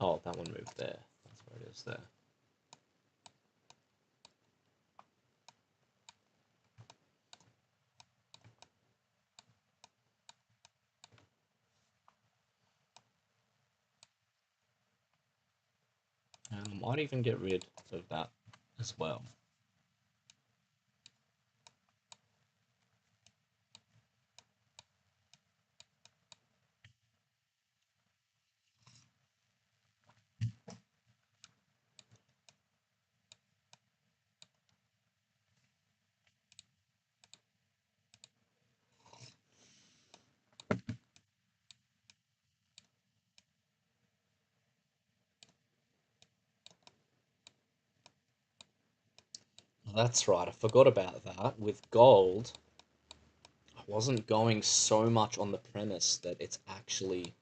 Oh, that one moved there. That's where it is there. And I might even get rid of that as well. That's right, I forgot about that. With gold, I wasn't going so much on the premise that it's actually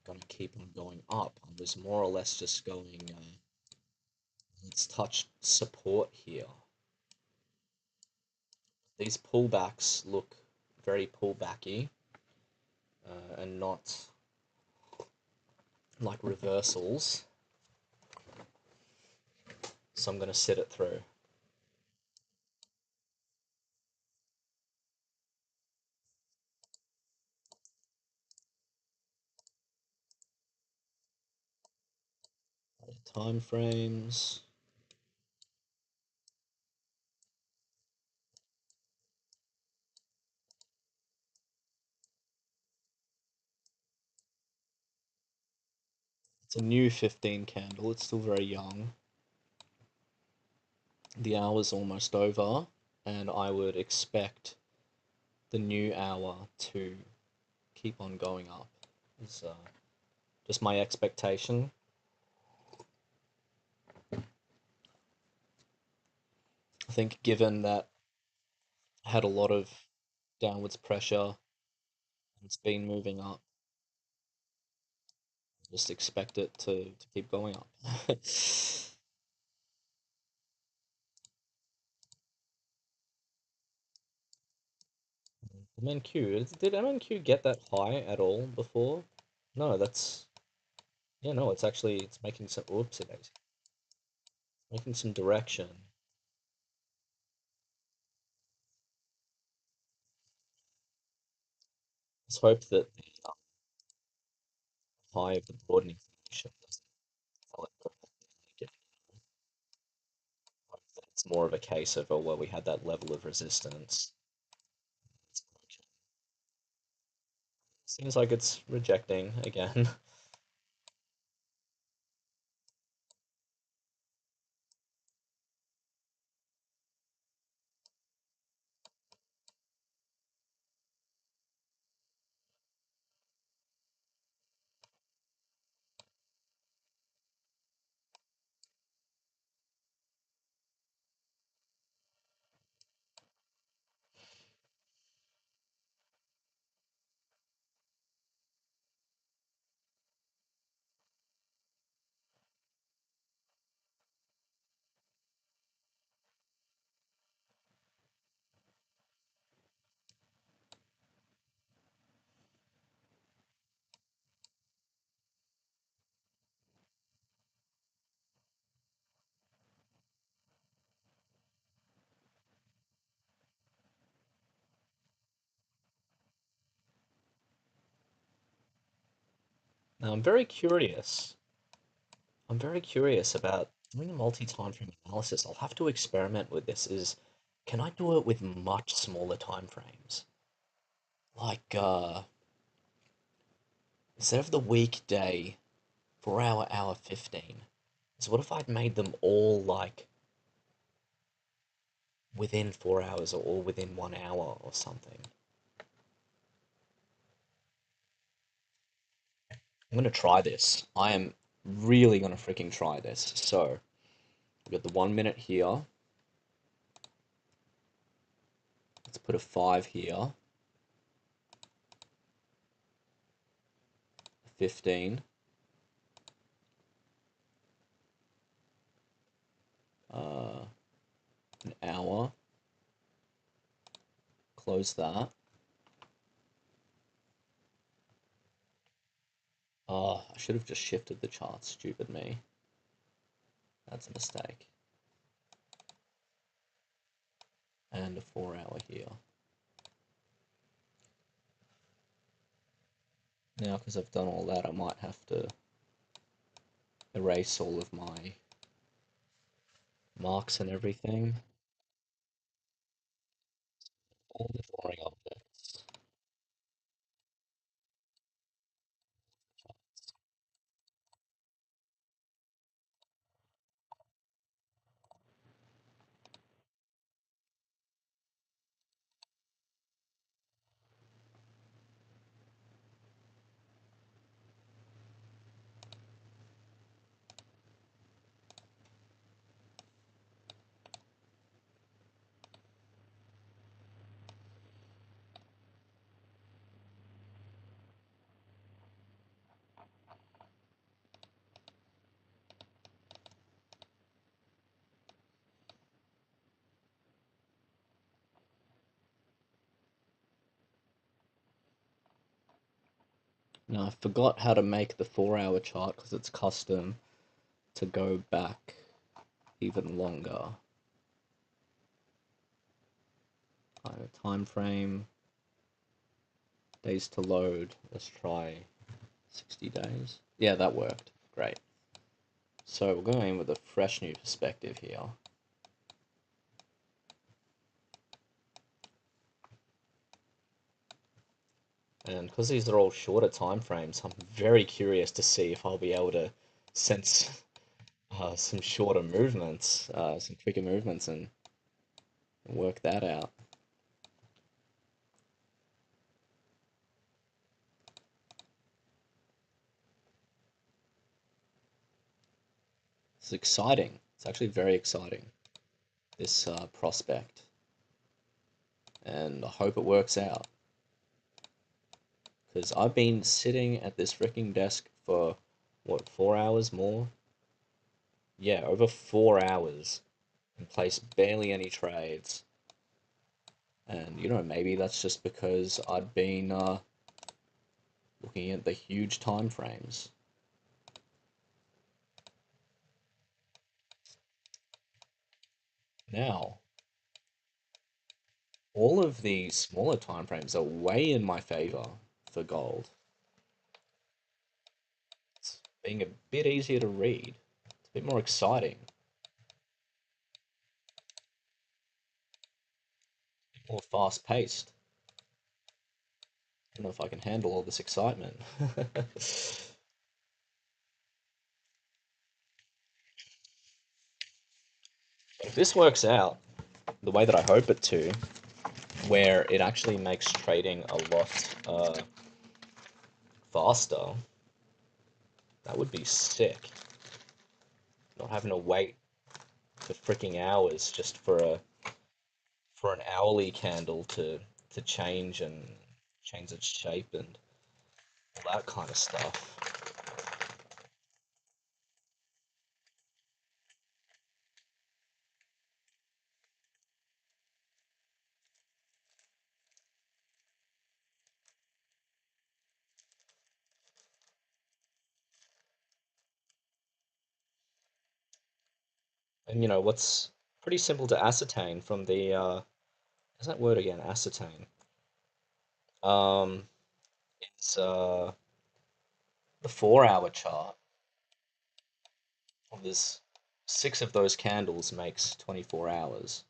going to keep on going up. I was more or less just going, let's touch support here. These pullbacks look very pullbacky and not like reversals. So I'm going to sit it through. Time frames. It's a new 15 candle. It's still very young. The hour's almost over, and I would expect the new hour to keep on going up. Is just my expectation. I think given that I had a lot of downwards pressure and it's been moving up, just expect it to keep going up. MNQ, did MNQ get that high at all before? No, that's, yeah, no, it's actually, it's making some, whoops, it is making some direction. Let's hope that the high of the broadening function doesn't follow again. Hope that it's more of a case of, oh, well, we had that level of resistance. It's broken. Seems like it's rejecting again. Now, I'm very curious about doing a multi-time frame analysis. I'll have to experiment with this. Can I do it with much smaller time frames? Like, instead of the weekday, 4 hour, hour 15. So what if I'd made them all like within 4 hours or all within 1 hour or something? I'm gonna try this. I am really gonna freaking try this. So, we've got the 1 minute here. Let's put a 5 here. 15. Uh, an hour. Close that. Oh, I should have just shifted the chart. Stupid me. That's a mistake. And a 4 hour here. Now, because I've done all that, I might have to erase all of my marks and everything. All the boring objects. Now, I forgot how to make the 4 hour chart because it's custom to go back even longer. Time frame, days to load. Let's try 60 days. Yeah, that worked. Great. So we're going with a fresh new perspective here. And because these are all shorter time frames, I'm very curious to see if I'll be able to sense some shorter movements, some quicker movements, and work that out. It's exciting. It's actually very exciting, this prospect. And I hope it works out. Because I've been sitting at this freaking desk for, what, 4 hours more? Yeah, over 4 hours and placed barely any trades. And, maybe that's just because I'd been looking at the huge time frames. Now, all of the smaller time frames are way in my favor. for gold. It's being a bit easier to read. It's a bit more exciting, more fast paced. I don't know if I can handle all this excitement. If this works out the way that I hope it to, where it actually makes trading a lot faster, that would be sick. Not having to wait for freaking hours just for an hourly candle to change its shape and all that kind of stuff. And what's pretty simple to ascertain from the is that word again, ascertain? Um, it's the 4 hour chart. Well, there's six of those candles makes 24 hours.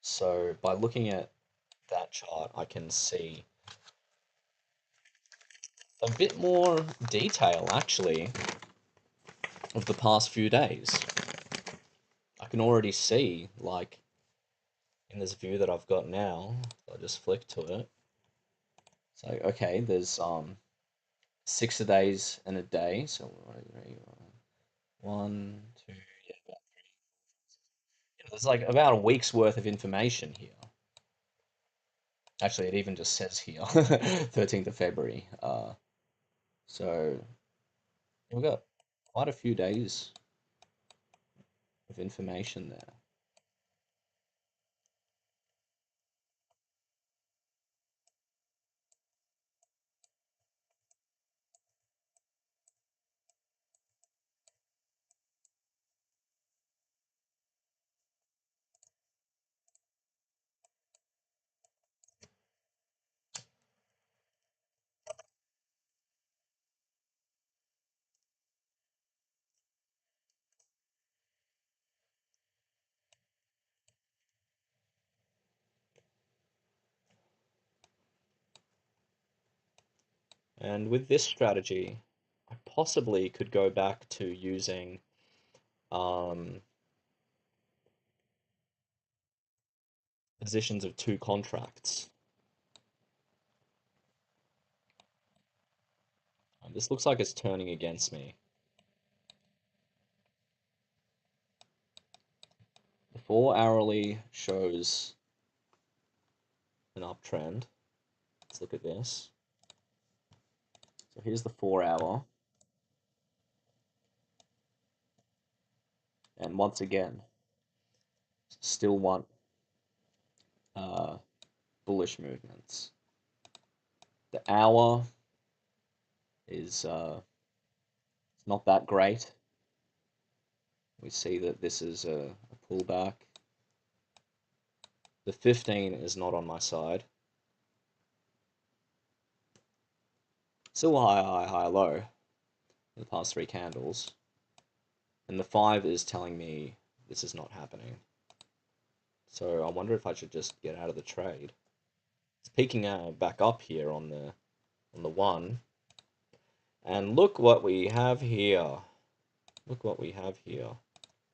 So by looking at that chart, I can see a bit more detail actually of the past few days. I can already see, like, in this view that I've got now, I'll just flick to it. So, okay, there's 6 days and a day. So, one, two, yeah, there's like about a week's worth of information here. Actually, it even just says here, 13th of February. So we've got quite a few days of information there. And with this strategy, I possibly could go back to using um, positions of two contracts. This looks like it's turning against me. The 4 hourly shows an uptrend. Let's look at this. So here's the 4 hour. And once again, still want uh, bullish movements. The hour is not that great. We see that this is a pullback. The 15 is not on my side. Still high, high, high, low in the past three candles. And the 5 is telling me this is not happening. So I wonder if I should just get out of the trade. It's peaking back up here on the 1. And look what we have here. Look what we have here.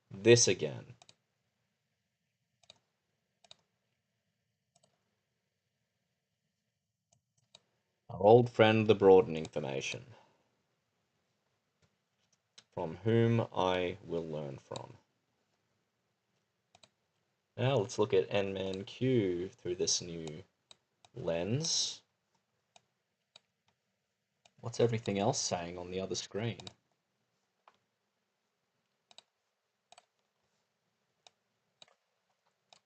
This again. Our old friend, the broadening formation, from whom I will learn from. Now let's look at N-man Q through this new lens. What's everything else saying on the other screen?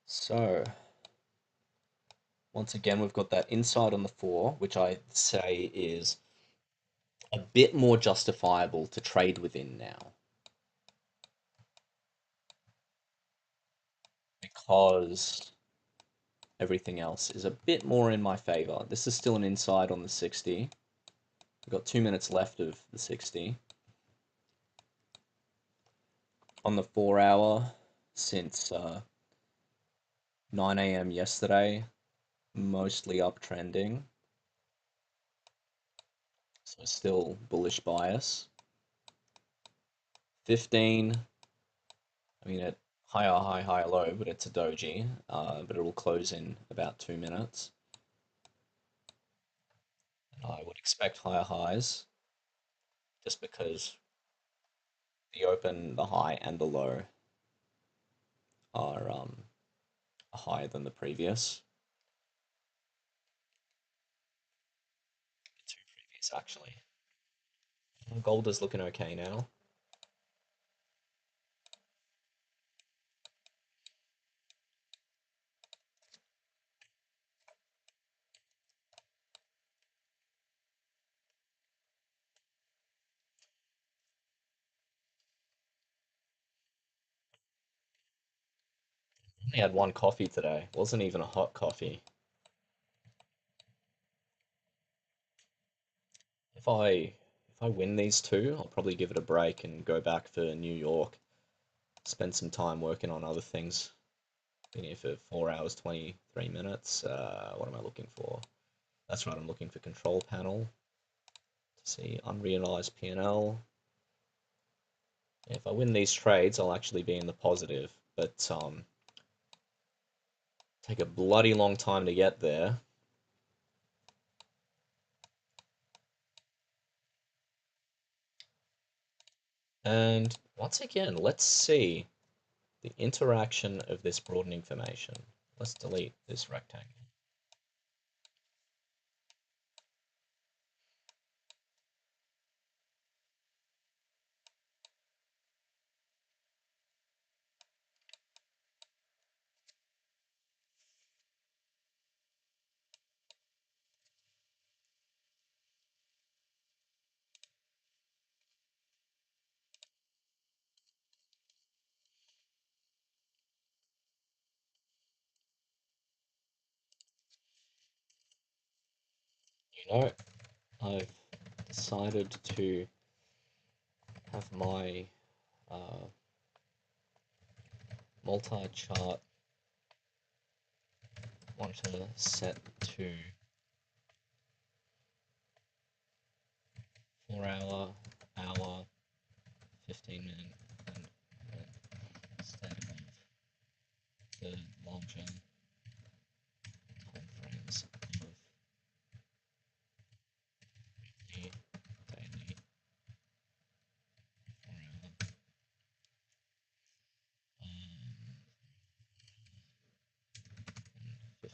So, once again, we've got that inside on the 4, which I say is a bit more justifiable to trade within now. Because everything else is a bit more in my favor. This is still an inside on the 60. We've got 2 minutes left of the 60. On the 4 hour, since 9 a.m. yesterday, mostly uptrending. So still bullish bias. 15, I mean, higher high, higher low, but it's a doji, but it will close in about 2 minutes. And I would expect higher highs, just because the open, the high, and the low are higher than the previous. The two previous, actually. Gold is looking okay now. Only had one coffee today. Wasn't even a hot coffee. If I win these two, I'll probably give it a break and go back for New York. Spend some time working on other things. Been here for 4 hours 23 minutes. What am I looking for? That's right, I'm looking for control panel to see unrealized P&L. If I win these trades, I'll actually be in the positive, but take a bloody long time to get there. And once again, let's see the interaction of this broadening formation. Let's delete this rectangle. You know, I've decided to have my multi-chart monitor set to 4 hour, 15 minute, and instead of the larger time frames of weekly, daily, 4 hour, and 15.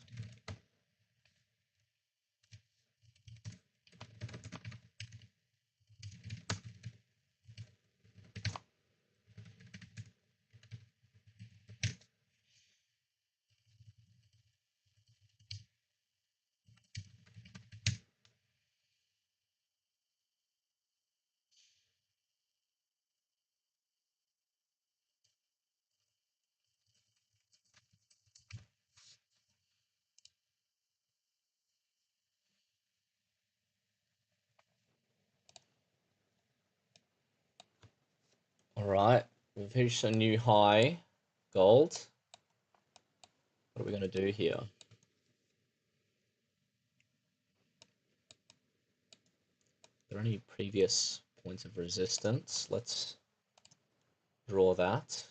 All right, we've reached a new high, gold. What are we going to do here? Are there any previous points of resistance? Let's draw that.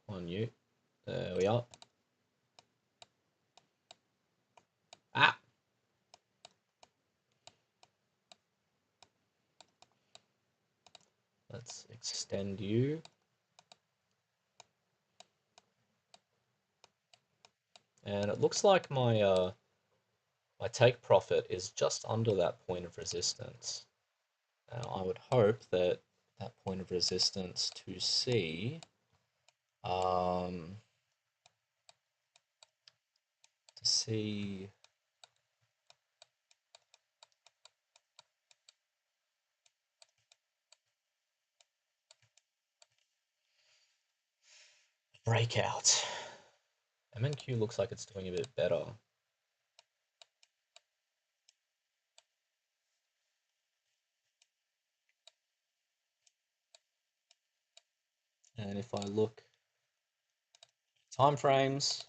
On you. There we are. Ah! Let's extend you. And it looks like my my take profit is just under that point of resistance. Now I would hope that that point of resistance to see to see breakout. MNQ looks like it's doing a bit better. And if I look time frames,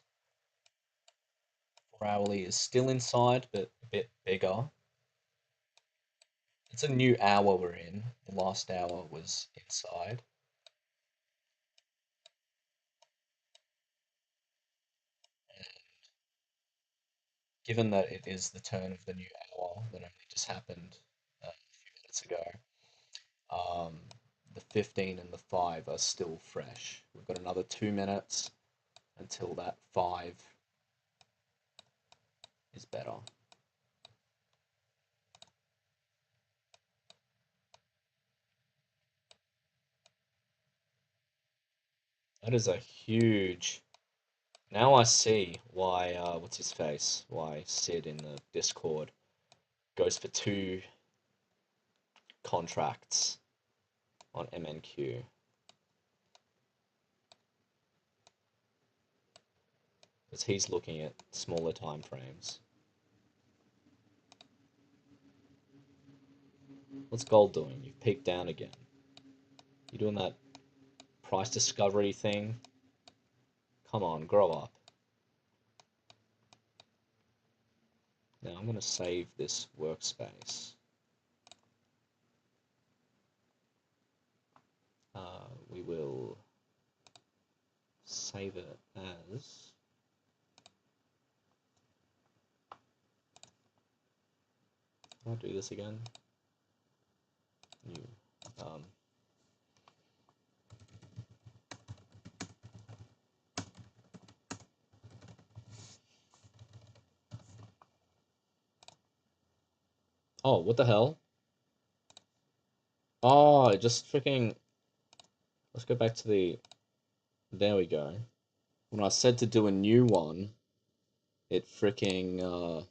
4-hourly is still inside, but a bit bigger. It's a new hour we're in. The last hour was inside. And given that it is the turn of the new hour that only just happened a few minutes ago, the 15 and the 5 are still fresh. We've got another 2 minutes until that 5 is better. That is a huge. Now I see why, what's his face? Why Sid in the Discord goes for 2 contracts on MNQ. Because he's looking at smaller time frames. What's gold doing? You've peaked down again. You doing that price discovery thing? Come on, grow up. Now I'm going to save this workspace. We will save it as can I do this again? New. Oh, what the hell? Oh, it just freaking. Let's go back to the. There we go. When I said to do a new one, it freaking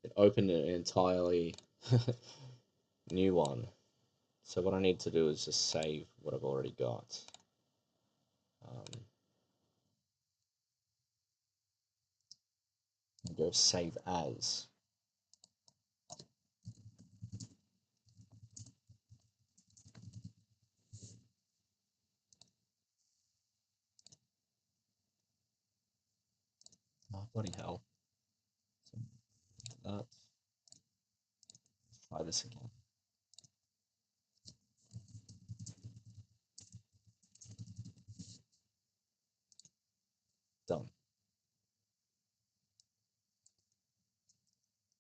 it opened an entirely new one. So what I need to do is just save what I've already got. Go save as. Oh, bloody hell. So that. Try this again. Done.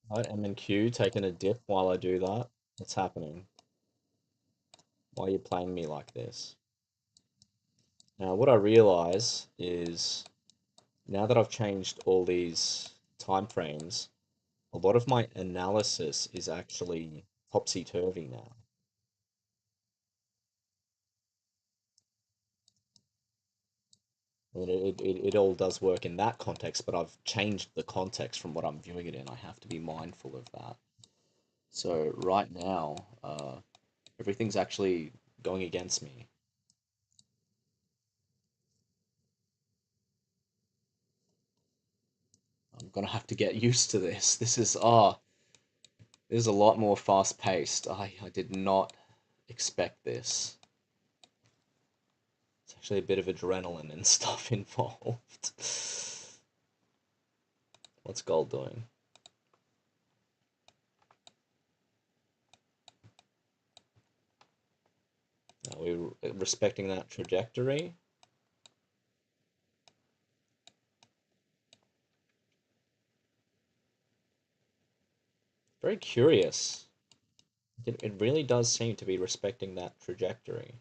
Alright, M and Q taking a dip while I do that. What's happening? Why are you playing me like this? Now, what I realize is now that I've changed all these time frames, a lot of my analysis is actually topsy-turvy now. I mean, it all does work in that context, but I've changed the context from what I'm viewing it in. I have to be mindful of that. So right now, everything's actually going against me. I'm gonna have to get used to this. This is a lot more fast-paced. I did not expect this. It's actually a bit of adrenaline and stuff involved. What's gold doing? Are we respecting that trajectory? Very curious. It really does seem to be respecting that trajectory.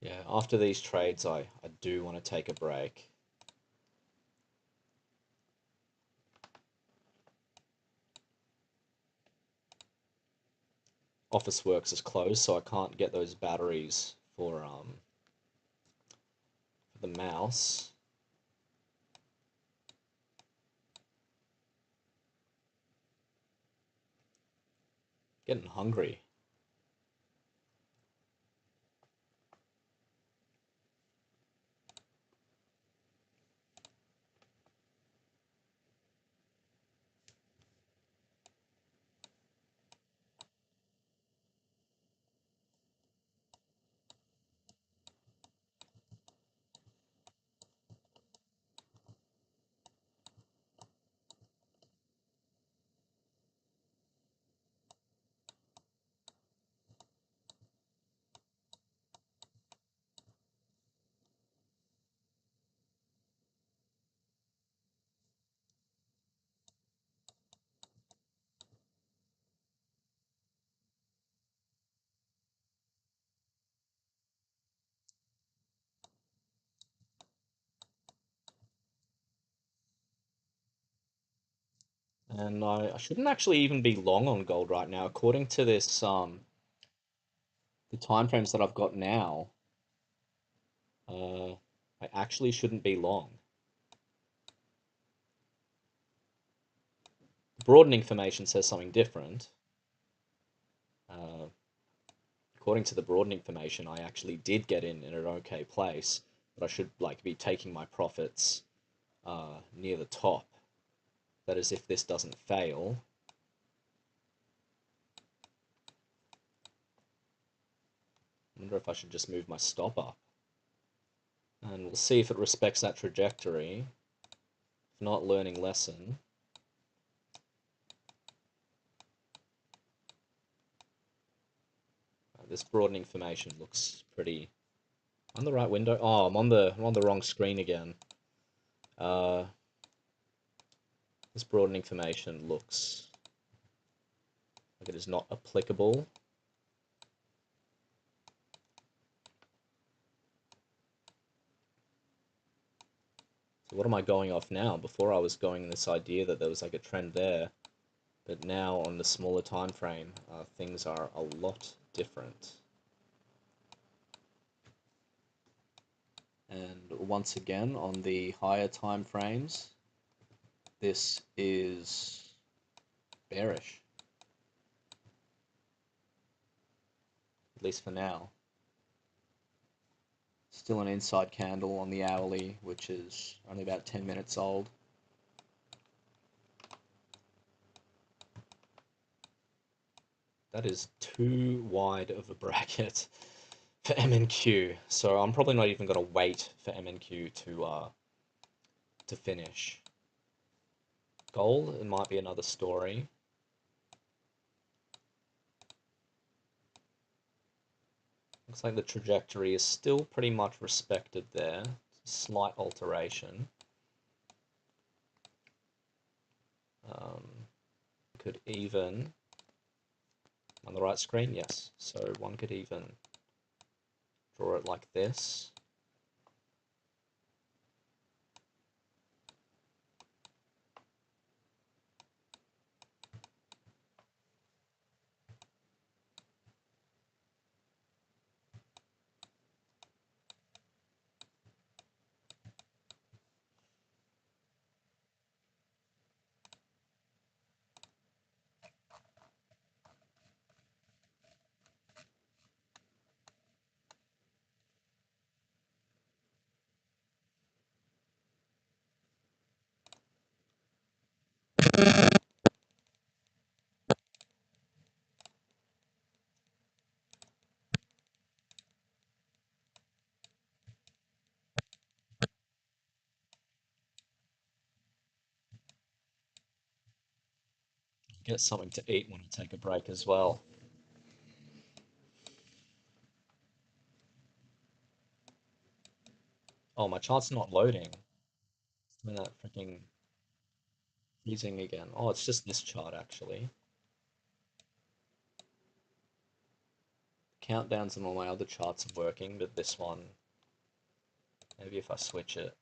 Yeah, after these trades, I do want to take a break. Officeworks is closed, so I can't get those batteries for the mouse. Getting hungry. And I shouldn't actually even be long on gold right now. According to this, the time frames that I've got now, I actually shouldn't be long. The broadening formation says something different. Uh, According to the broadening formation, I actually did get in an okay place, but I should like be taking my profits near the top. That is, if this doesn't fail. I wonder if I should just move my stop up. And we'll see if it respects that trajectory. If not, learning lesson. This broadening formation looks pretty... On the right window? Oh, I'm on the wrong screen again. This broadening formation looks like it is not applicable. So what am I going off now? Before I was going this idea that there was like a trend there, but now on the smaller time frame, things are a lot different. And once again, on the higher time frames, this is bearish, at least for now. Still an inside candle on the hourly, which is only about 10 minutes old. That is too wide of a bracket for MNQ, so I'm probably not even going to wait for MNQ to finish. Gold, it might be another story. Looks like the trajectory is still pretty much respected there. Slight alteration. Could even... On the right screen, yes. So one could even draw it like this. Get something to eat when I take a break as well. Oh, my chart's not loading. It's doing that freaking freezing again. Oh, it's just this chart actually. Countdowns on all my other charts are working, but this one, maybe if I switch it.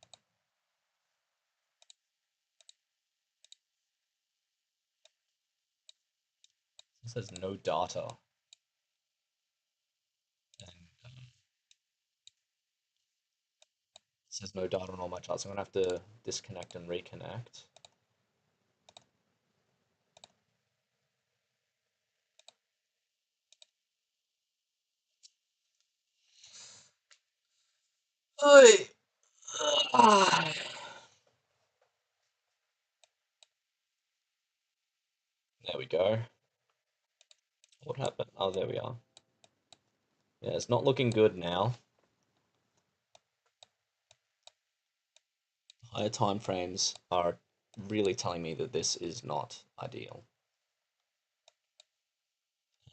It says no data. And it says no data on all my charts. I'm gonna have to disconnect and reconnect. Oi. Ah. There we go. What happened? Oh, there we are. Yeah, it's not looking good now. Higher time frames are really telling me that this is not ideal.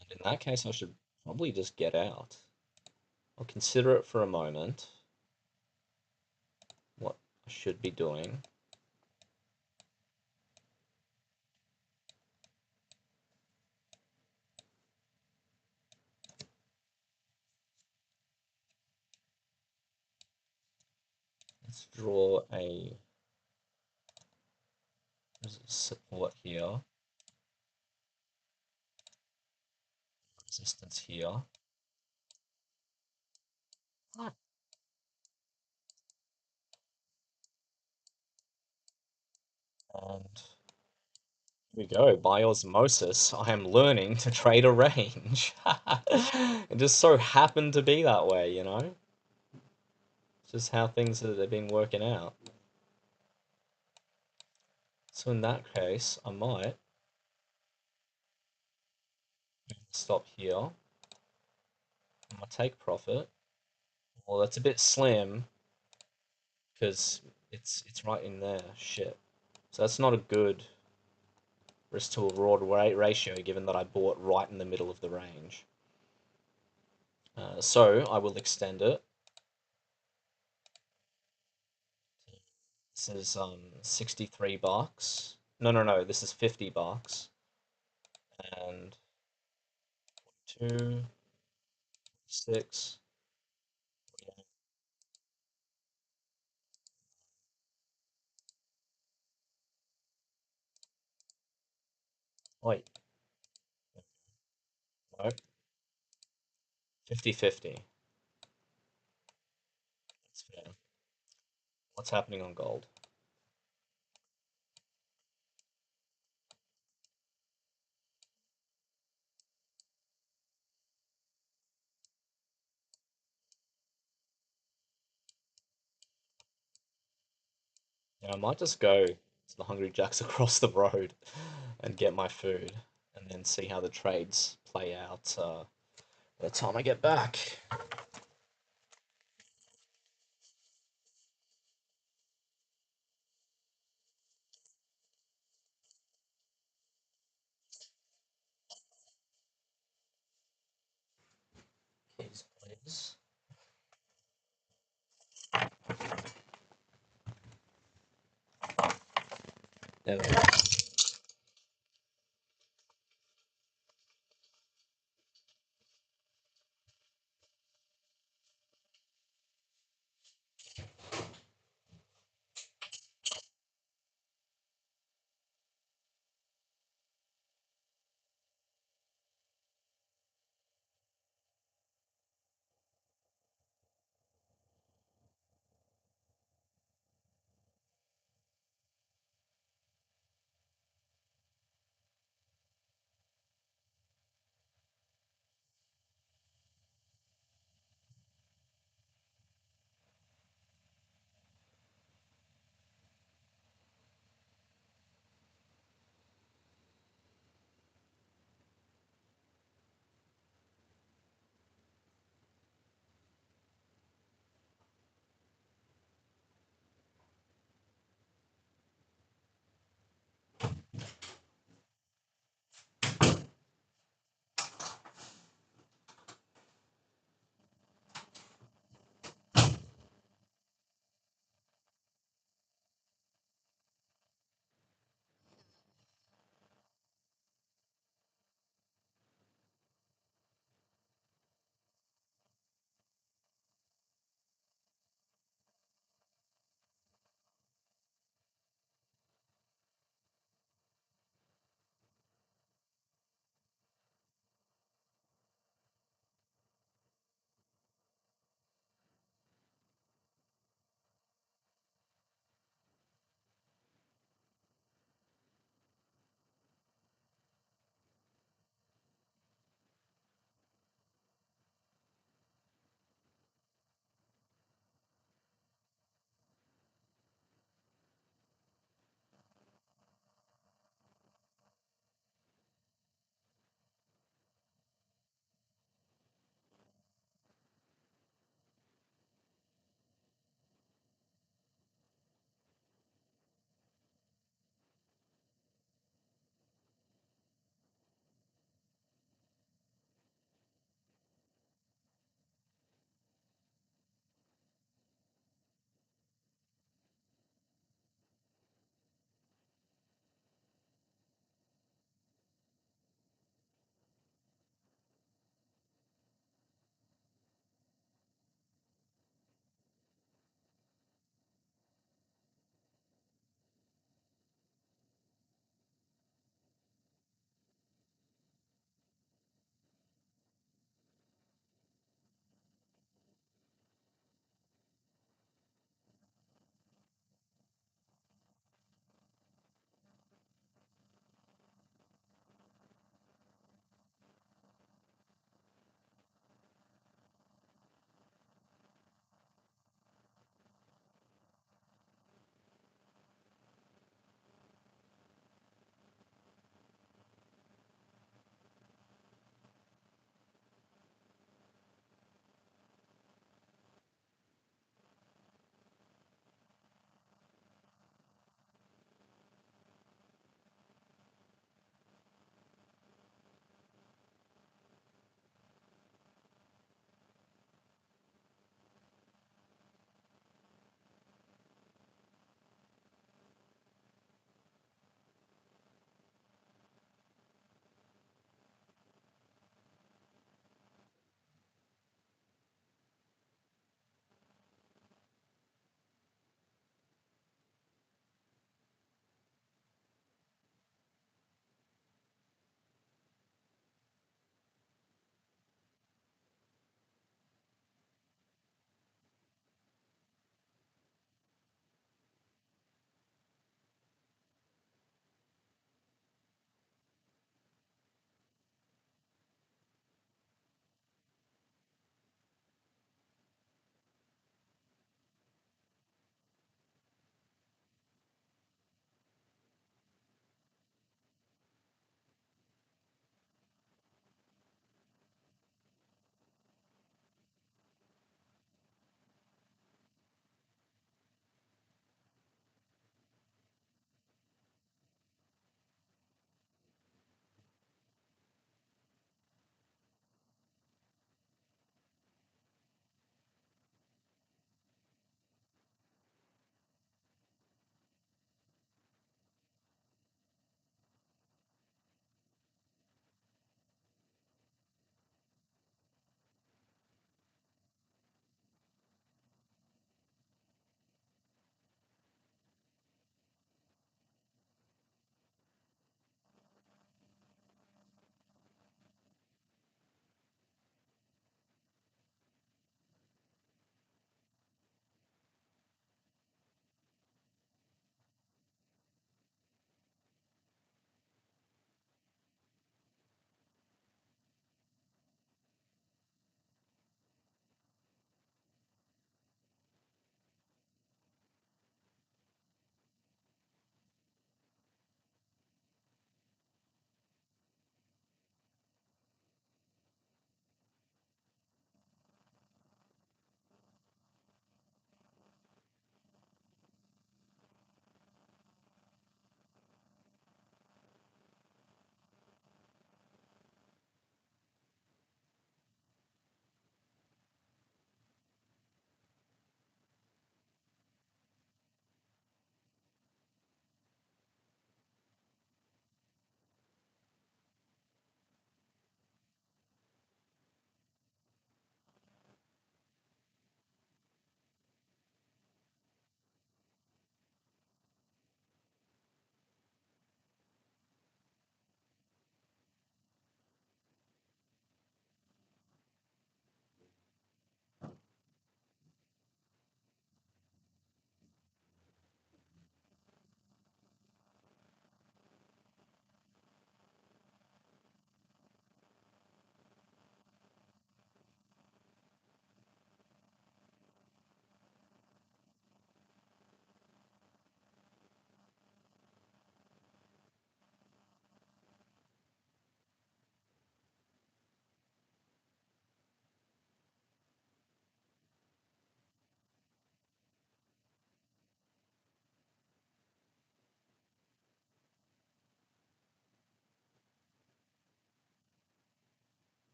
And in that case, I should probably just get out. I'll consider it for a moment. What I should be doing. Let's draw a support here, resistance here. And here we go, by osmosis, I am learning to trade a range. It just so happened to be that way, you know? It's just how things have been working out. So in that case, I might stop here. I'm gonna take profit. Well, that's a bit slim because it's right in there. Shit. So that's not a good risk to reward ratio given that I bought right in the middle of the range. So I will extend it. This is 63 bucks. No, this is 50 bucks. And 2, 6. Wait, no. 50-50. That's fair. What's happening on gold? Yeah, I might just go to the Hungry Jacks across the road and get my food and then see how the trades play out by the time I get back. Keys, please. There we go.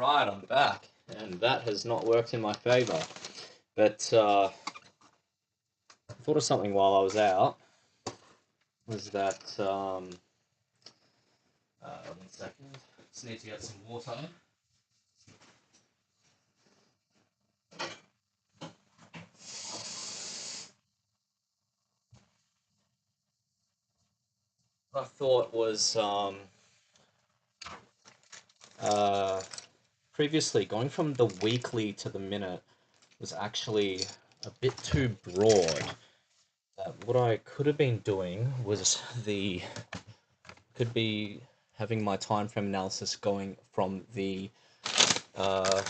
Alright, I'm back, and that has not worked in my favour. But I thought of something while I was out, was that, 1 second, just need to get some water. What I thought was, previously, going from the weekly to the minute was actually a bit too broad. What I could have been doing was could be having my time frame analysis going uh,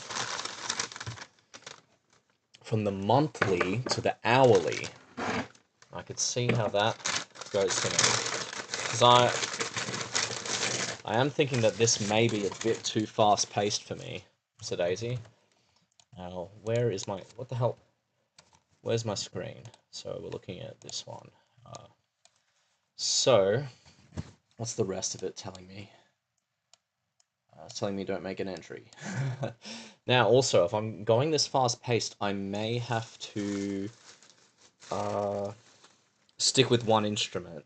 from the monthly to the hourly. I could see how that goes for me. Because I am thinking that this may be a bit too fast paced for me, so Daisy. Now, where is my, what the hell? Where's my screen? So we're looking at this one. So, what's the rest of it telling me? It's telling me don't make an entry. Now, also, if I'm going this fast paced, I may have to stick with one instrument.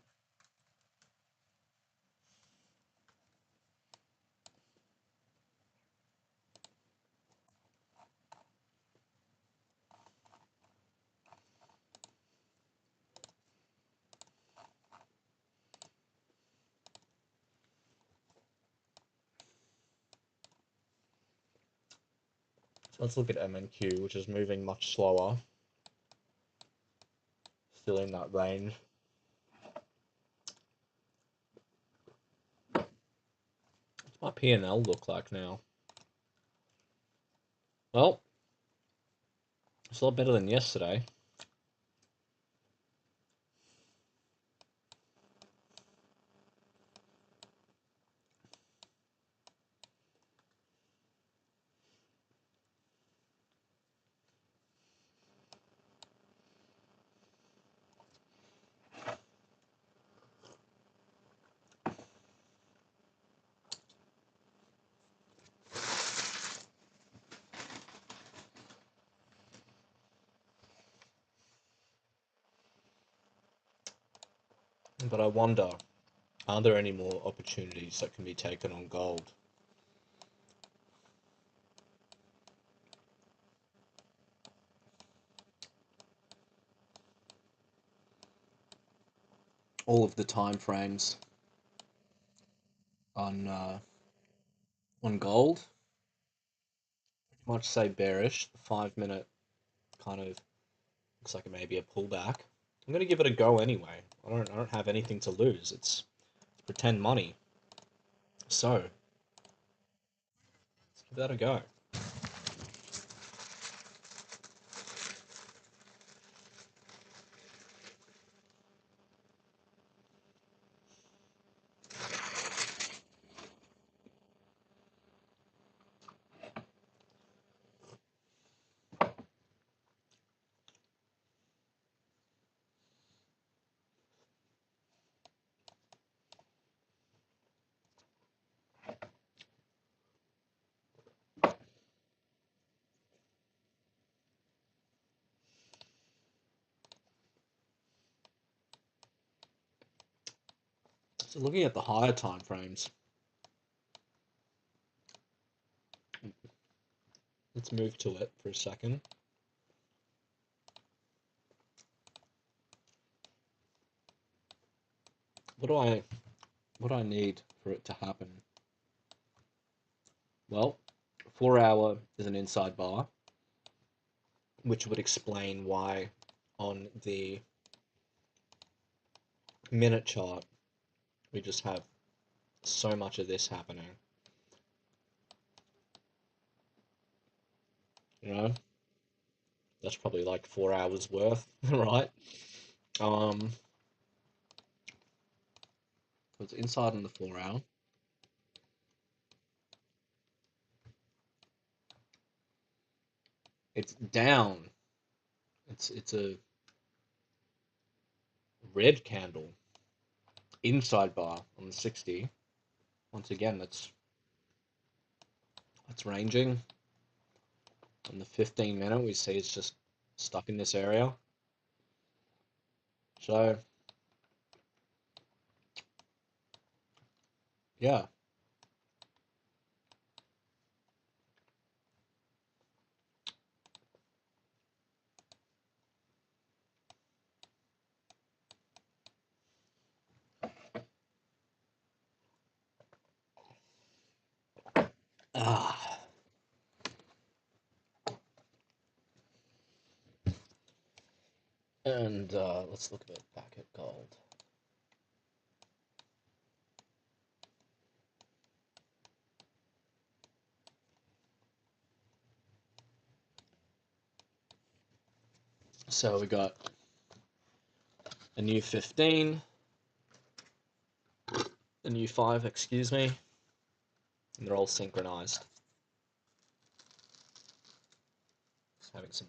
So let's look at MNQ, which is moving much slower. Still in that range. What's my P&L look like now? Well, it's a lot better than yesterday. But I wonder, are there any more opportunities that can be taken on gold? All of the time frames on gold pretty much say bearish. The 5 minute kind of looks like it may be a pullback. I'm gonna give it a go anyway. I don't have anything to lose. It's pretend money. So let's give that a go. So looking at the higher time frames, let's move to it for a second. What do I need for it to happen? Well, 4 hour is an inside bar, which would explain why on the minute chart we just have so much of this happening. You know, that's probably like 4 hours worth, right? It's inside on the 4 hour. It's down. It's a red candle inside bar on the 60. Once again, that's It's ranging. On the 15-minute, we see it's just stuck in this area. So, yeah. Ah. And let's look a bit back at gold. So we got a new 15, a new 5, excuse me, and they're all synchronized. Just having some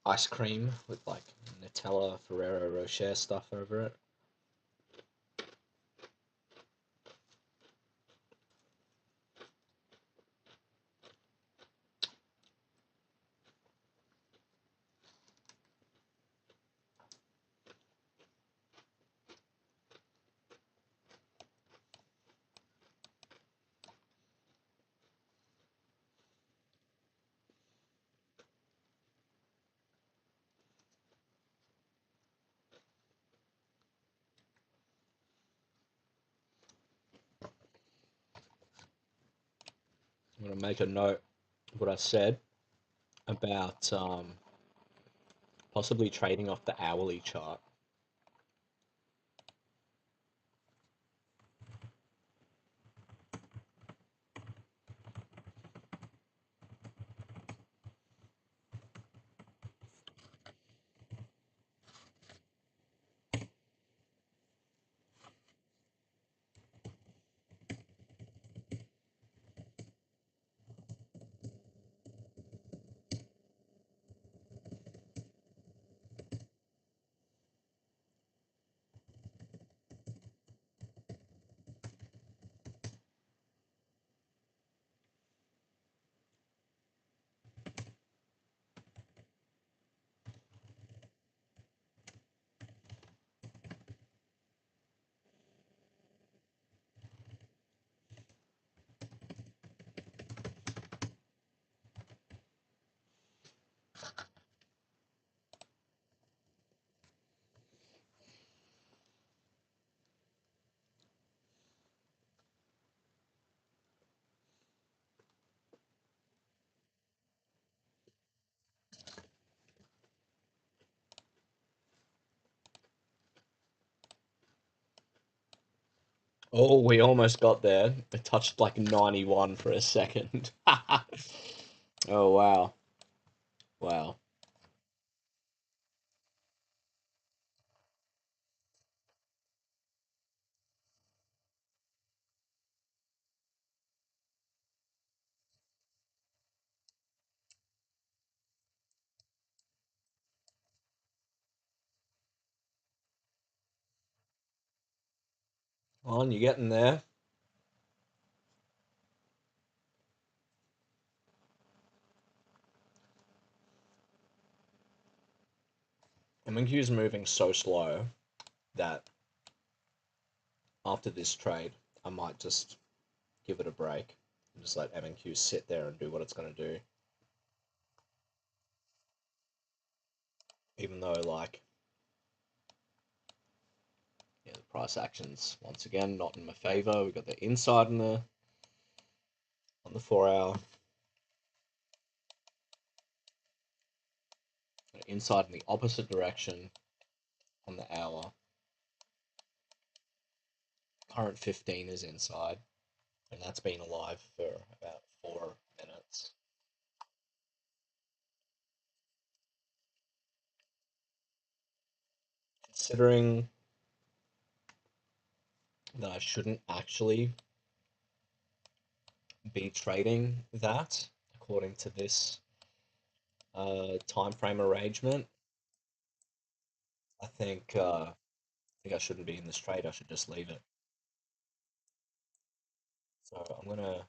ice cream with like Nutella Ferrero Rocher stuff over it. I'm going to make a note of what I said about possibly trading off the hourly chart. Oh, we almost got there. It touched like 91 for a second. Oh, wow. Wow. On, you're getting there. MNQ is moving so slow that after this trade, I might just give it a break and just let MNQ sit there and do what it's going to do. Even though, like, yeah, the price actions, once again, not in my favor. We got the inside on the 4 hour, inside in the opposite direction on the hour. Current 15 is inside, and that's been alive for about 4 minutes. Considering that I shouldn't actually be trading that according to this time frame arrangement, I think I shouldn't be in this trade. I should just leave it. So I'm gonna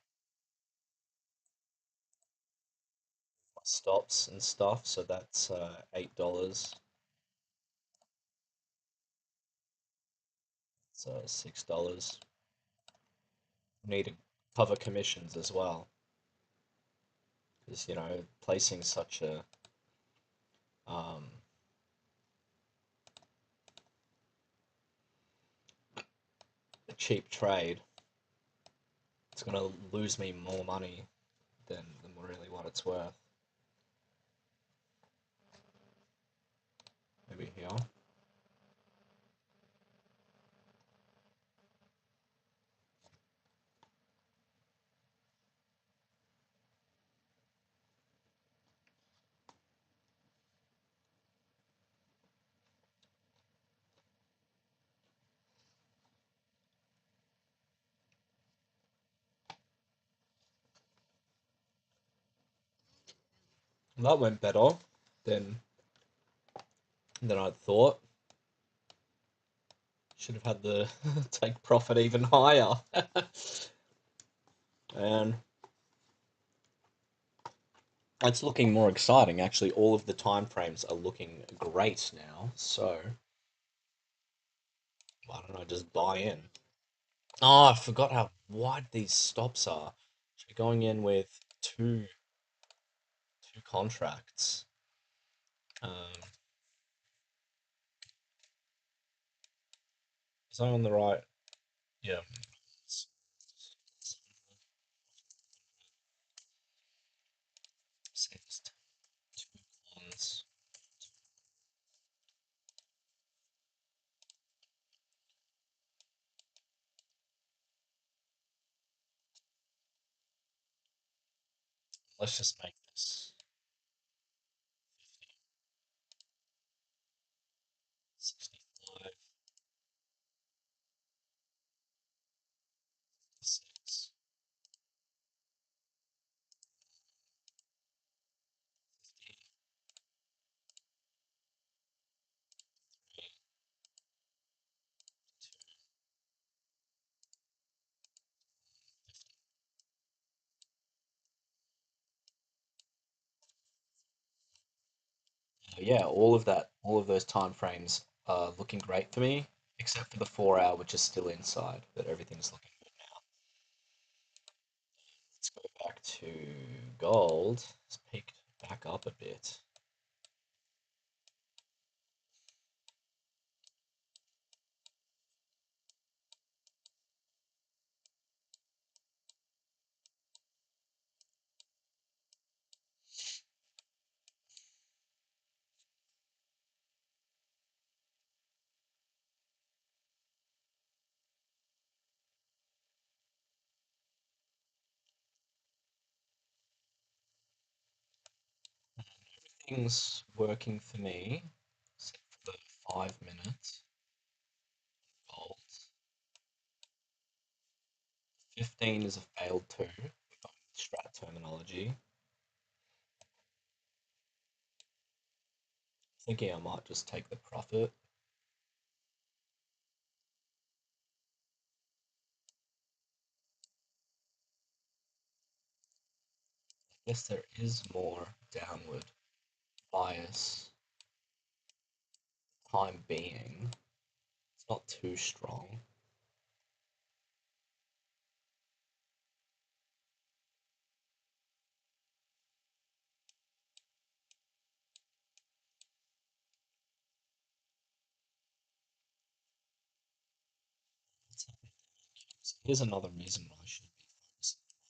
stops and stuff. So that's $8. So $6. Need to cover commissions as well, because placing such um, a cheap trade, it's gonna lose me more money than really what it's worth. Maybe here. That went better than I thought. Should have had the take profit even higher. And it's looking more exciting. Actually, all of the time frames are looking great now. So, why don't I just buy in? Oh, I forgot how wide these stops are. So going in with two contracts. Um, is I on the right? Yeah. Say just two cons. Let's just make this 65, 6, yeah, all of those time frames are looking great for me, except for the 4 hour, which is still inside, but everything's looking good now. Let's go back to gold. It's peaked back up a bit. Everything's working for me, except for the 5 minutes. Gold. 15 is a failed two, strat terminology. Thinking I might just take the profit. Guess there is more downward bias time being. It's not too strong. So here's another reason why I should be focusing on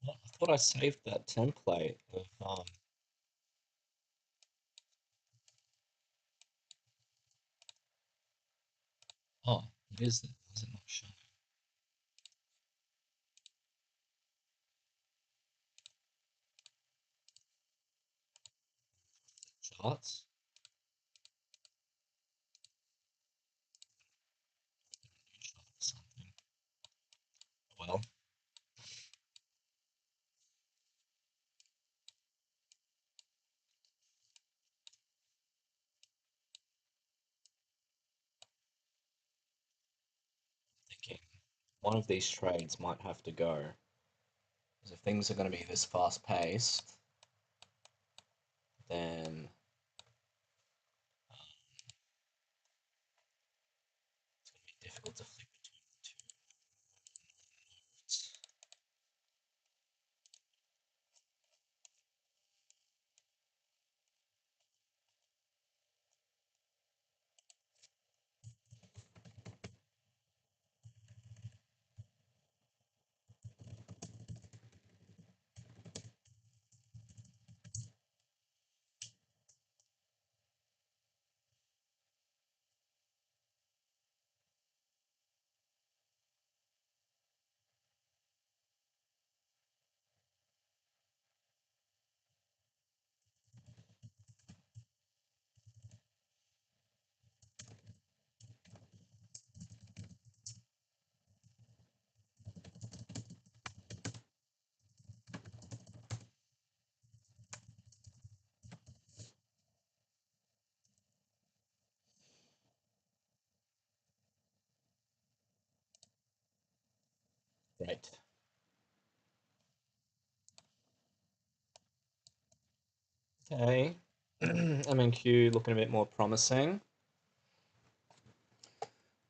I thought I saved that template of oh, what is it? Why is it not showing? Charts? one of these trades might have to go. Because if things are going to be this fast paced, then it's going to be difficult to flip between the two notes. Right. Okay. MNQ looking a bit more promising.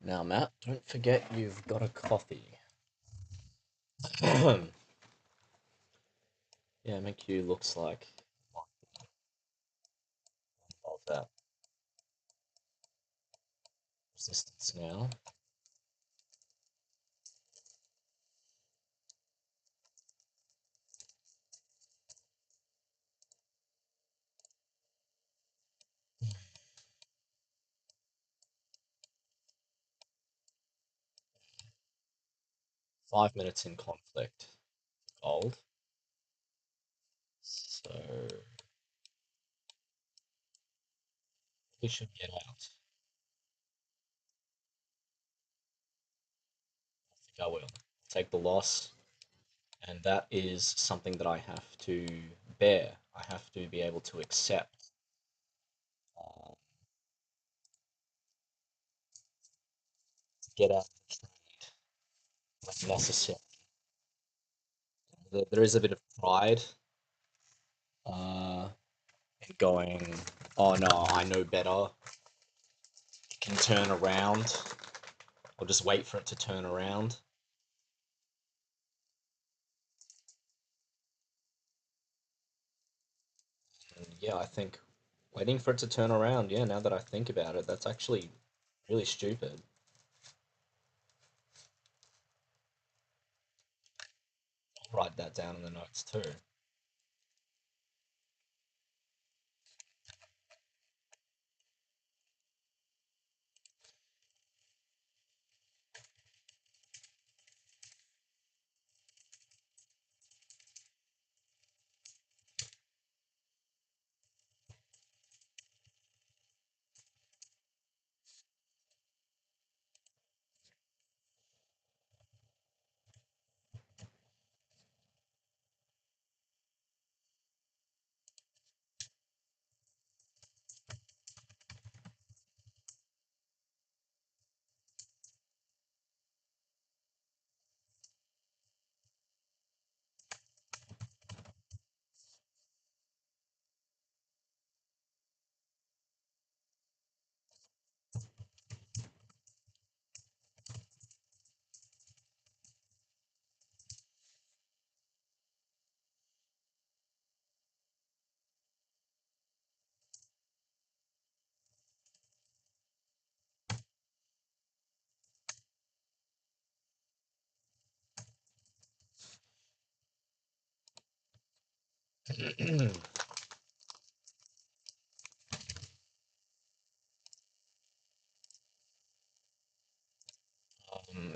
Now, Matt, don't forget you've got a coffee. Yeah, MNQ looks like of that resistance now. Five minutes in conflict. Gold. So we should get out. I think I will. Take the loss. And that is something that I have to bear. I have to be able to accept. Uh, get out of the trade when necessary. There is a bit of pride in going, oh no, I know better. It can turn around. I'll just wait for it to turn around. And yeah, I think waiting for it to turn around, yeah, now that I think about it, that's actually really stupid. I'll write that down in the notes too.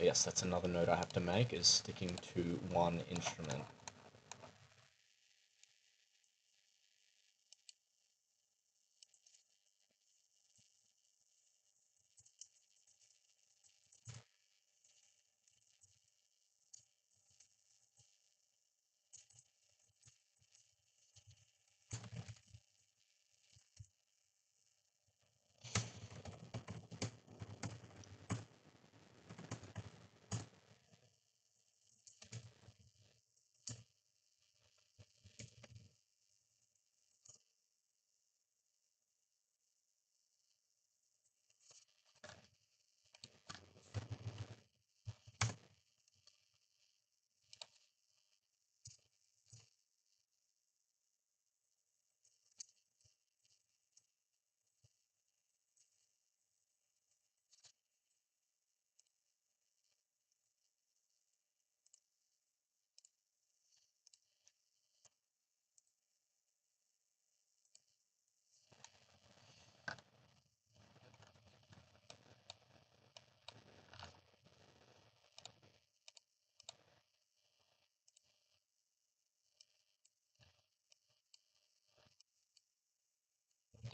Yes, that's another note I have to make, is sticking to one instrument.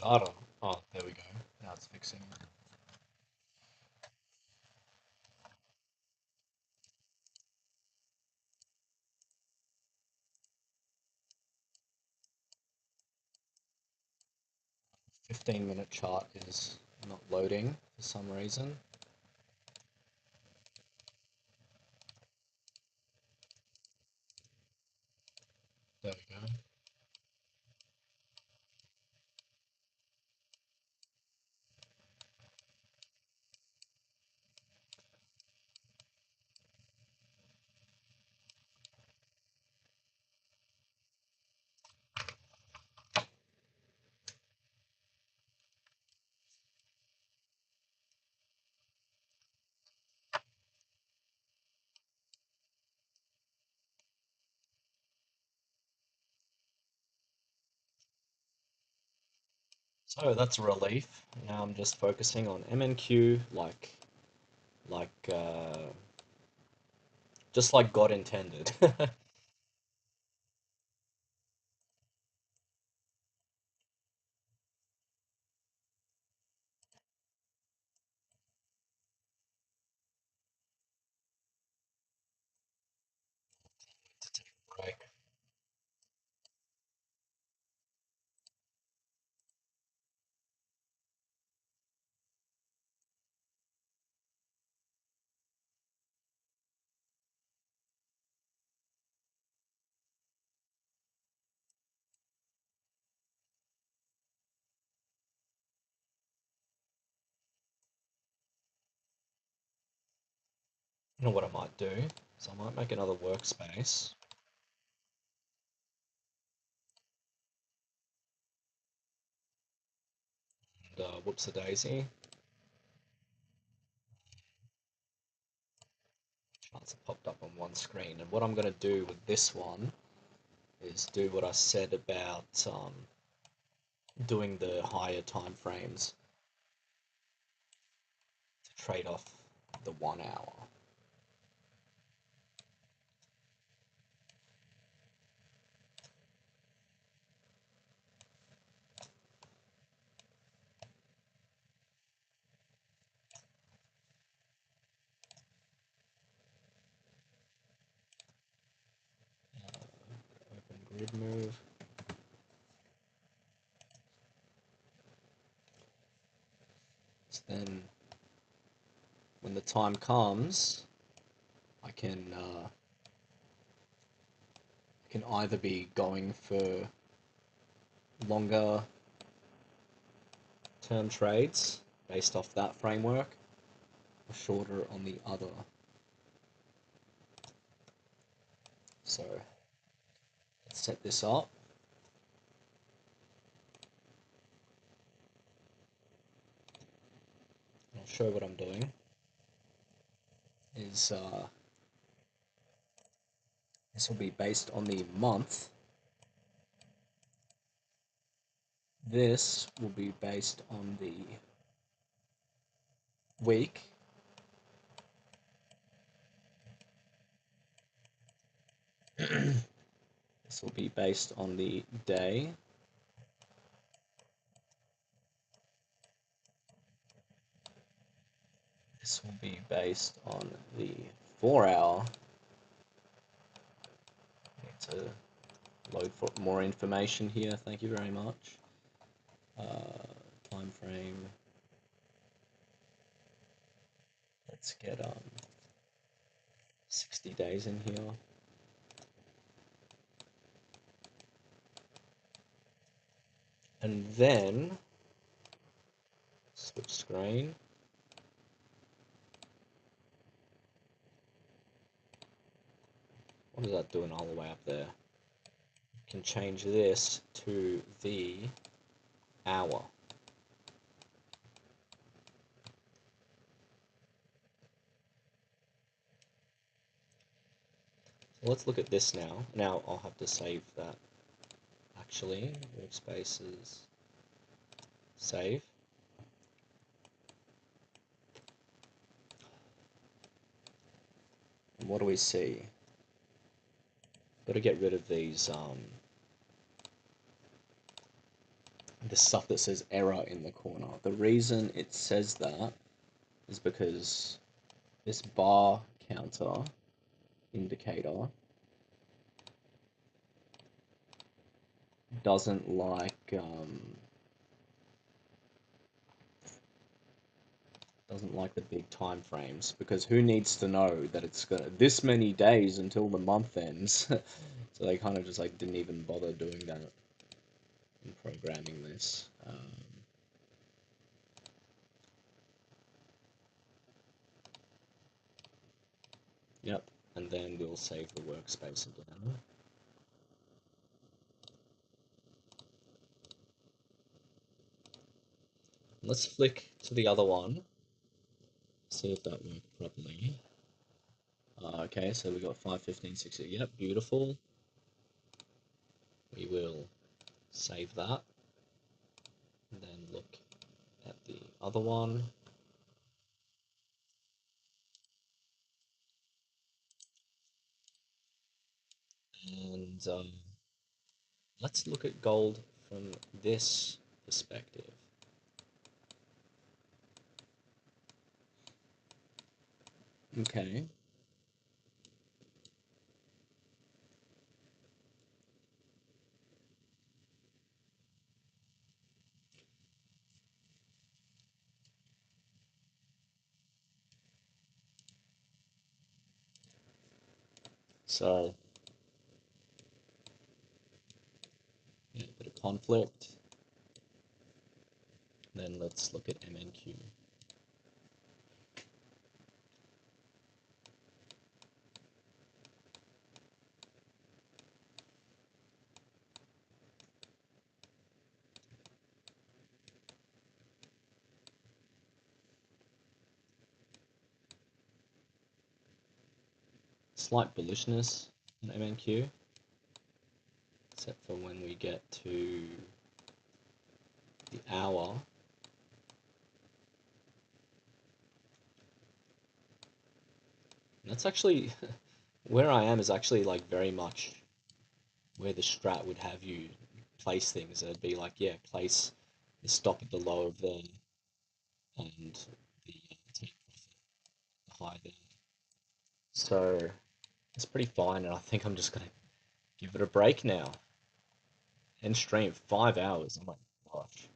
harder. Oh, there we go. Now it's fixing. 15-minute chart is not loading for some reason. There we go. So that's a relief. Now I'm just focusing on MNQ like just like God intended. Right. You know what I might do? So I might make another workspace. And whoops a daisy. Charts have popped up on one screen. And what I'm going to do with this one is do what I said about doing the higher time frames to trade off the 1 hour. Open grid move. So then when the time comes, I can either be going for longer term trades based off that framework or shorter on the other. So let's set this up. I'll show what I'm doing is this will be based on the month. This will be based on the week. This will be based on the day. This will be based on the 4 hour. Need to load for more information here. Thank you very much. Time frame. Let's get 60 days in here. And then switch screen. What is that doing all the way up there? Can change this to the hour. So let's look at this now. Now I'll have to save that. Actually, workspaces, save. And what do we see? Got to get rid of these this stuff that says error in the corner. The reason it says that is because this bar counter indicator doesn't like the big time frames, because who needs to know that it's gonna this many days until the month ends? So they kind of just like didn't even bother doing that in programming this. Yep, and then we'll save the workspace again. Let's flick to the other one, see if that worked properly. Okay, so we got 5, 15, 60. Yep, beautiful. We will save that, and then look at the other one. And let's look at gold from this perspective. Okay. So, yeah, a bit of conflict. Then let's look at MNQ. Slight bullishness in MNQ, except for when we get to the hour. And that's actually where I am is actually like very much where the strat would have you place things. It'd be like, yeah, place the stop at the low of there and the take profit the high there. So it's pretty fine, and I think I'm just gonna give it a break now. End stream 5 hours. Oh my gosh.